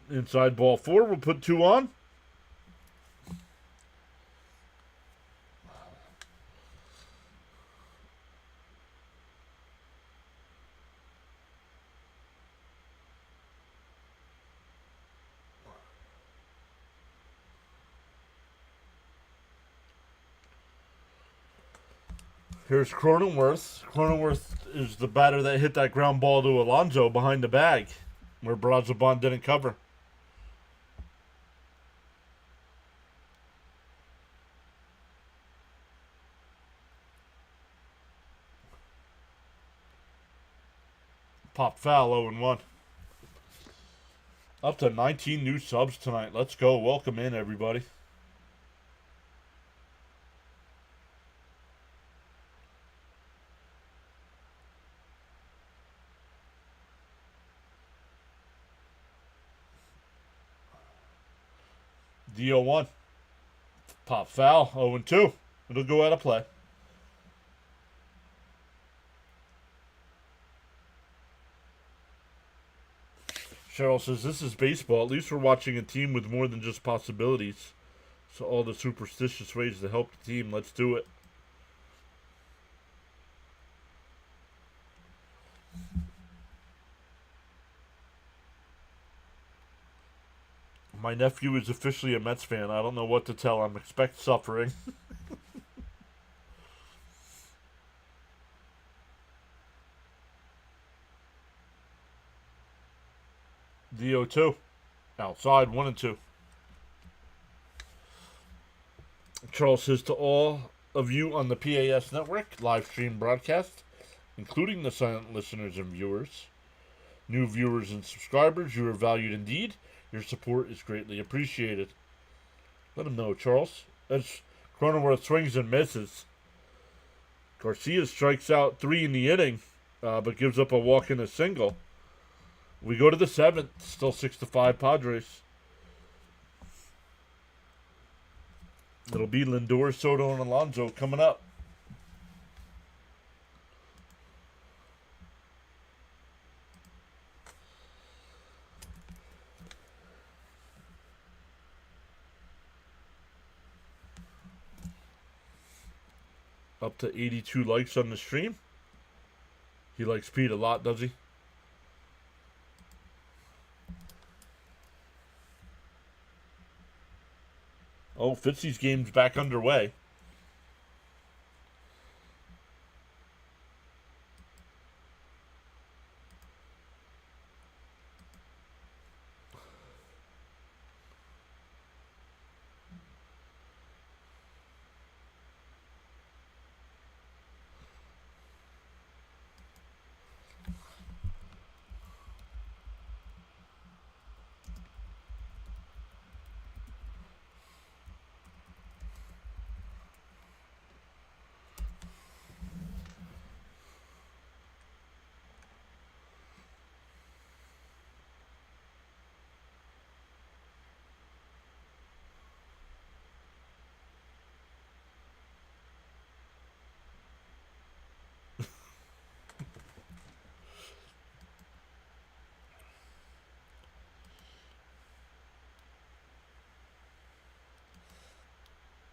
Inside ball 4. We'll put 2 on. Here's Cronenworth. Cronenworth is the batter that hit that ground ball to Alonso behind the bag, where Brazoban didn't cover. Pop foul, 0-1. Up to 19 new subs tonight. Let's go. Welcome in, everybody. D0-1. Pop foul, 0-2. It'll go out of play. Cheryl says, this is baseball. At least we're watching a team with more than just possibilities. So all the superstitious ways to help the team. Let's do it. My nephew is officially a Mets fan. I don't know what to tell him. Expect suffering. D0-2. Outside, 1-2. Charles says, to all of you on the PAS network, live stream broadcast, including the silent listeners and viewers, new viewers and subscribers, you are valued indeed. Your support is greatly appreciated. Let him know, Charles. As Cronenworth swings and misses. Garcia strikes out 3 in the inning, but gives up a walk and a single. We go to the 7th. Still 6-5 Padres. It'll be Lindor, Soto, and Alonso coming up. Up to 82 likes on the stream. He likes Pete a lot, does he? Oh, Fitzy's game's back underway.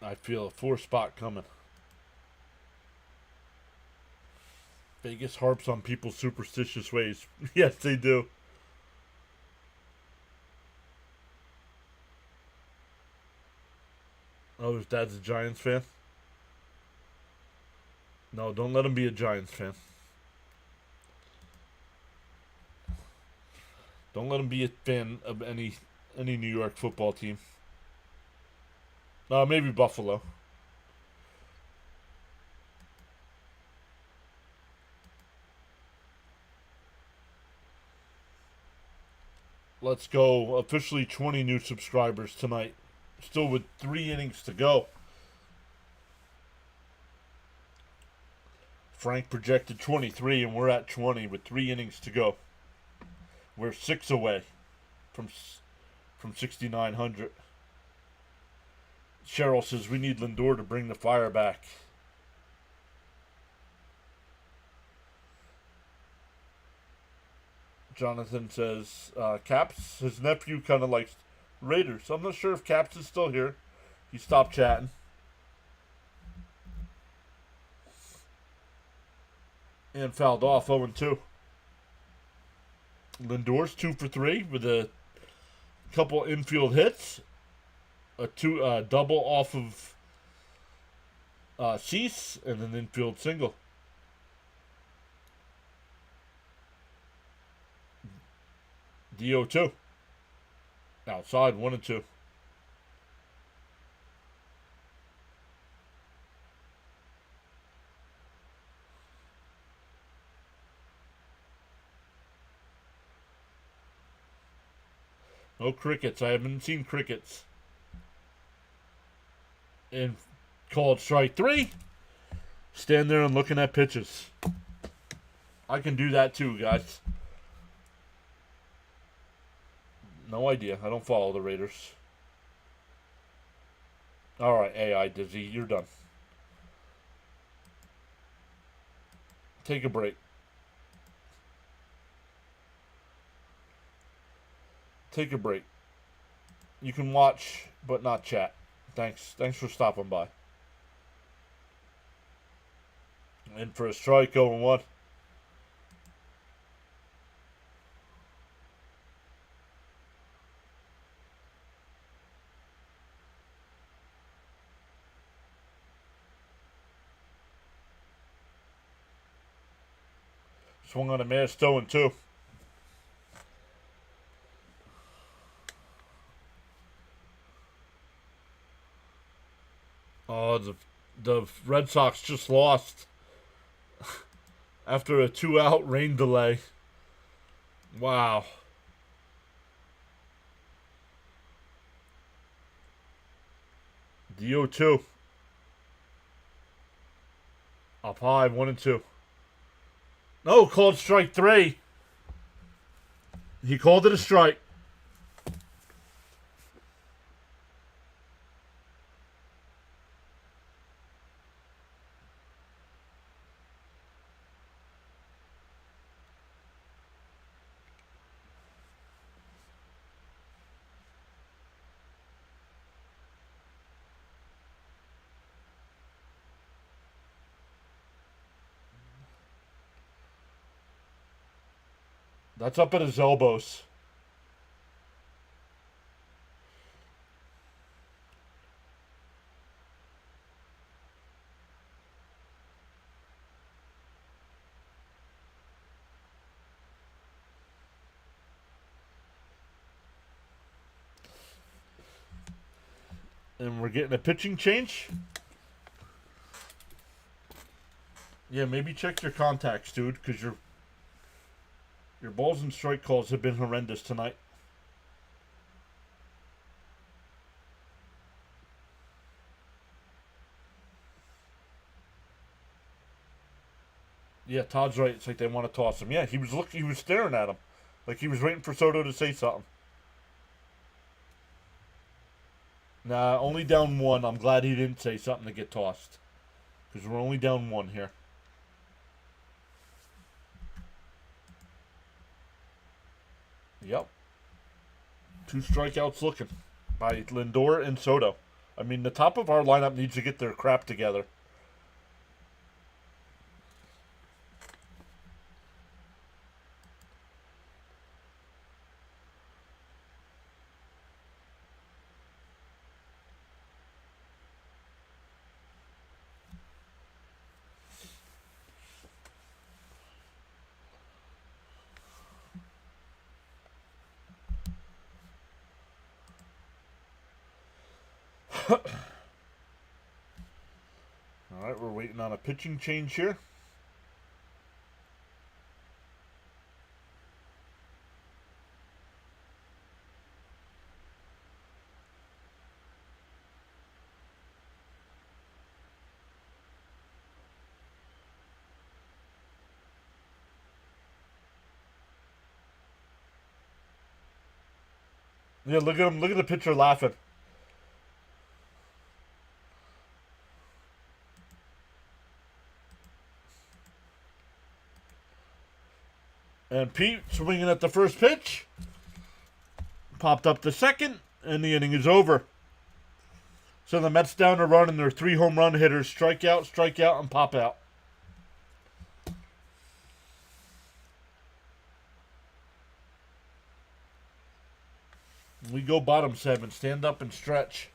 I feel a 4 spot coming. Vegas harps on people's superstitious ways. Yes, they do. Oh, his dad's a Giants fan? No, don't let him be a Giants fan. Don't let him be a fan of any New York football team. Maybe Buffalo. Let's go. Officially 20 new subscribers tonight. Still with 3 innings to go. Frank projected 23, and we're at 20 with 3 innings to go. We're 6 away from 6,900. Cheryl says we need Lindor to bring the fire back. Jonathan says Caps, his nephew kind of likes Raiders. I'm not sure if Caps is still here. He stopped chatting. And fouled off 0-2. Lindor's 2 for 3 with a couple infield hits. A double off of Cease and an infield single. DO2. Outside 1-2. No crickets. I haven't seen crickets. And called strike 3. Stand there and looking at pitches. I can do that too, guys. No idea. I don't follow the Raiders. Alright, AI Dizzy, you're done. Take a break. Take a break. You can watch, but not chat. Thanks for stopping by. And for a strike, 0-1. Swung on a miss, 0-2. Oh, the Red Sox just lost after a 2-out rain delay. Wow. DO2. Up high, 1-2. No, called strike 3. He called it a strike. That's up at his elbows. And we're getting a pitching change. Yeah, maybe check your contacts, dude, because your balls and strike calls have been horrendous tonight. Yeah, Todd's right. It's like they want to toss him. Yeah, he was staring at him. Like he was waiting for Soto to say something. Nah, only down 1. I'm glad he didn't say something to get tossed. Because we're only down 1 here. Yep. 2 strikeouts looking by Lindor and Soto. I mean, the top of our lineup needs to get their crap together. All right, we're waiting on a pitching change here. Yeah, look at him. Look at the pitcher laughing. And Pete swinging at the first pitch. Popped up the second, and the inning is over. So the Mets down to run, and their 3 home run hitters strike out, and pop out. We go bottom 7. Stand up and stretch.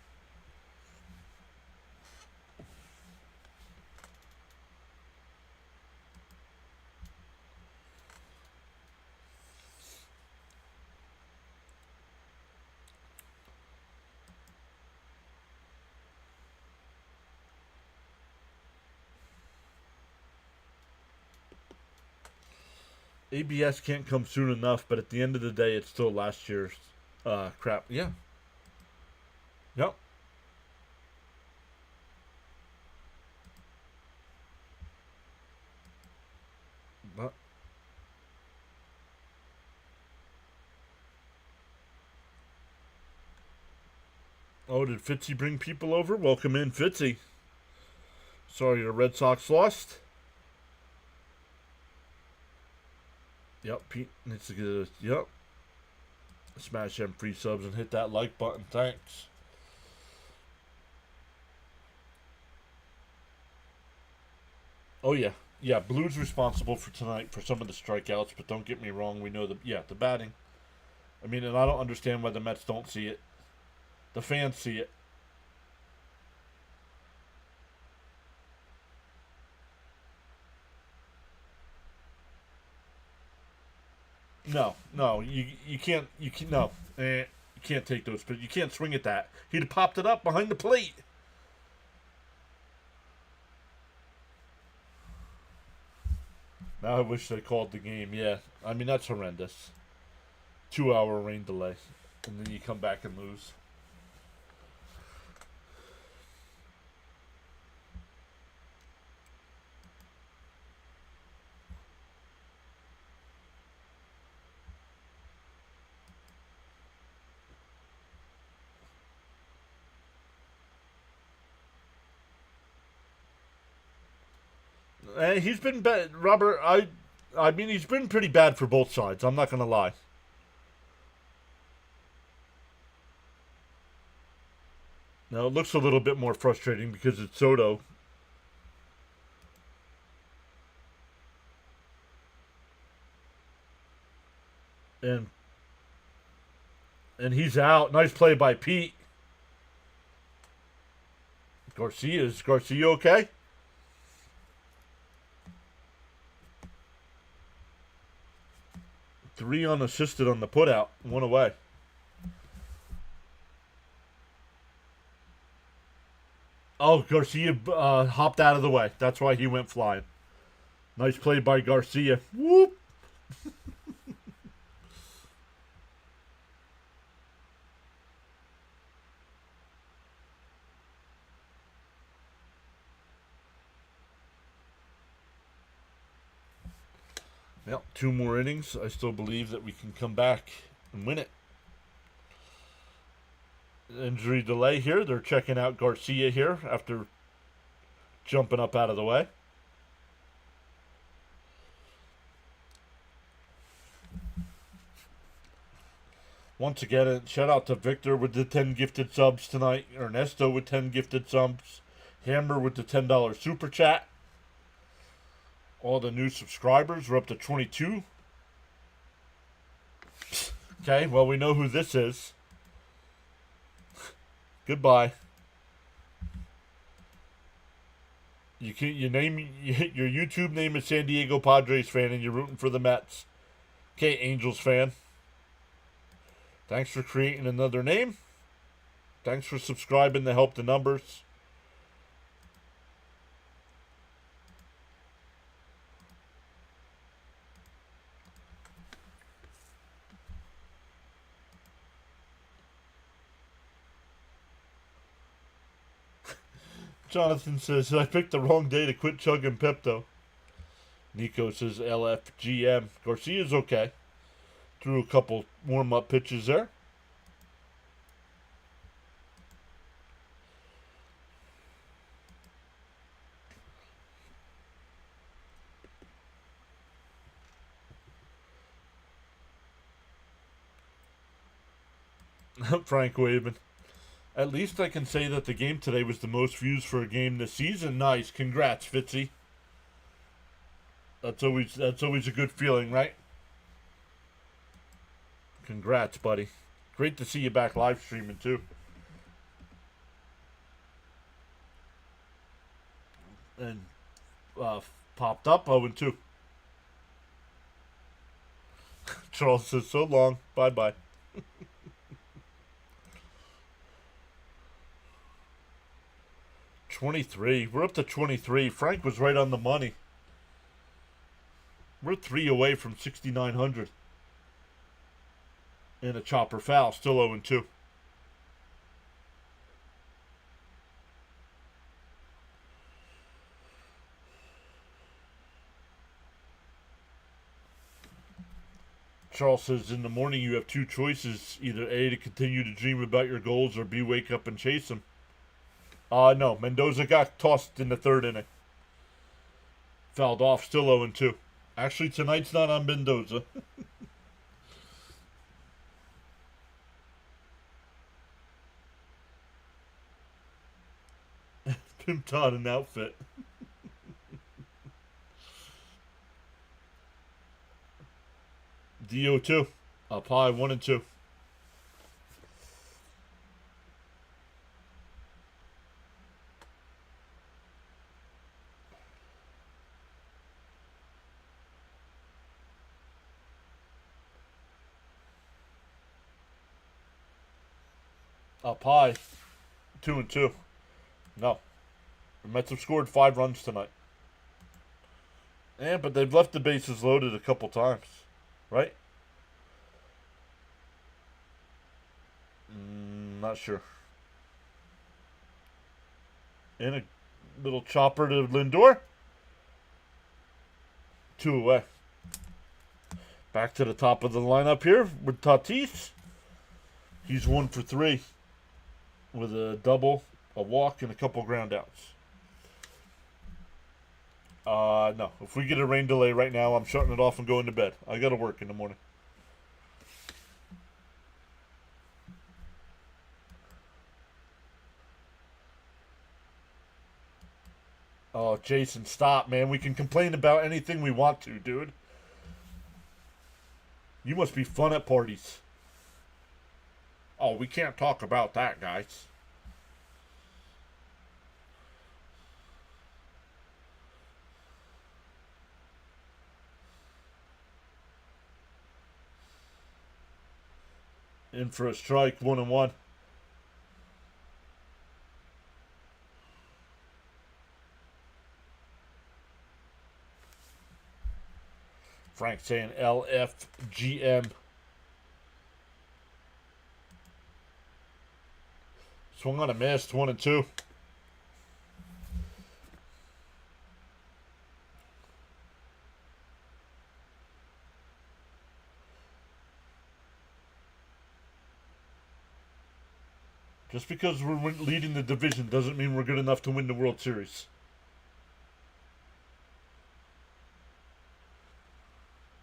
ABS can't come soon enough, but at the end of the day, it's still last year's crap. Yeah. Yep. But oh, did Fitzy bring people over? Welcome in, Fitzy. Sorry, the Red Sox lost. Yep, Pete needs to get a, yep. Smash them free subs and hit that like button. Thanks. Oh, yeah. Yeah, Blue's responsible for tonight for some of the strikeouts, but don't get me wrong. We know the batting. I mean, and I don't understand why the Mets don't see it. The fans see it. No, you can't, no, you can't take those, but you can't swing at that. He'd have popped it up behind the plate. Now I wish they called the game. Yeah, I mean that's horrendous. 2-hour rain delay, and then you come back and lose. He's been bad, Robert. I mean, he's been pretty bad for both sides. I'm not gonna lie. Now it looks a little bit more frustrating because it's Soto. And he's out. Nice play by Pete. Is Garcia okay? Three unassisted on the putout. 1 away. Oh, Garcia hopped out of the way. That's why he went flying. Nice play by Garcia. Whoop. Well, 2 more innings. I still believe that we can come back and win it. Injury delay here. They're checking out Garcia here after jumping up out of the way. Once again, shout out to Victor with the 10 gifted subs tonight. Ernesto with 10 gifted subs. Hammer with the $10 super chat. All the new subscribers. We're up to 22. Okay, well, we know who this is. Goodbye. Your YouTube name is San Diego Padres fan, and you're rooting for the Mets. Okay, Angels fan. Thanks for creating another name. Thanks for subscribing to help the numbers. Jonathan says, I picked the wrong day to quit chugging Pepto. Nico says LFGM. Garcia's okay. Threw a couple warm-up pitches there. Frank waving. At least I can say that the game today was the most views for a game this season. Nice. Congrats, Fitzy. That's always a good feeling, right? Congrats, buddy. Great to see you back live streaming too. And popped up 0-2. Charles says so long. Bye-bye. 23. We're up to 23. Frank was right on the money. We're 3 away from 6,900. And a chopper foul. Still 0-2. Charles says, in the morning you have two choices. Either A, to continue to dream about your goals, or B, wake up and chase them. No. Mendoza got tossed in the third inning. Fouled off. Still 0-2. Actually, tonight's not on Mendoza. Pimped on an outfit. DO2. Up high, 1-2. Up high, 2-2. No. The Mets have scored 5 runs tonight. Yeah, but they've left the bases loaded a couple times. Right? Not sure. And a little chopper to Lindor. 2 away. Back to the top of the lineup here with Tatis. He's 1 for 3 with a double, a walk, and a couple ground outs. No. If we get a rain delay right now, I'm shutting it off and going to bed. I got to work in the morning. Oh, Jason, stop, man. We can complain about anything we want to, dude. You must be fun at parties. Oh, we can't talk about that, guys. In for a strike, 1-1. Frank saying LFGM. Swung on a miss, 1-2. Just because we're leading the division doesn't mean we're good enough to win the World Series.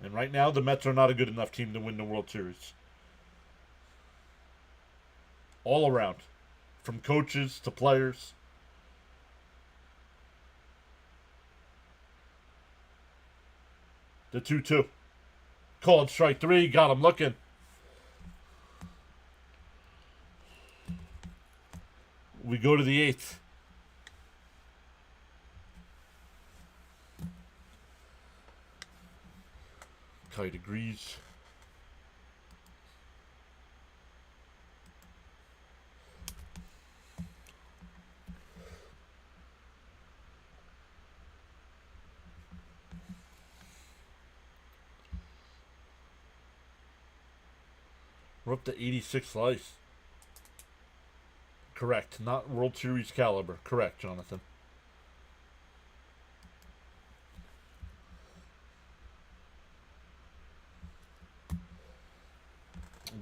And right now, the Mets are not a good enough team to win the World Series. All around. From coaches to players. The 2-2. Called strike 3. Got him looking. We go to the 8th. Kite agrees. We're up to 86 slice. Correct. Not World Series caliber. Correct, Jonathan.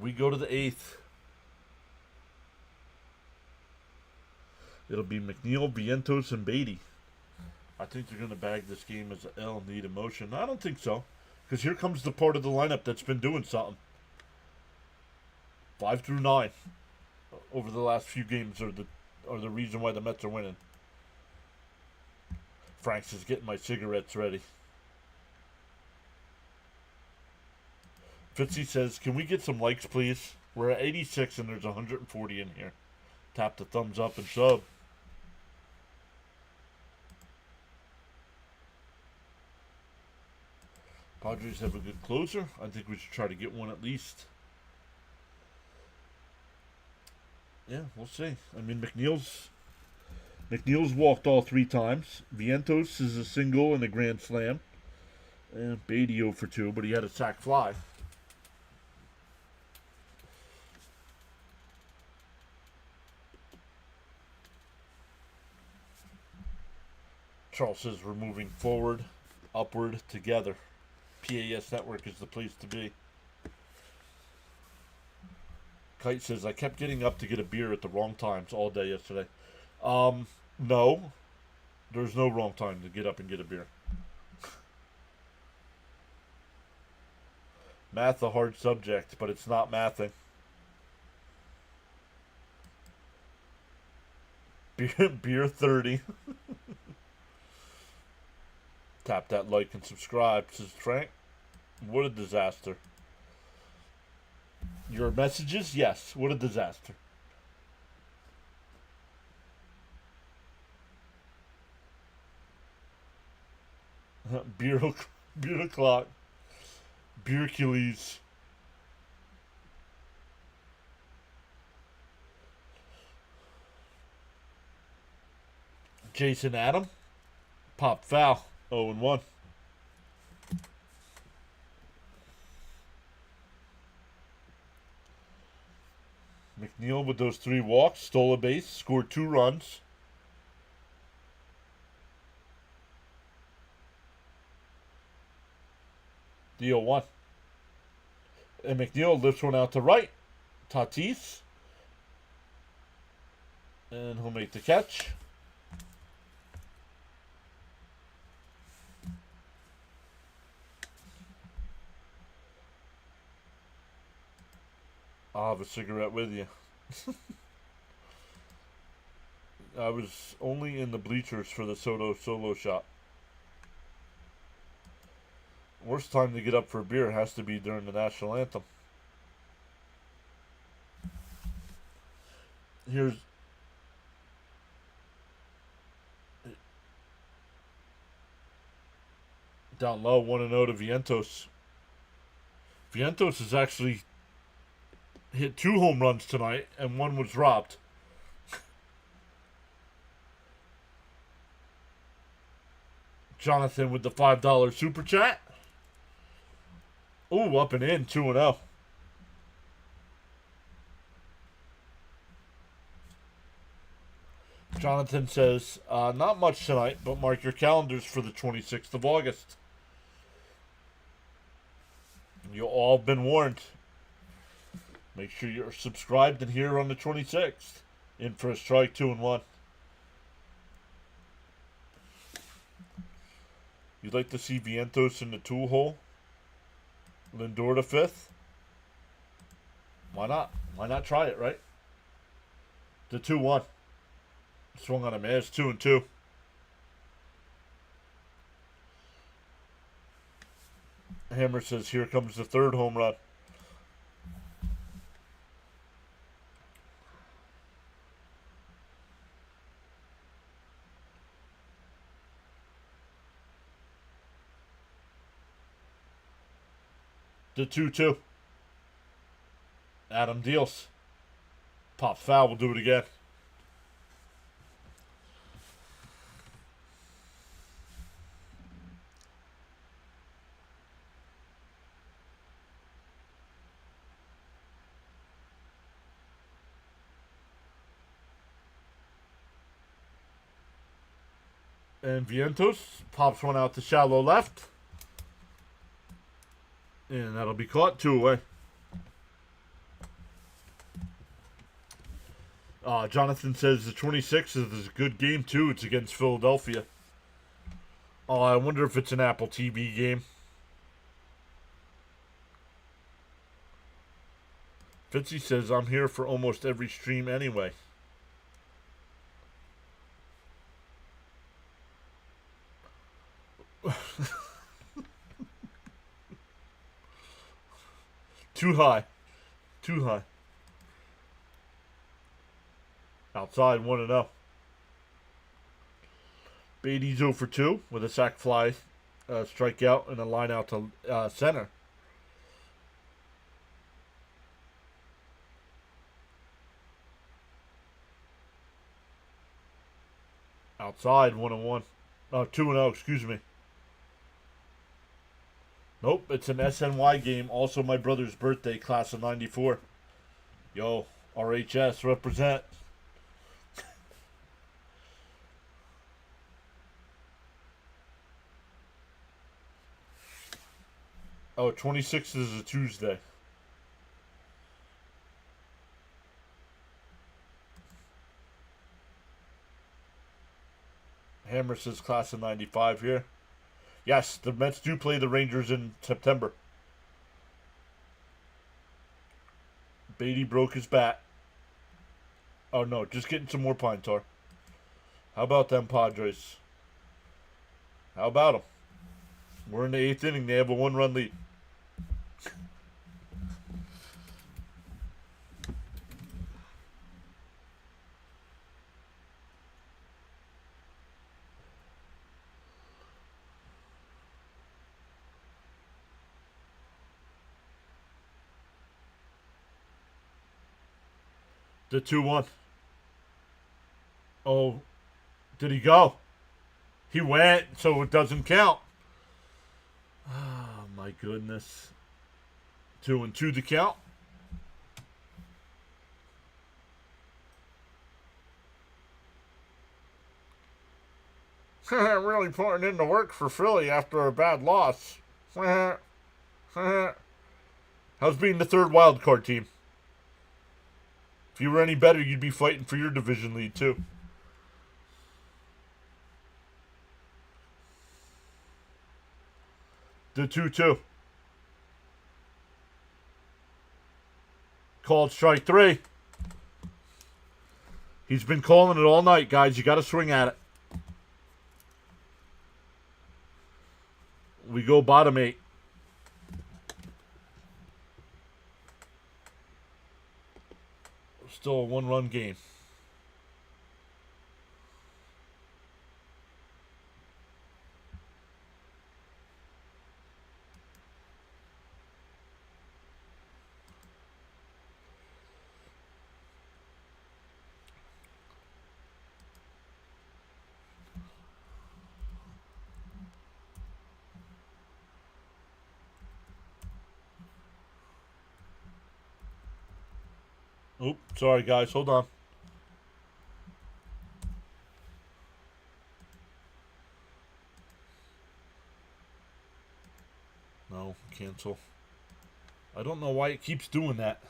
We go to the 8th. It'll be McNeil, Vientos, and Beatty. I think they're going to bag this game as an L, need emotion. I don't think so. Because here comes the part of the lineup that's been doing something. 5 through 9 over the last few games are the reason why the Mets are winning. Frank's is getting my cigarettes ready. Fitzy says, can we get some likes, please? We're at 86 and there's 140 in here. Tap the thumbs up and sub. Padres have a good closer. I think we should try to get one at least. Yeah, we'll see. I mean, McNeil's walked all 3 times. Vientos is a single and a grand slam. And Beatty 0 for 2, but he had a sac fly. Charles says we're moving forward, upward, together. PAS Network is the place to be. Kite says, I kept getting up to get a beer at the wrong times all day yesterday. No. There's no wrong time to get up and get a beer. Math a hard subject, but it's not mathing. Beer 30. Tap that like and subscribe, says Frank. What a disaster. Your messages? Yes. What a disaster. Beer o'clock. Beer Achilles. Jason Adam. Pop foul. 0-1. McNeil with those 3 walks, stole a base, scored 2 runs. The 0-1. And McNeil lifts one out to right. Tatis. And he'll make the catch. I'll have a cigarette with you. I was only in the bleachers for the Soto solo shot. Worst time to get up for a beer has to be during the national anthem. Here's down low, 1-0 to Vientos. Vientos is actually hit 2 home runs tonight, and 1 was robbed. Jonathan with the $5 super chat. Ooh, up and in, 2-0. Jonathan says, not much tonight, but mark your calendars for the 26th of August. You all have been warned. Make sure you're subscribed and here on the 26th. In for a strike, 2-1. You'd like to see Vientos in the 2 hole? Lindor to 5th? Why not? Why not try it, right? The 2-1. Swung on a man. It's 2-2. Hammer says, here comes the 3rd home run. The 2-2. Adam deals. Pop foul. We'll do it again. And Vientos pops one out to shallow left. And that'll be caught. 2 away. Jonathan says the 26th is a good game, too. It's against Philadelphia. I wonder if it's an Apple TV game. Fitzy says, I'm here for almost every stream anyway. Too high. Too high. Outside, 1-0. Beatty's 0 for 2 with a sac fly, strikeout, and a line out to center. Outside, 1-1. 2-0, excuse me. Nope, it's an SNY game. Also my brother's birthday, class of 94. Yo, RHS, represent. Oh, 26th is a Tuesday. Hammer says class of 95 here. Yes, the Mets do play the Rangers in September. Beatty broke his bat. Oh no, just getting some more pine tar. How about them Padres? How about them? We're in the 8th inning. They have a 1-run lead. The 2-1. Oh, did he go? He went, so it doesn't count. Oh, my goodness. 2-2 to count. Really putting in the work for Philly after a bad loss. How's being the third wild card team? If you were any better, you'd be fighting for your division lead, too. The 2-2. Called strike 3. He's been calling it all night, guys. You got to swing at it. We go bottom 8. Still a 1-run game. Oop, sorry guys, hold on. No, cancel. I don't know why it keeps doing that.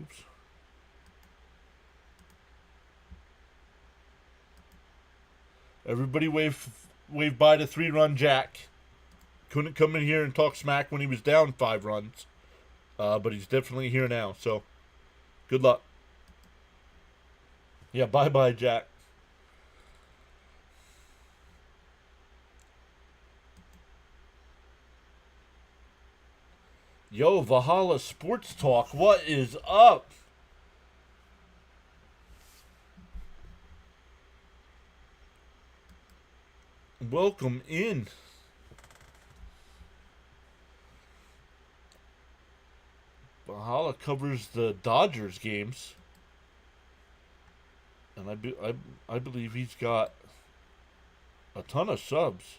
Oops. Everybody wave by the 3-run Jack. Couldn't come in here and talk smack when he was down 5 runs. But he's definitely here now, so good luck. Yeah, bye-bye, Jack. Yo, Valhalla Sports Talk, what is up? Welcome in. Valhalla covers the Dodgers games. And And I believe he's got a ton of subs.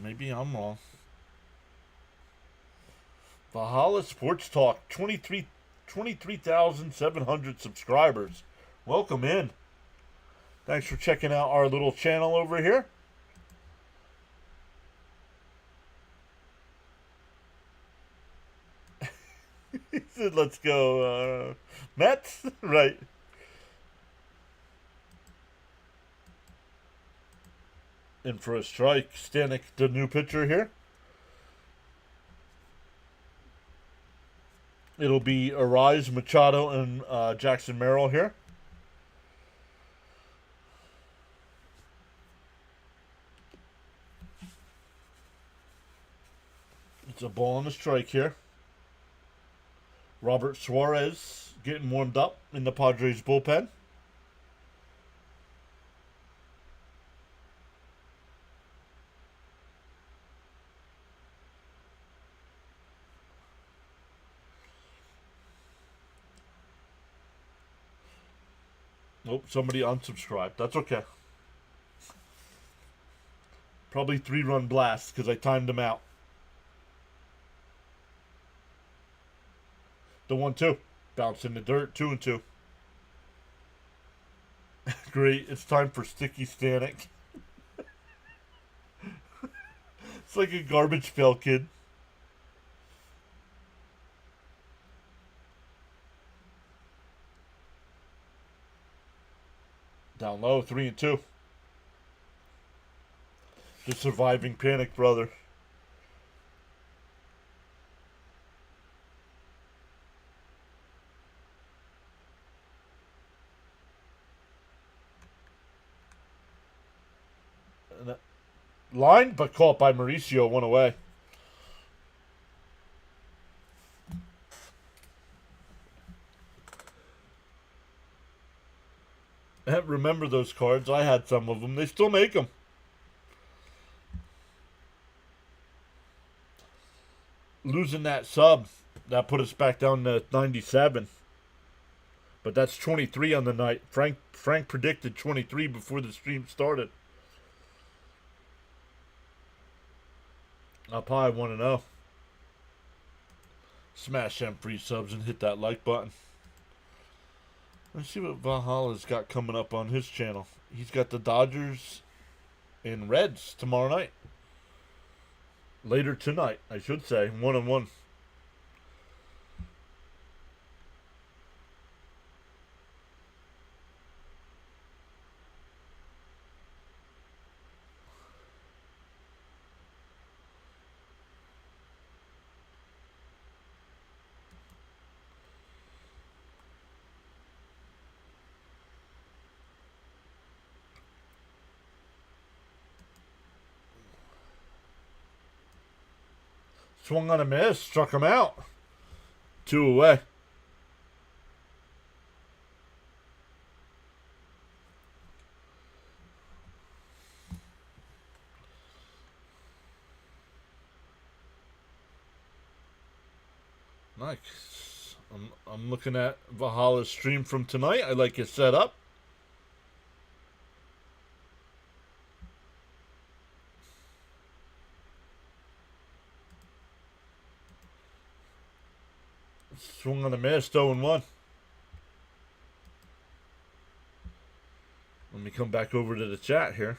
Maybe I'm wrong. Valhalla Sports Talk, 23,700 subscribers. Welcome in. Thanks for checking out our little channel over here. He said, let's go, Mets? Right. In for a strike. Stanek, the new pitcher here. It'll be Arise, Machado, and Jackson Merrill here. It's a ball and a strike here. Robert Suarez getting warmed up in the Padres bullpen. Nope, somebody unsubscribed. That's okay. Probably 3-run blast because I timed them out. The 1-2. Bounce in the dirt. 2-2. Great. It's time for Sticky Stanek. It's like a garbage pail kid. Down low. 3-2. The surviving panic, brother. Line, but caught by Mauricio, one away. Remember those cards? I had some of them. They still make them. Losing that sub, that put us back down to 97. But that's 23 on the night. Frank predicted 23 before the stream started. Up high, 1-0. Smash them free subs and hit that like button. Let's see what Valhalla's got coming up on his channel. He's got the Dodgers and Reds tomorrow night. Later tonight, I should say. 1-1. Swung on a miss, struck him out. 2 away. Nice. I'm looking at Valhalla's stream from tonight. I like his setup. Swung on a miss, 0-1. Let me come back over to the chat here.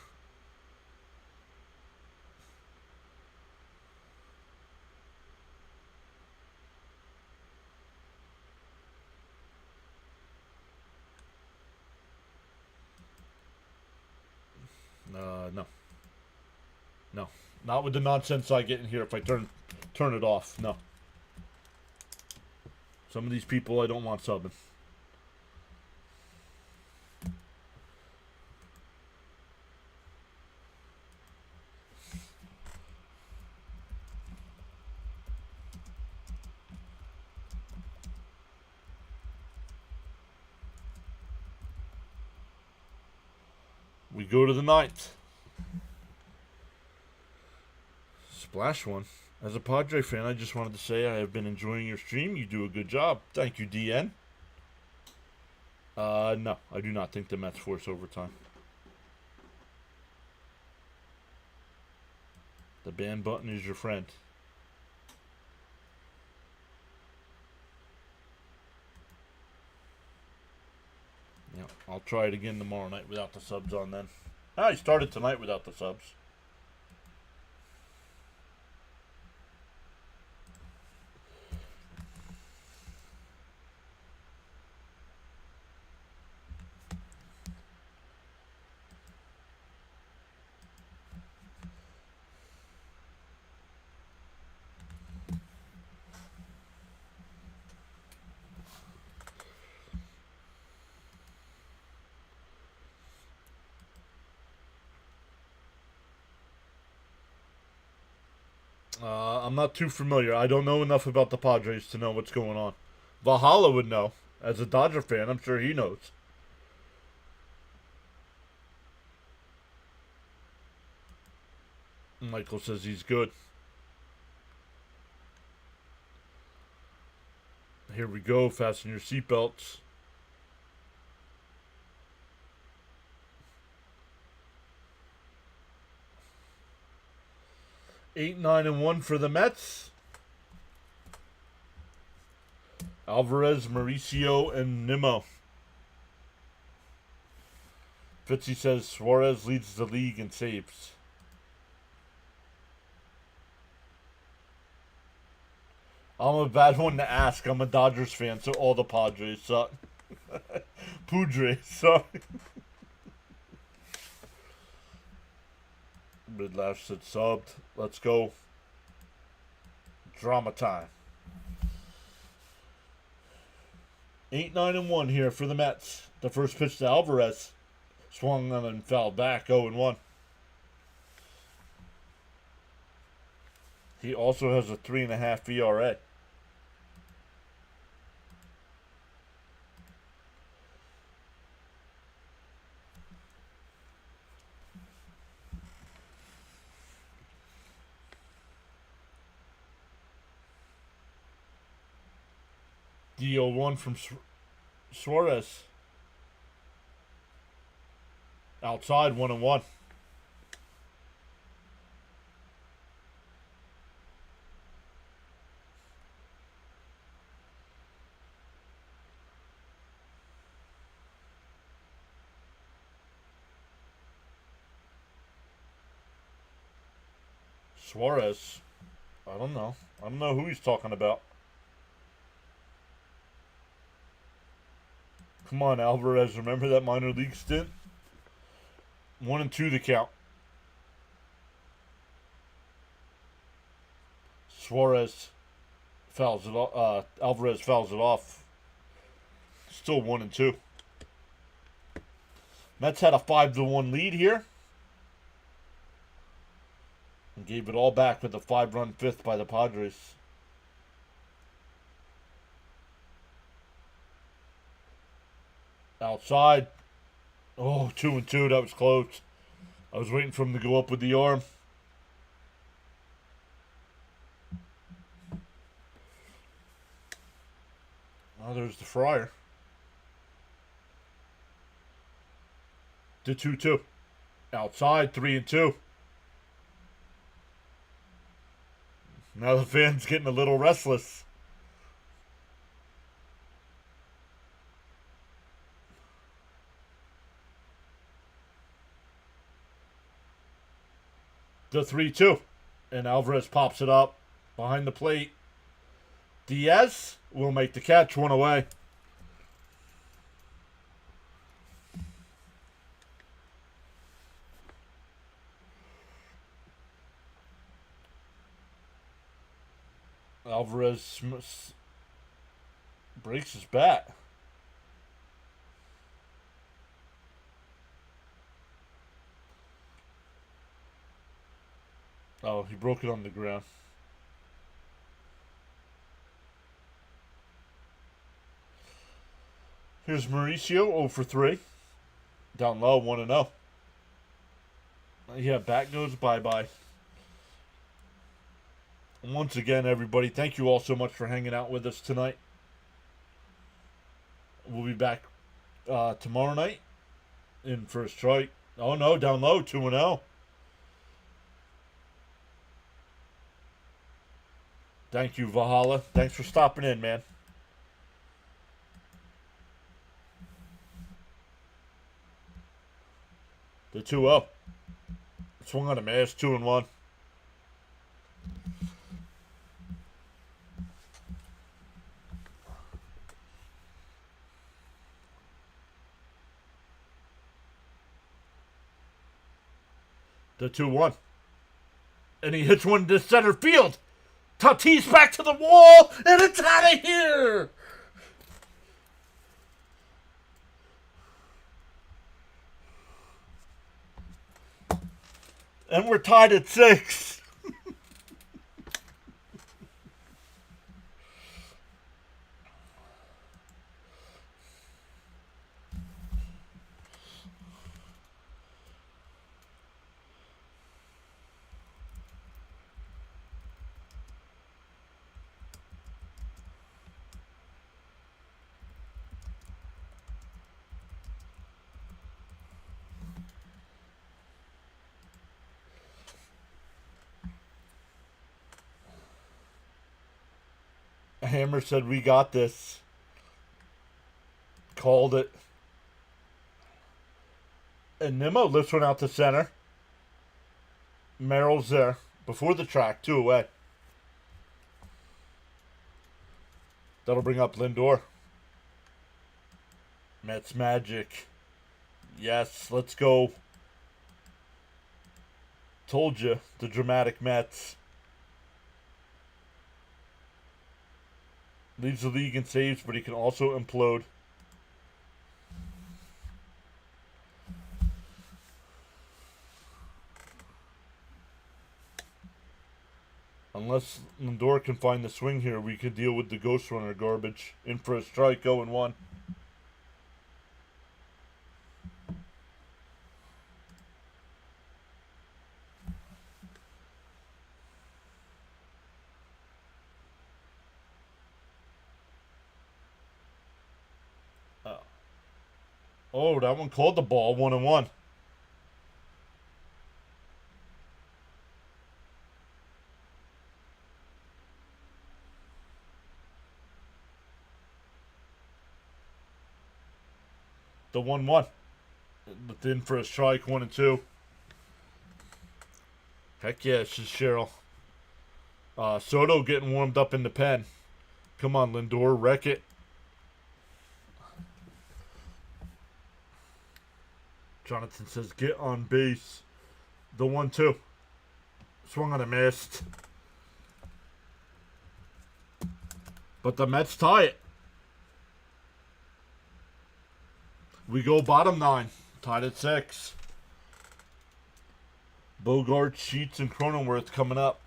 No. Not with the nonsense I get in here if I turn it off. No. Some of these people I don't want subbing. We go to the ninth. Splash one. As a Padre fan, I just wanted to say I have been enjoying your stream. You do a good job. Thank you, DN. No, I do not think the Mets force overtime. The ban button is your friend. Yeah, I'll try it again tomorrow night without the subs on then. I started tonight without the subs. I'm not too familiar. I don't know enough about the Padres to know what's going on. Valhalla would know. As a Dodger fan, I'm sure he knows. Michael says he's good. Here we go. Fasten your seatbelts. Eight, 9-1 for the Mets. Alvarez, Mauricio, and Nimmo. Fitzy says Suarez leads the league in saves. I'm a bad one to ask. I'm a Dodgers fan, so all the Padres suck. Padres suck. Midlash said subbed. Let's go. Drama time. 8, 9-1 here for the Mets. The first pitch to Alvarez. Swung on and fouled back. 0-1. He also has a 3.5 ERA. The 0-1 from Suarez. Outside, 1-1. Suarez. I don't know. I don't know who he's talking about. Come on, Alvarez. Remember that minor league stint? 1-2 the count. Suarez fouls it off. Alvarez fouls it off. Still 1-2. Mets had a 5-1 lead here. And gave it all back with a 5-run fifth by the Padres. Outside. Oh, 2-2. That was close. I was waiting for him to go up with the arm. Oh, there's the Fryer. To 2-2. Outside, 3-2. Now the fan's getting a little restless. The 3-2. And Alvarez pops it up behind the plate. Diaz will make the catch, one away. Alvarez breaks his bat. Oh, he broke it on the ground. Here's Mauricio, 0 for 3. Down low, 1-0. Yeah, back goes bye-bye. Once again, everybody, thank you all so much for hanging out with us tonight. We'll be back tomorrow night in First Strike. Oh no, down low, 2-0. Thank you, Valhalla. Thanks for stopping in, man. The 2-0. Swung on a miss, 2-1. The 2-1. And he hits one to center field. Tatis back to the wall, and it's out of here. And we're tied at 6. Hammer said, "We got this." Called it. And Nimmo lifts one out to center. Merrill's there. Before the track, 2 away. That'll bring up Lindor. Mets magic. Yes, let's go. Told you, the dramatic Mets. Leads the league in saves, but he can also implode. Unless Lindor can find the swing here, we could deal with the ghost runner garbage. In for a strike, 0-1. Oh, that one called the ball, 1-1. The 1-1. Within for a strike, 1-2. Heck yeah, it's just Cheryl. Soto getting warmed up in the pen. Come on, Lindor, wreck it. Jonathan says, get on base. The 1-2. Swung on a missed. But the Mets tie it. We go bottom 9. Tied at 6. Bogart, Sheets, and Cronenworth coming up.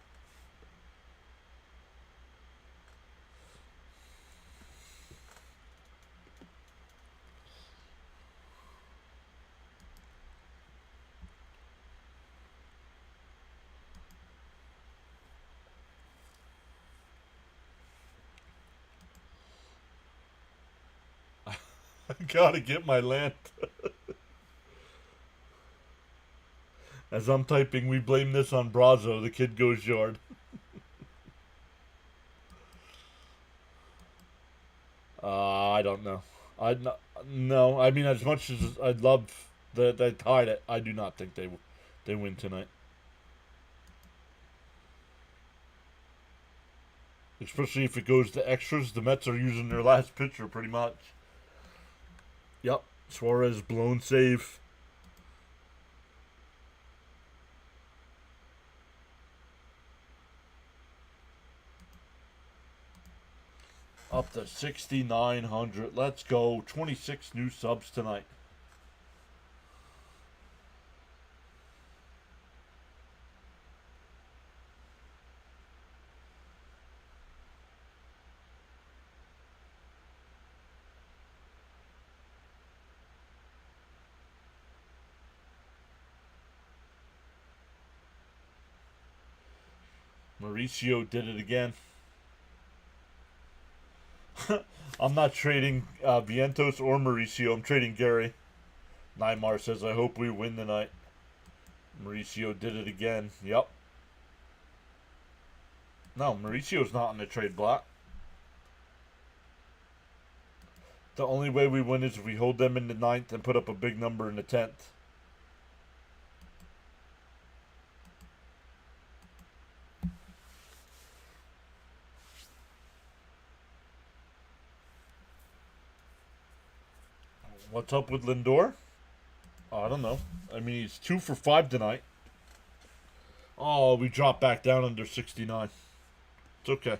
I gotta get my land. As I'm typing, we blame this on Brazo. The kid goes yard. I don't know. No. I mean, as much as I'd love that they tied it, I do not think they win tonight. Especially if it goes to extras. The Mets are using their last pitcher pretty much. Yep. Suarez blown save. Up to 6,900. Let's go. 26 new subs tonight. Mauricio did it again. I'm not trading Vientos or Mauricio. I'm trading Gary. Neymar says, I hope we win tonight. Mauricio did it again. Yep. No, Mauricio's not on the trade block. The only way we win is if we hold them in the 9th and put up a big number in the 10th. What's up with Lindor? Oh, I don't know. I mean, he's 2 for 5 tonight. Oh, we dropped back down under 69. It's okay.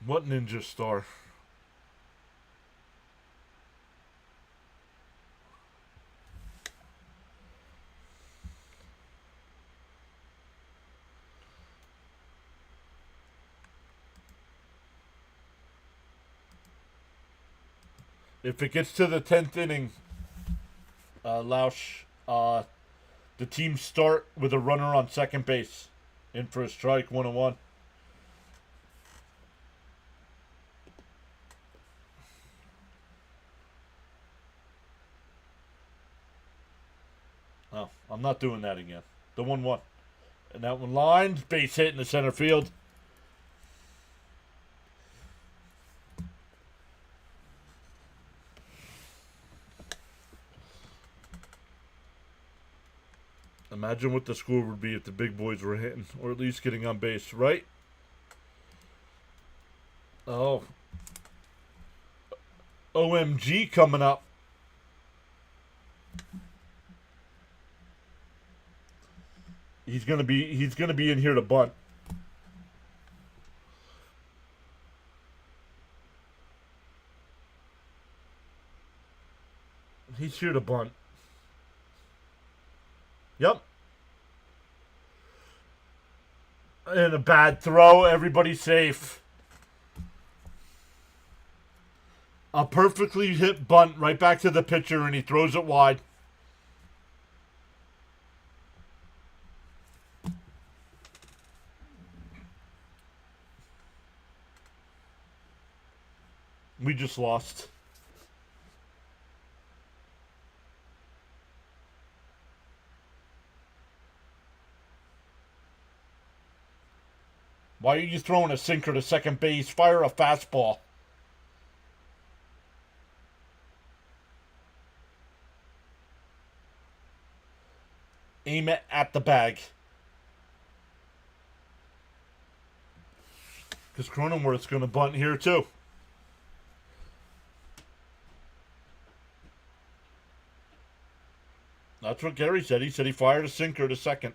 What ninja star? If it gets to the 10th inning, Lausch, the team start with a runner on second base. In for a strike, 1-1. Oh, I'm not doing that again. The 1-1. And that one lined, base hit in the center field. Imagine what the score would be if the big boys were hitting, or at least getting on base, right? Oh. OMG coming up. He's gonna be in here to bunt. He's here to bunt. Yep. And a bad throw. Everybody's safe. A perfectly hit bunt right back to the pitcher, and he throws it wide. We just lost. Why are you throwing a sinker to second base? Fire a fastball. Aim it at the bag. Because Cronenworth's going to bunt here too. That's what Gary said. He said he fired a sinker to second.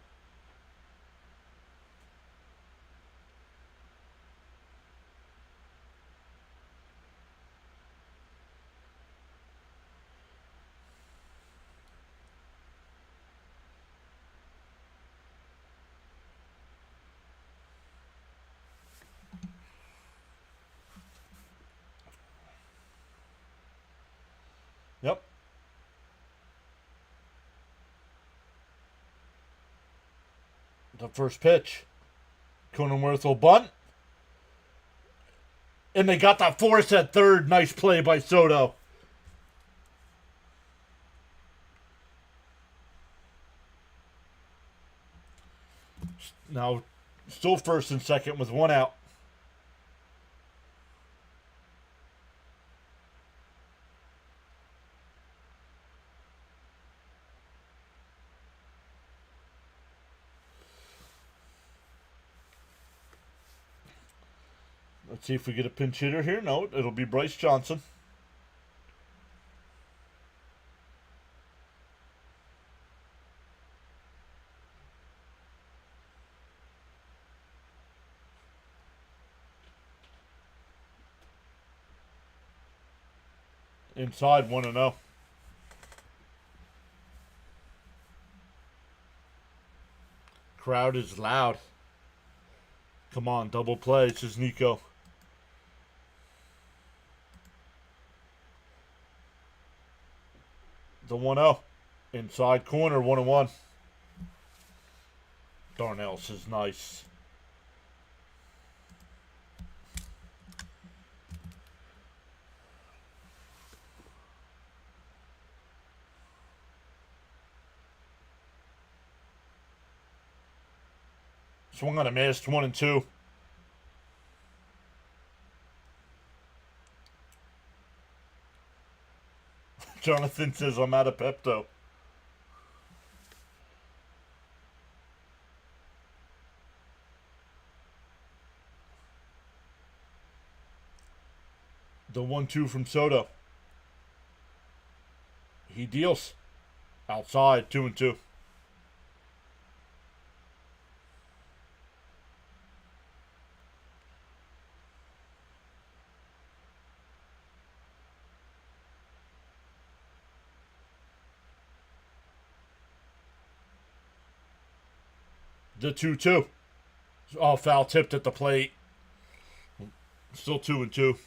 Yep. The first pitch. Cronenworth will bunt. And they got that force at third. Nice play by Soto. Now, still first and second with one out. Let's see if we get a pinch hitter here. No, it'll be Bryce Johnson. Inside 1-0. Crowd is loud. Come on, double play, says Nico. The 1-0. Inside corner, 1-1. Darnell says nice. Swung on a miss, 1-2. Jonathan says I'm out of Pepto. The 1-2 from Soto. He deals. Outside, 2-2. The 2-2. Oh, foul tipped at the plate. Still 2-2.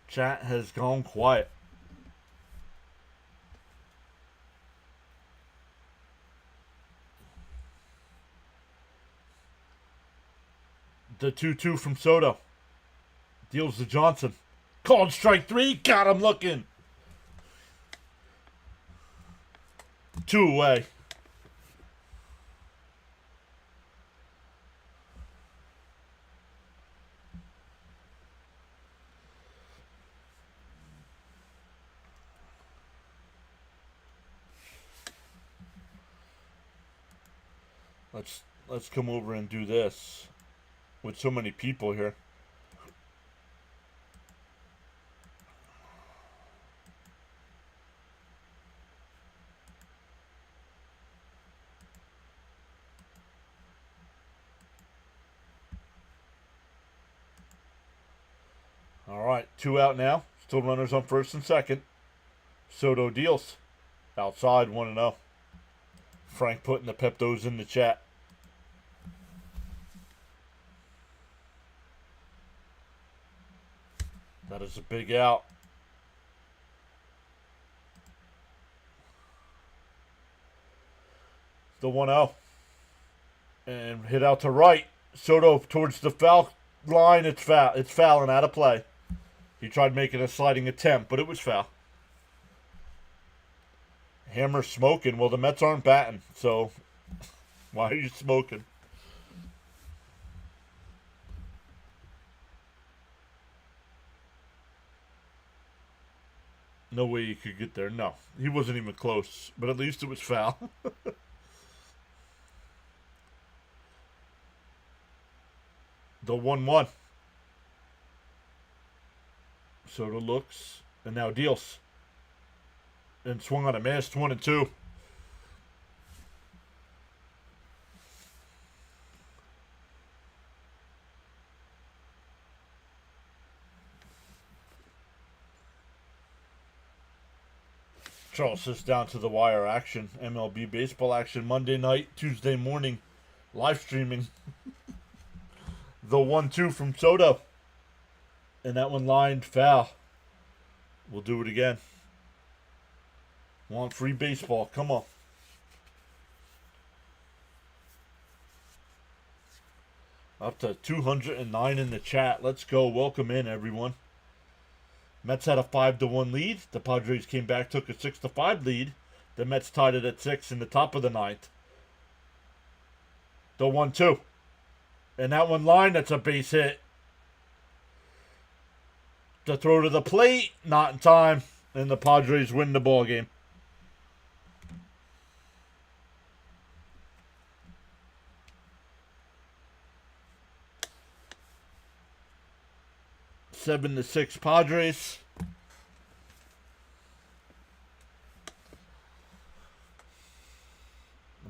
Chat has gone quiet. The 2-2 from Soto. Deals to Johnson. Called strike 3. Got him looking. 2 away. Let's come over and do this with so many people here. All right, 2 out now. Still runners on first and second. Soto deals. Outside, 1-0. Frank putting the Peptos in the chat. That is a big out. The 1-0. And hit out to right. Soto towards the foul line. It's foul. It's foul and out of play. He tried making a sliding attempt, but it was foul. Hammer smoking. Well, the Mets aren't batting, so why are you smoking? No way you could get there. No, he wasn't even close, but at least it was foul. The 1-1. Soto looks and now deals. And swung on a miss, 1-2. Charles says down to the wire action. MLB baseball action Monday night, Tuesday morning. Live streaming. The 1-2 from Soto. And that one lined foul. We'll do it again. Want free baseball. Come on. Up to 209 in the chat. Let's go. Welcome in, everyone. Mets had a 5-1 lead. The Padres came back, took a 6-5 lead. The Mets tied it at 6 in the top of the ninth. The 1-2. And that one line, that's a base hit. The throw to the plate, not in time. And the Padres win the ball game. Seven to 6 Padres.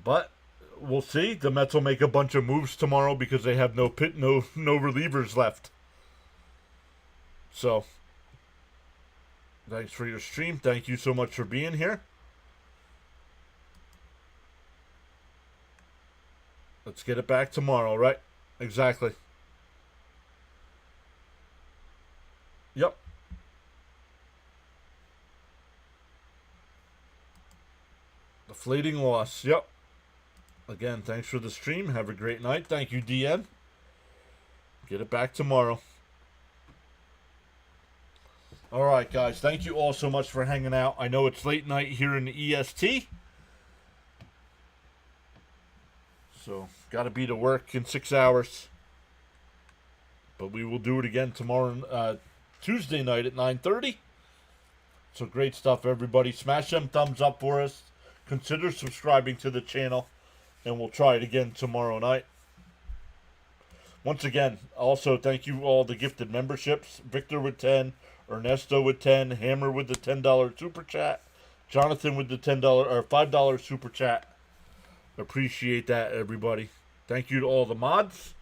But we'll see. The Mets will make a bunch of moves tomorrow because they have no relievers left. So, thanks for your stream. Thank you so much for being here. Let's get it back tomorrow, right? Exactly. Yep. The fleeting loss. Yep. Again, thanks for the stream. Have a great night. Thank you, DN. Get it back tomorrow. All right, guys. Thank you all so much for hanging out. I know it's late night here in the EST. So, got to be to work in 6 hours. But we will do it again tomorrow, Tuesday night at 9:30. So, great stuff, everybody. Smash them thumbs up for us. Consider subscribing to the channel. And we'll try it again tomorrow night. Once again, also thank you all the gifted memberships. Victor with 10, Ernesto with 10, Hammer with the $10 super chat, Jonathan with the $10 or $5 super chat. Appreciate that, everybody. Thank you to all the mods.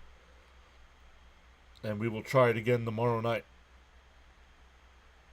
And we will try it again tomorrow night.